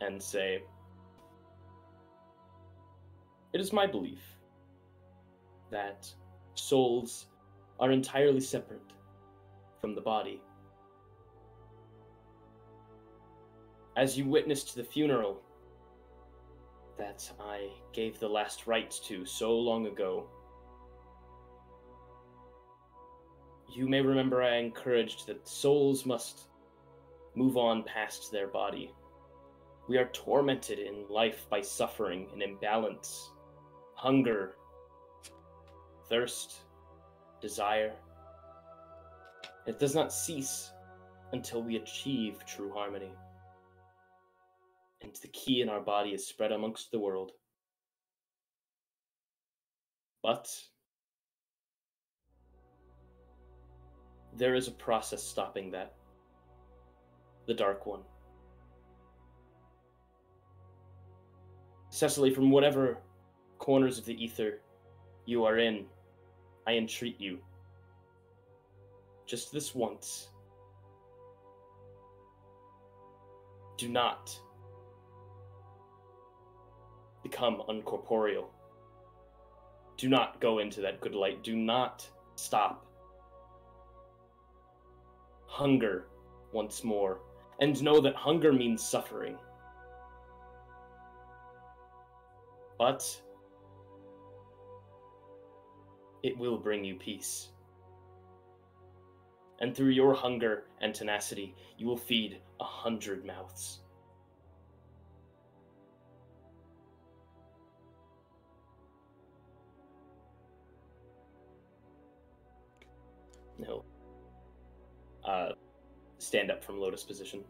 and say, "It is my belief that souls are entirely separate from the body. As you witnessed the funeral that I gave the last rites to so long ago, you may remember I encouraged that souls must move on past their body. We are tormented in life by suffering and imbalance, hunger, thirst, desire. It does not cease until we achieve true harmony. And the key in our body is spread amongst the world. But there is a process stopping that. The Dark One. Cecily, from whatever corners of the ether you are in, I entreat you. Just this once. Do not become uncorporeal. Do not go into that good light. Do not stop. Hunger once more. And know that hunger means suffering. But it will bring you peace. And through your hunger and tenacity, you will feed 100 mouths. No. Stand up from lotus position.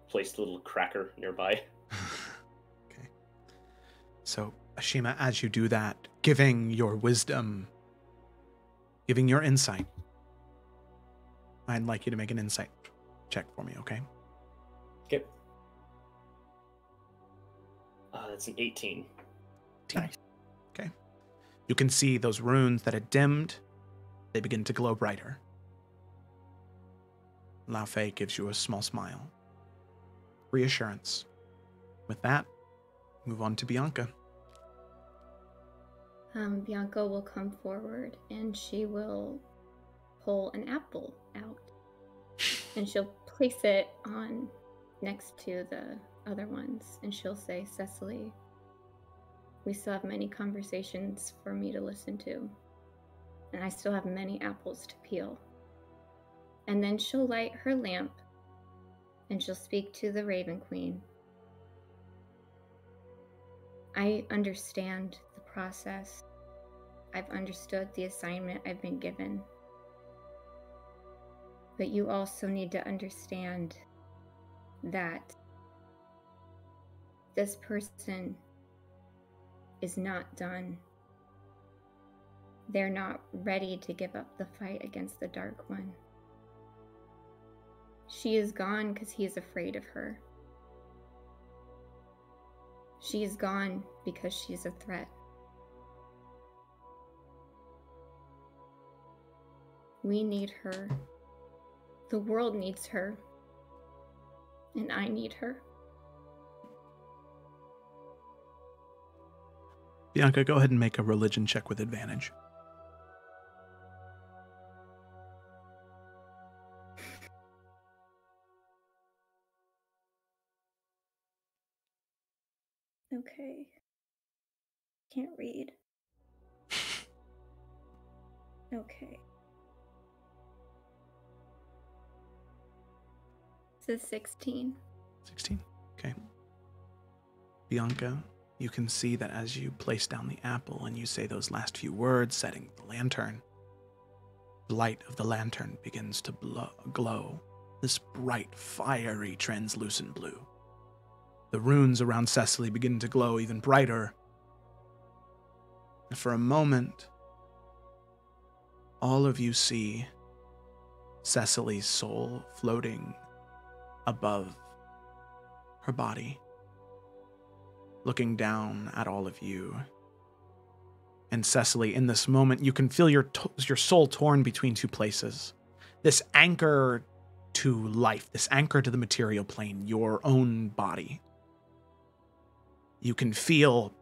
Place the little cracker nearby. Okay. So, Ashima, as you do that, giving your wisdom, giving your insight, I'd like you to make an insight check for me, okay? Okay. That's an 18. Nice. Okay. You can see those runes that had dimmed, they begin to glow brighter. Lao Fei gives you a small smile. Reassurance. With that, move on to Bianca. Bianca will come forward and she will pull an apple out. And she'll place it on next to the other ones. And she'll say, "Cecily, we still have many conversations for me to listen to. And I still have many apples to peel." And then she'll light her lamp and she'll speak to the Raven Queen. I understand the process. I've understood the assignment I've been given. But you also need to understand that this person is not done. They're not ready to give up the fight against the Dark One. She is gone because he is afraid of her. She is gone because she's a threat. We need her. The world needs her. And I need her. Bianca, go ahead and make a religion check with advantage. Okay. Can't read. Okay. This is 16. 16? Okay. Bianca, you can see that as you place down the apple and you say those last few words, setting the lantern, the light of the lantern begins to glow, this bright, fiery, translucent blue. The runes around Cecily begin to glow even brighter. And for a moment, all of you see Cecily's soul floating above her body, looking down at all of you. And Cecily, in this moment, you can feel your soul torn between two places. This anchor to life, this anchor to the material plane, your own body. You can feel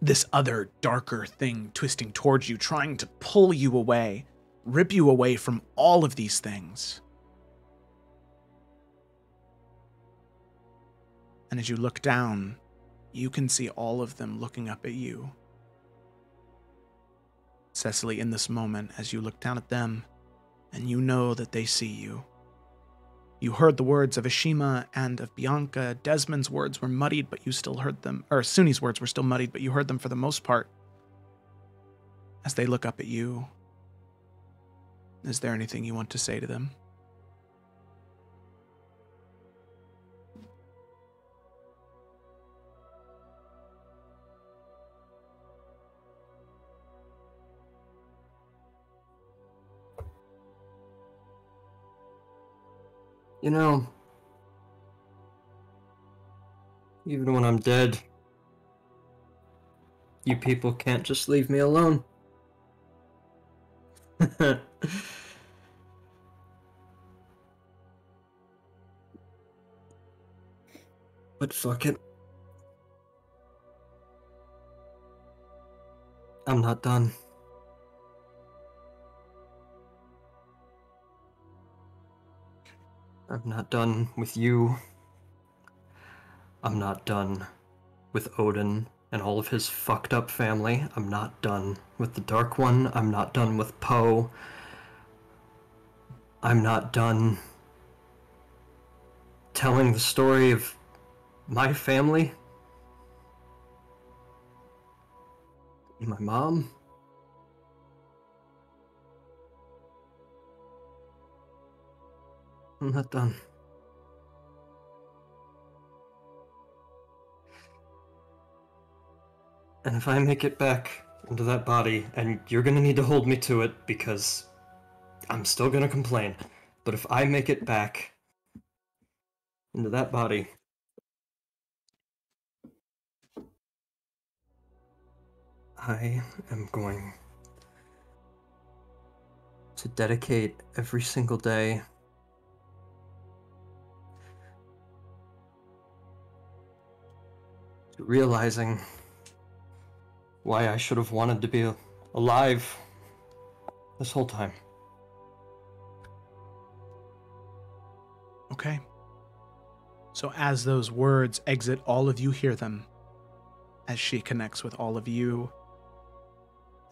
this other darker thing twisting towards you, trying to pull you away, rip you away from all of these things. And as you look down, you can see all of them looking up at you. Cecily, in this moment, as you look down at them, and you know that they see you. You heard the words of Ashima and of Bianca. Desmond's words were muddied, but you still heard them. Or Suni's words were still muddied, but you heard them for the most part. As they look up at you, is there anything you want to say to them? You know, even when I'm dead, you people can't just leave me alone. But fuck it. I'm not done. I'm not done with you. I'm not done with Odin and all of his fucked up family. I'm not done with the Dark One. I'm not done with Poe. I'm not done telling the story of my family. My mom. I'm not done. And if I make it back into that body, and you're gonna need to hold me to it because I'm still gonna complain, but if I make it back into that body, I am going to dedicate every single day to realizing why I should have wanted to be alive this whole time. Okay. So as those words exit, all of you hear them as she connects with all of you.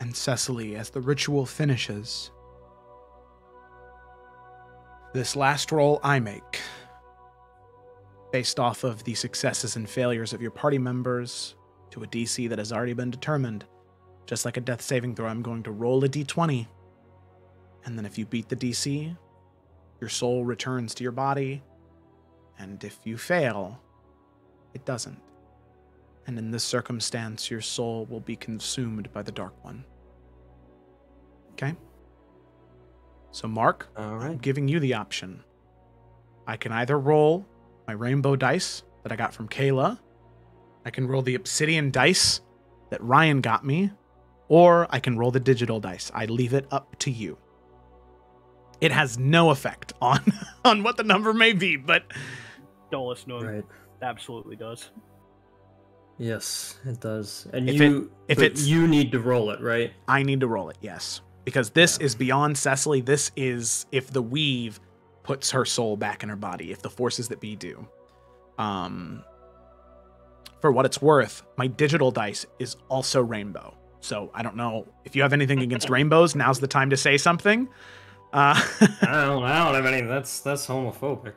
And Cecily, as the ritual finishes, this last roll I make based off of the successes and failures of your party members to a DC that has already been determined. Just like a death saving throw, I'm going to roll a d20. And then if you beat the DC, your soul returns to your body. And if you fail, it doesn't. And in this circumstance, your soul will be consumed by the Dark One. Okay? So Mark, All right. I'm giving you the option. I can either roll my rainbow dice that I got from Kayla, I can roll the obsidian dice that Ryan got me, or I can roll the digital dice. I leave it up to you. It has no effect on what the number may be, but Don't listen to him. Right. It absolutely does. Yes, it does. And If you need to roll it, right? I need to roll it, yes. Because this is beyond Cecily. This is if the weave puts her soul back in her body, if the forces that be do. For what it's worth, my digital dice is also rainbow. So I don't know if you have anything against rainbows. Now's the time to say something. I don't have any. That's homophobic.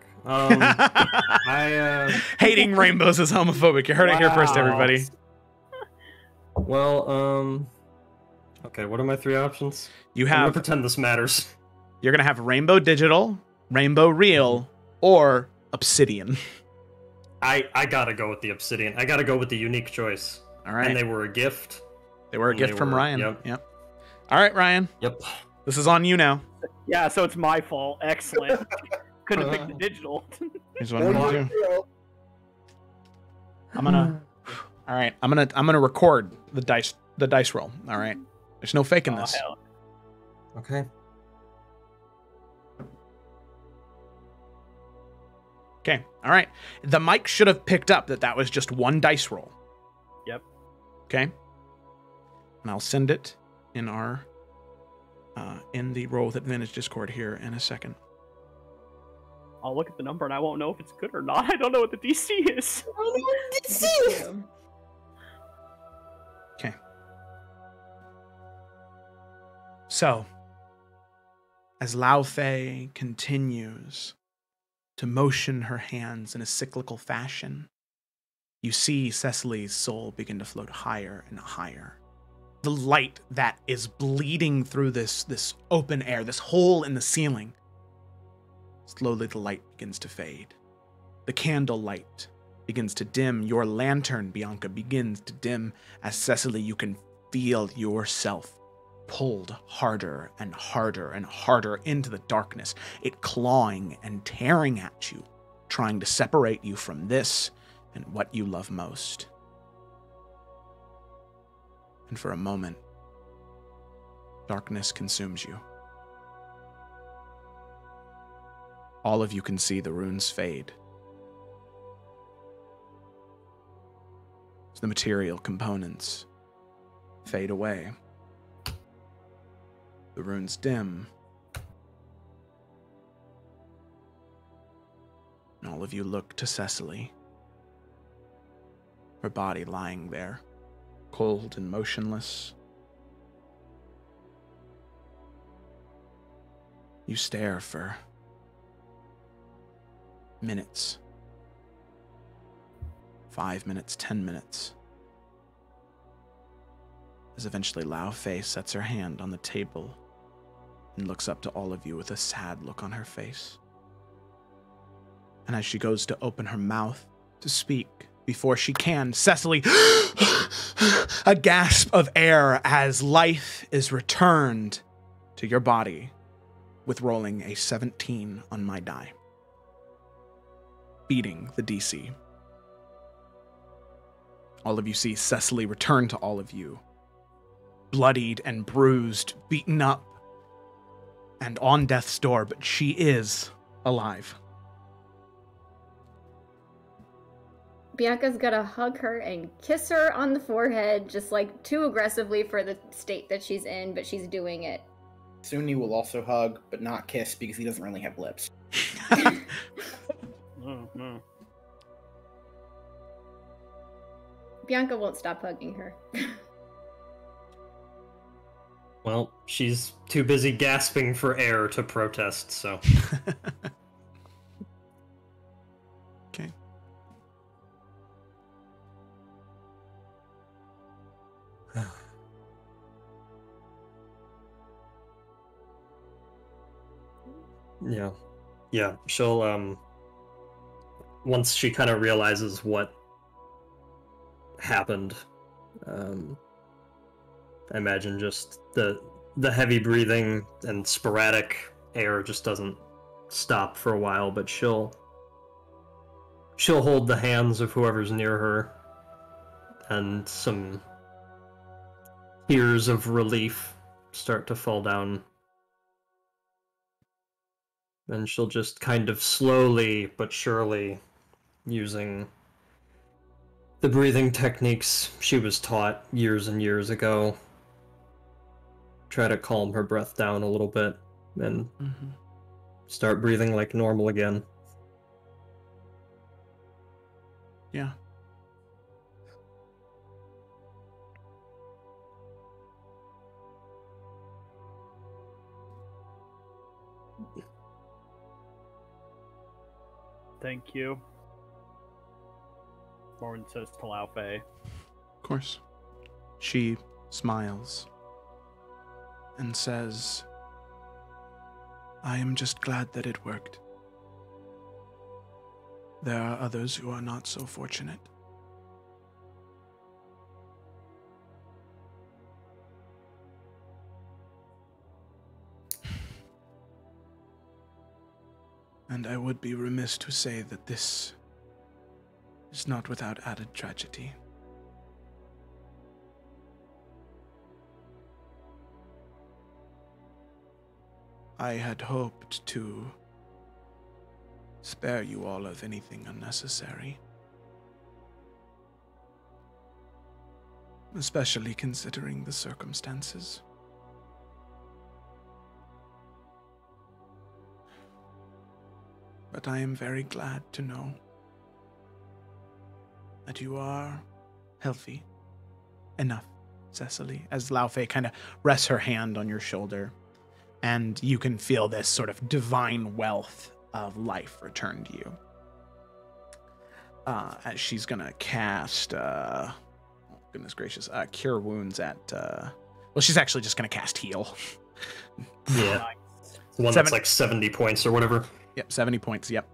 Hating rainbows is homophobic. You heard it here first, everybody. Well, okay. What are my 3 options? You I'm gonna have. pretend this matters. You're gonna have rainbow digital, rainbow real, or obsidian. I gotta go with the obsidian. I gotta go with the unique choice. All right. And they were a gift. They were a gift from Ryan. Yep. All right, Ryan. Yep. This is on you now. Yeah, so it's my fault. Excellent. Couldn't have picked the digital. Here's what I'm gonna do. I'm gonna. All right. I'm gonna record the dice roll. All right. There's no faking this. Hell. Okay. Okay. All right. The mic should have picked up that was just one dice roll. Yep. Okay. And I'll send it in our in the Roll with Advantage Discord here in a second. I'll look at the number and I won't know if it's good or not. I don't know what the DC is. Okay. So, as Lao Fei continues to motion her hands in a cyclical fashion, you see Cecily's soul begin to float higher and higher. The light that is bleeding through this open air, this hole in the ceiling, slowly the light begins to fade. The candle light begins to dim. Your lantern, Bianca, begins to dim as Cecily, you can feel yourself pulled harder and harder and harder into the darkness, it clawing and tearing at you, trying to separate you from this and what you love most. And for a moment, darkness consumes you. All of you can see the runes fade. The material components fade away. The runes dim. And all of you look to Cecily, her body lying there, cold and motionless. You stare for minutes. 5 minutes, 10 minutes. As eventually Lao Fei sets her hand on the table and looks up to all of you with a sad look on her face. And as she goes to open her mouth to speak, before she can, Cecily, a gasp of air as life is returned to your body with rolling a 17 on my die, beating the DC. All of you see Cecily return to all of you, bloodied and bruised, beaten up, and on death's door, but she is alive. Bianca's gonna hug her and kiss her on the forehead, just like too aggressively for the state that she's in, but she's doing it. Sunni will also hug, but not kiss because he doesn't really have lips. Mm-hmm. Bianca won't stop hugging her. Well, she's too busy gasping for air to protest, so. Okay. Yeah, she'll, once she kind of realizes what happened, I imagine just the heavy breathing and sporadic air just doesn't stop for a while, but she'll hold the hands of whoever's near her, and some tears of relief start to fall down. And she'll just kind of slowly but surely, using the breathing techniques she was taught years and years ago, try to calm her breath down a little bit and start breathing like normal again. Yeah. Thank you. Morn says to Lao Fei. Of course. She smiles and says, I am just glad that it worked. There are others who are not so fortunate. And I would be remiss to say that this is not without added tragedy. I had hoped to spare you all of anything unnecessary. Especially considering the circumstances. But I am very glad to know that you are healthy enough, Cecily, as Lao Fei kind of rests her hand on your shoulder, and you can feel this sort of divine wealth of life return to you. As she's gonna cast, oh, goodness gracious, Cure Wounds at, well, she's actually just gonna cast Heal. Yeah. The one that's like 70 points or whatever. Yep, 70 points, yep.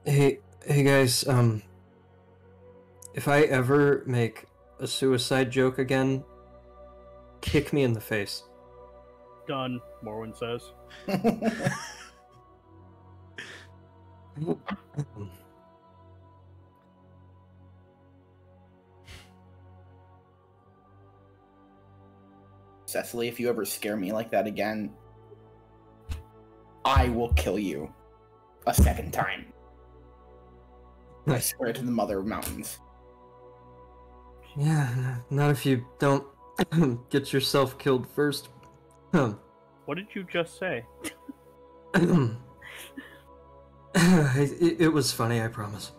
Hey guys, if I ever make a suicide joke again, kick me in the face. Done, Morwin says. Cecily, if you ever scare me like that again, I will kill you a second time. I swear to the Mother of Mountains. Yeah, not if you don't get yourself killed first. What did you just say? It was funny, I promise.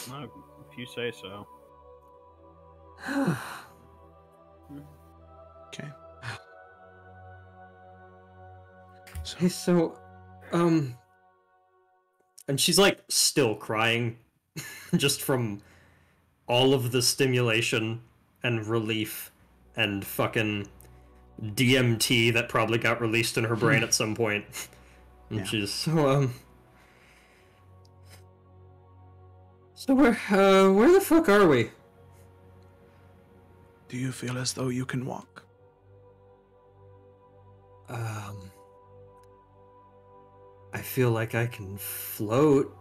No, if you say so. Okay. So, and she's like still crying just from all of the stimulation and relief and fucking DMT that probably got released in her brain at some point. And she's so where the fuck are we? Do you feel as though you can walk? I feel like I can float.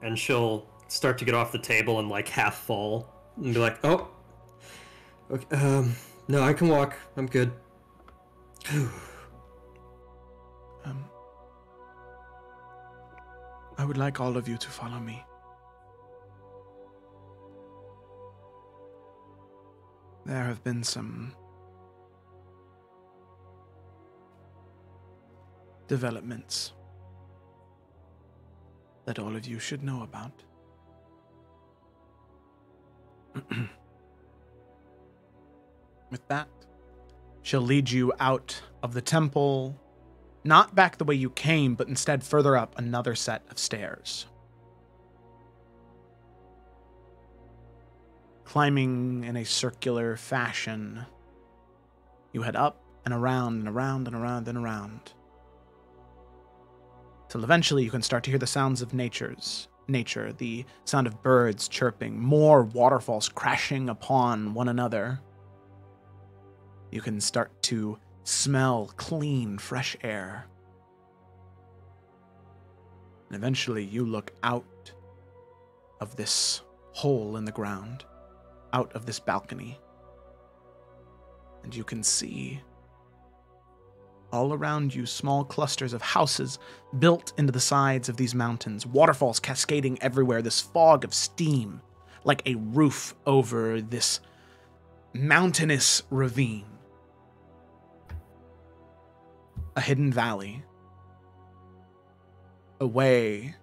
And she'll start to get off the table and like half fall and be like, oh, okay, no, I can walk. I'm good. I would like all of you to follow me. There have been some developments that all of you should know about. With that, she'll lead you out of the temple, Not back the way you came, but instead further up another set of stairs. Climbing in a circular fashion, you head up and around and around and around and around. Till eventually you can start to hear the sounds of nature, the sound of birds chirping, more waterfalls crashing upon one another. You can start to smell clean, fresh air. And eventually you look out of this hole in the ground, out of this balcony, and you can see all around you small clusters of houses built into the sides of these mountains, waterfalls cascading everywhere, this fog of steam like a roof over this mountainous ravine. A hidden valley, away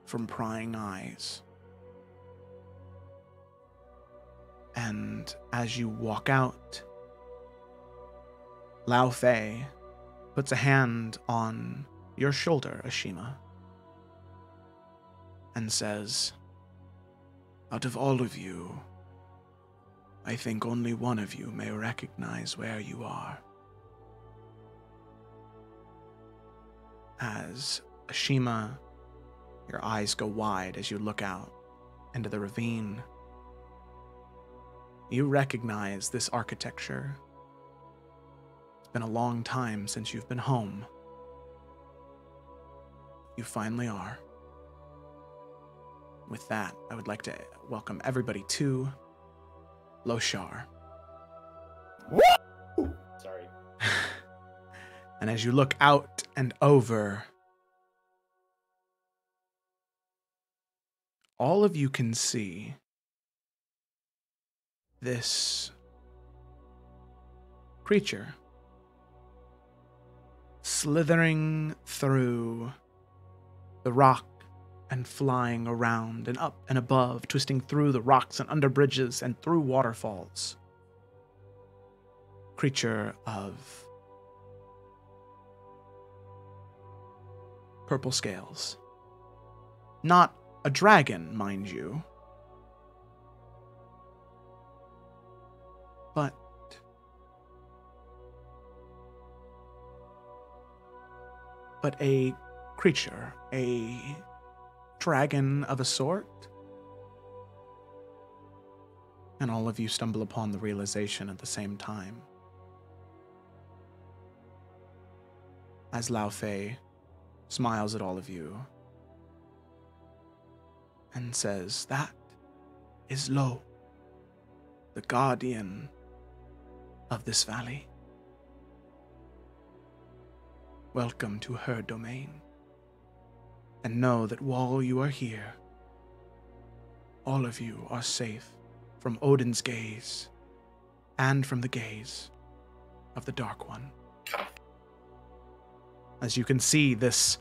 from prying eyes. And as you walk out, Lao Fei puts a hand on your shoulder, Ashima, and says, "Out of all of you, I think only one of you may recognize where you are." As Ashima, your eyes go wide as you look out into the ravine. You recognize this architecture. It's been a long time since you've been home. You finally are. With that, I would like to welcome everybody to Loshar. Woo! Sorry. And as you look out and over, all of you can see this creature slithering through the rock and flying around and up and above, twisting through the rocks and under bridges and through waterfalls. Creature of purple scales. Not a dragon, mind you, but a creature, a dragon of a sort. And all of you stumble upon the realization at the same time. As Lao Fei smiles at all of you and says, "That is Lo, the guardian of this valley. Welcome to her domain. And know that while you are here, all of you are safe from Odin's gaze and from the gaze of the Dark One." As you can see this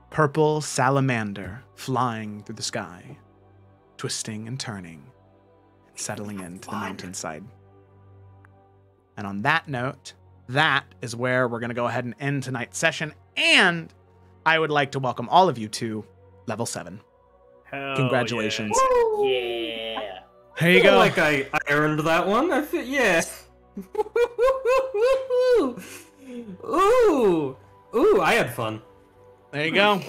purple salamander flying through the sky, twisting and turning, and settling into the mountainside. And on that note, that is where we're going to go ahead and end tonight's session. And I would like to welcome all of you to level 7. Hell Congratulations. Yeah. Yeah. There you go. I feel like I earned that one. I feel, yeah. Ooh, I had fun. There you go.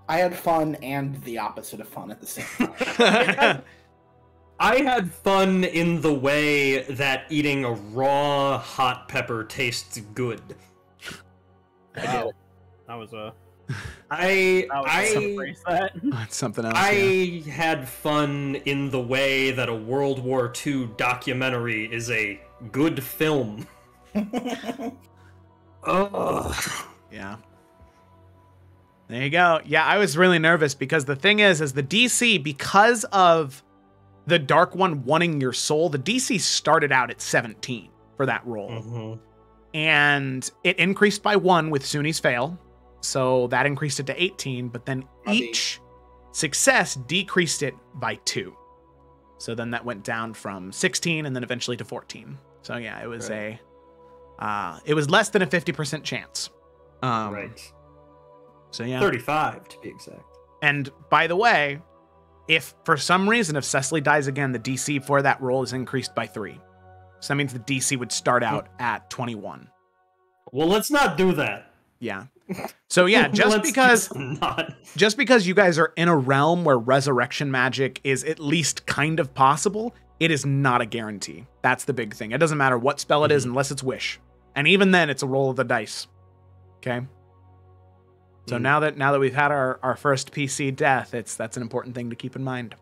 I had fun and the opposite of fun at the same time. I had fun in the way that eating a raw hot pepper tastes good. Wow. That was a... That's something else. I had fun in the way that a World War II documentary is a good film. Oh. Yeah. There you go. Yeah, I was really nervous because the thing is the DC, because of the Dark One wanting your soul, the DC started out at 17 for that roll. Mm-hmm. And it increased by 1 with Suni's fail. So that increased it to 18, but then each success decreased it by 2. So then that went down from 16 and then eventually to 14. So yeah, it was It was less than a 50% chance. Right. So yeah. 35 to be exact. And by the way, if for some reason, if Cecily dies again, the DC for that roll is increased by 3. So that means the DC would start out at 21. Well, let's not do that. Yeah. So yeah, just because you guys are in a realm where resurrection magic is at least kind of possible, it is not a guarantee. That's the big thing. It doesn't matter what spell it is unless it's wish. And even then it's a roll of the dice. Okay? So now that we've had our first PC death, that's an important thing to keep in mind.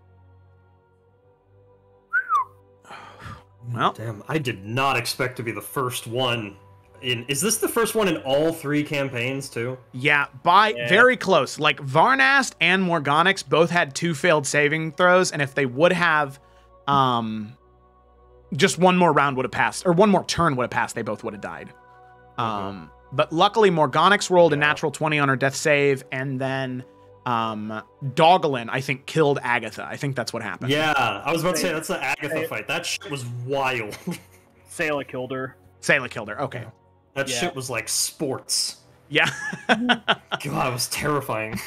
Well, damn, I did not expect to be the first one. Is this the first one in all 3 campaigns too? Yeah, very close. Like Varnast and Morgonix both had 2 failed saving throws, and if they would have, just one more round would have passed, or one more turn would have passed, they both would have died. But luckily, Morgonix rolled a natural 20 on her death save, and then Dogalin, I think, killed Agatha. I think that's what happened. Yeah, I was about to say, that's the Agatha fight. That shit was wild. Sayla killed her. Sayla killed her, okay. That shit was like sports. Yeah. God, it was terrifying.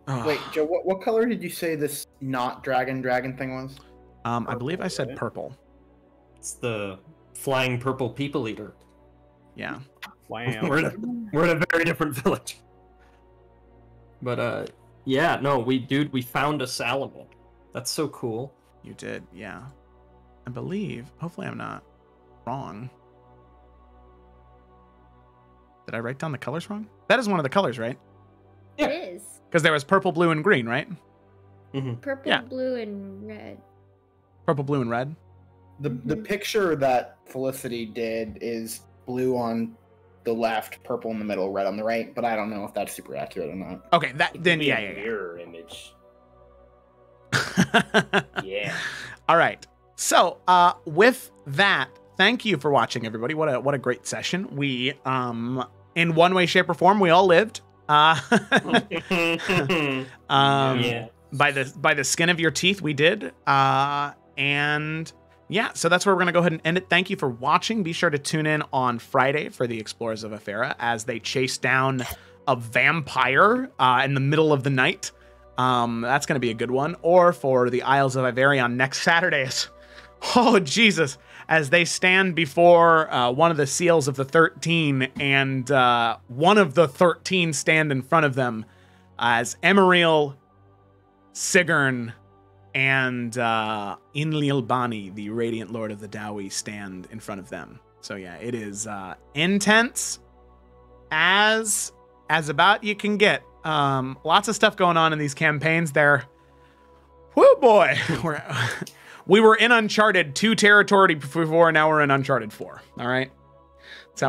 Wait, Joe, what color did you say this not dragon thing was? I believe I said purple. It's the flying purple people eater. Yeah. Wow. We're in a very different village. But yeah, no, we found a salamander. That's so cool. You did, yeah. I believe, hopefully I'm not wrong. Did I write down the colors wrong? That is one of the colors, right? Yeah. It is. Because there was purple, blue, and green, right? Purple, blue, and red. Purple, blue, and red? The picture that Felicity did is blue on the left, purple in the middle, red on the right, but I don't know if that's super accurate or not. Okay, then yeah. Mirror image. Yeah. All right. So, with that, thank you for watching, everybody. What a great session. We in one way, shape, or form, we all lived. By the skin of your teeth, we did. And yeah, so that's where we're going to go ahead and end it. Thank you for watching. Be sure to tune in on Friday for the Explorers of Efera as they chase down a vampire in the middle of the night. That's going to be a good one. Or for the Isles of Iverion next Saturdays. Oh, Jesus. As they stand before one of the Seals of the 13, and one of the 13 stand in front of them as Emeriel, Sigurn, and Inlilbani, the Radiant Lord of the Dowie, stand in front of them. So yeah, it is intense as about you can get. Lots of stuff going on in these campaigns there. Whoo boy. We were in Uncharted 2 territory before, now we're in Uncharted 4. All right? That's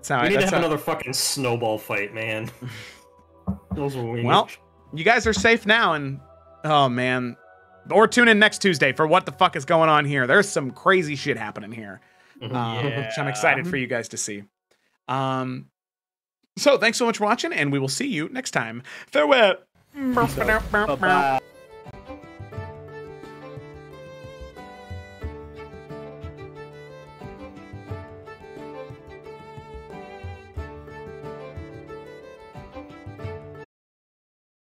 how we need to have another fucking snowball fight, man. Those were weird. Well, you guys are safe now, and oh man. Or tune in next Tuesday for what the fuck is going on here. There's some crazy shit happening here. Which I'm excited for you guys to see. So thanks so much for watching, and we will see you next time. Farewell. Bye-bye.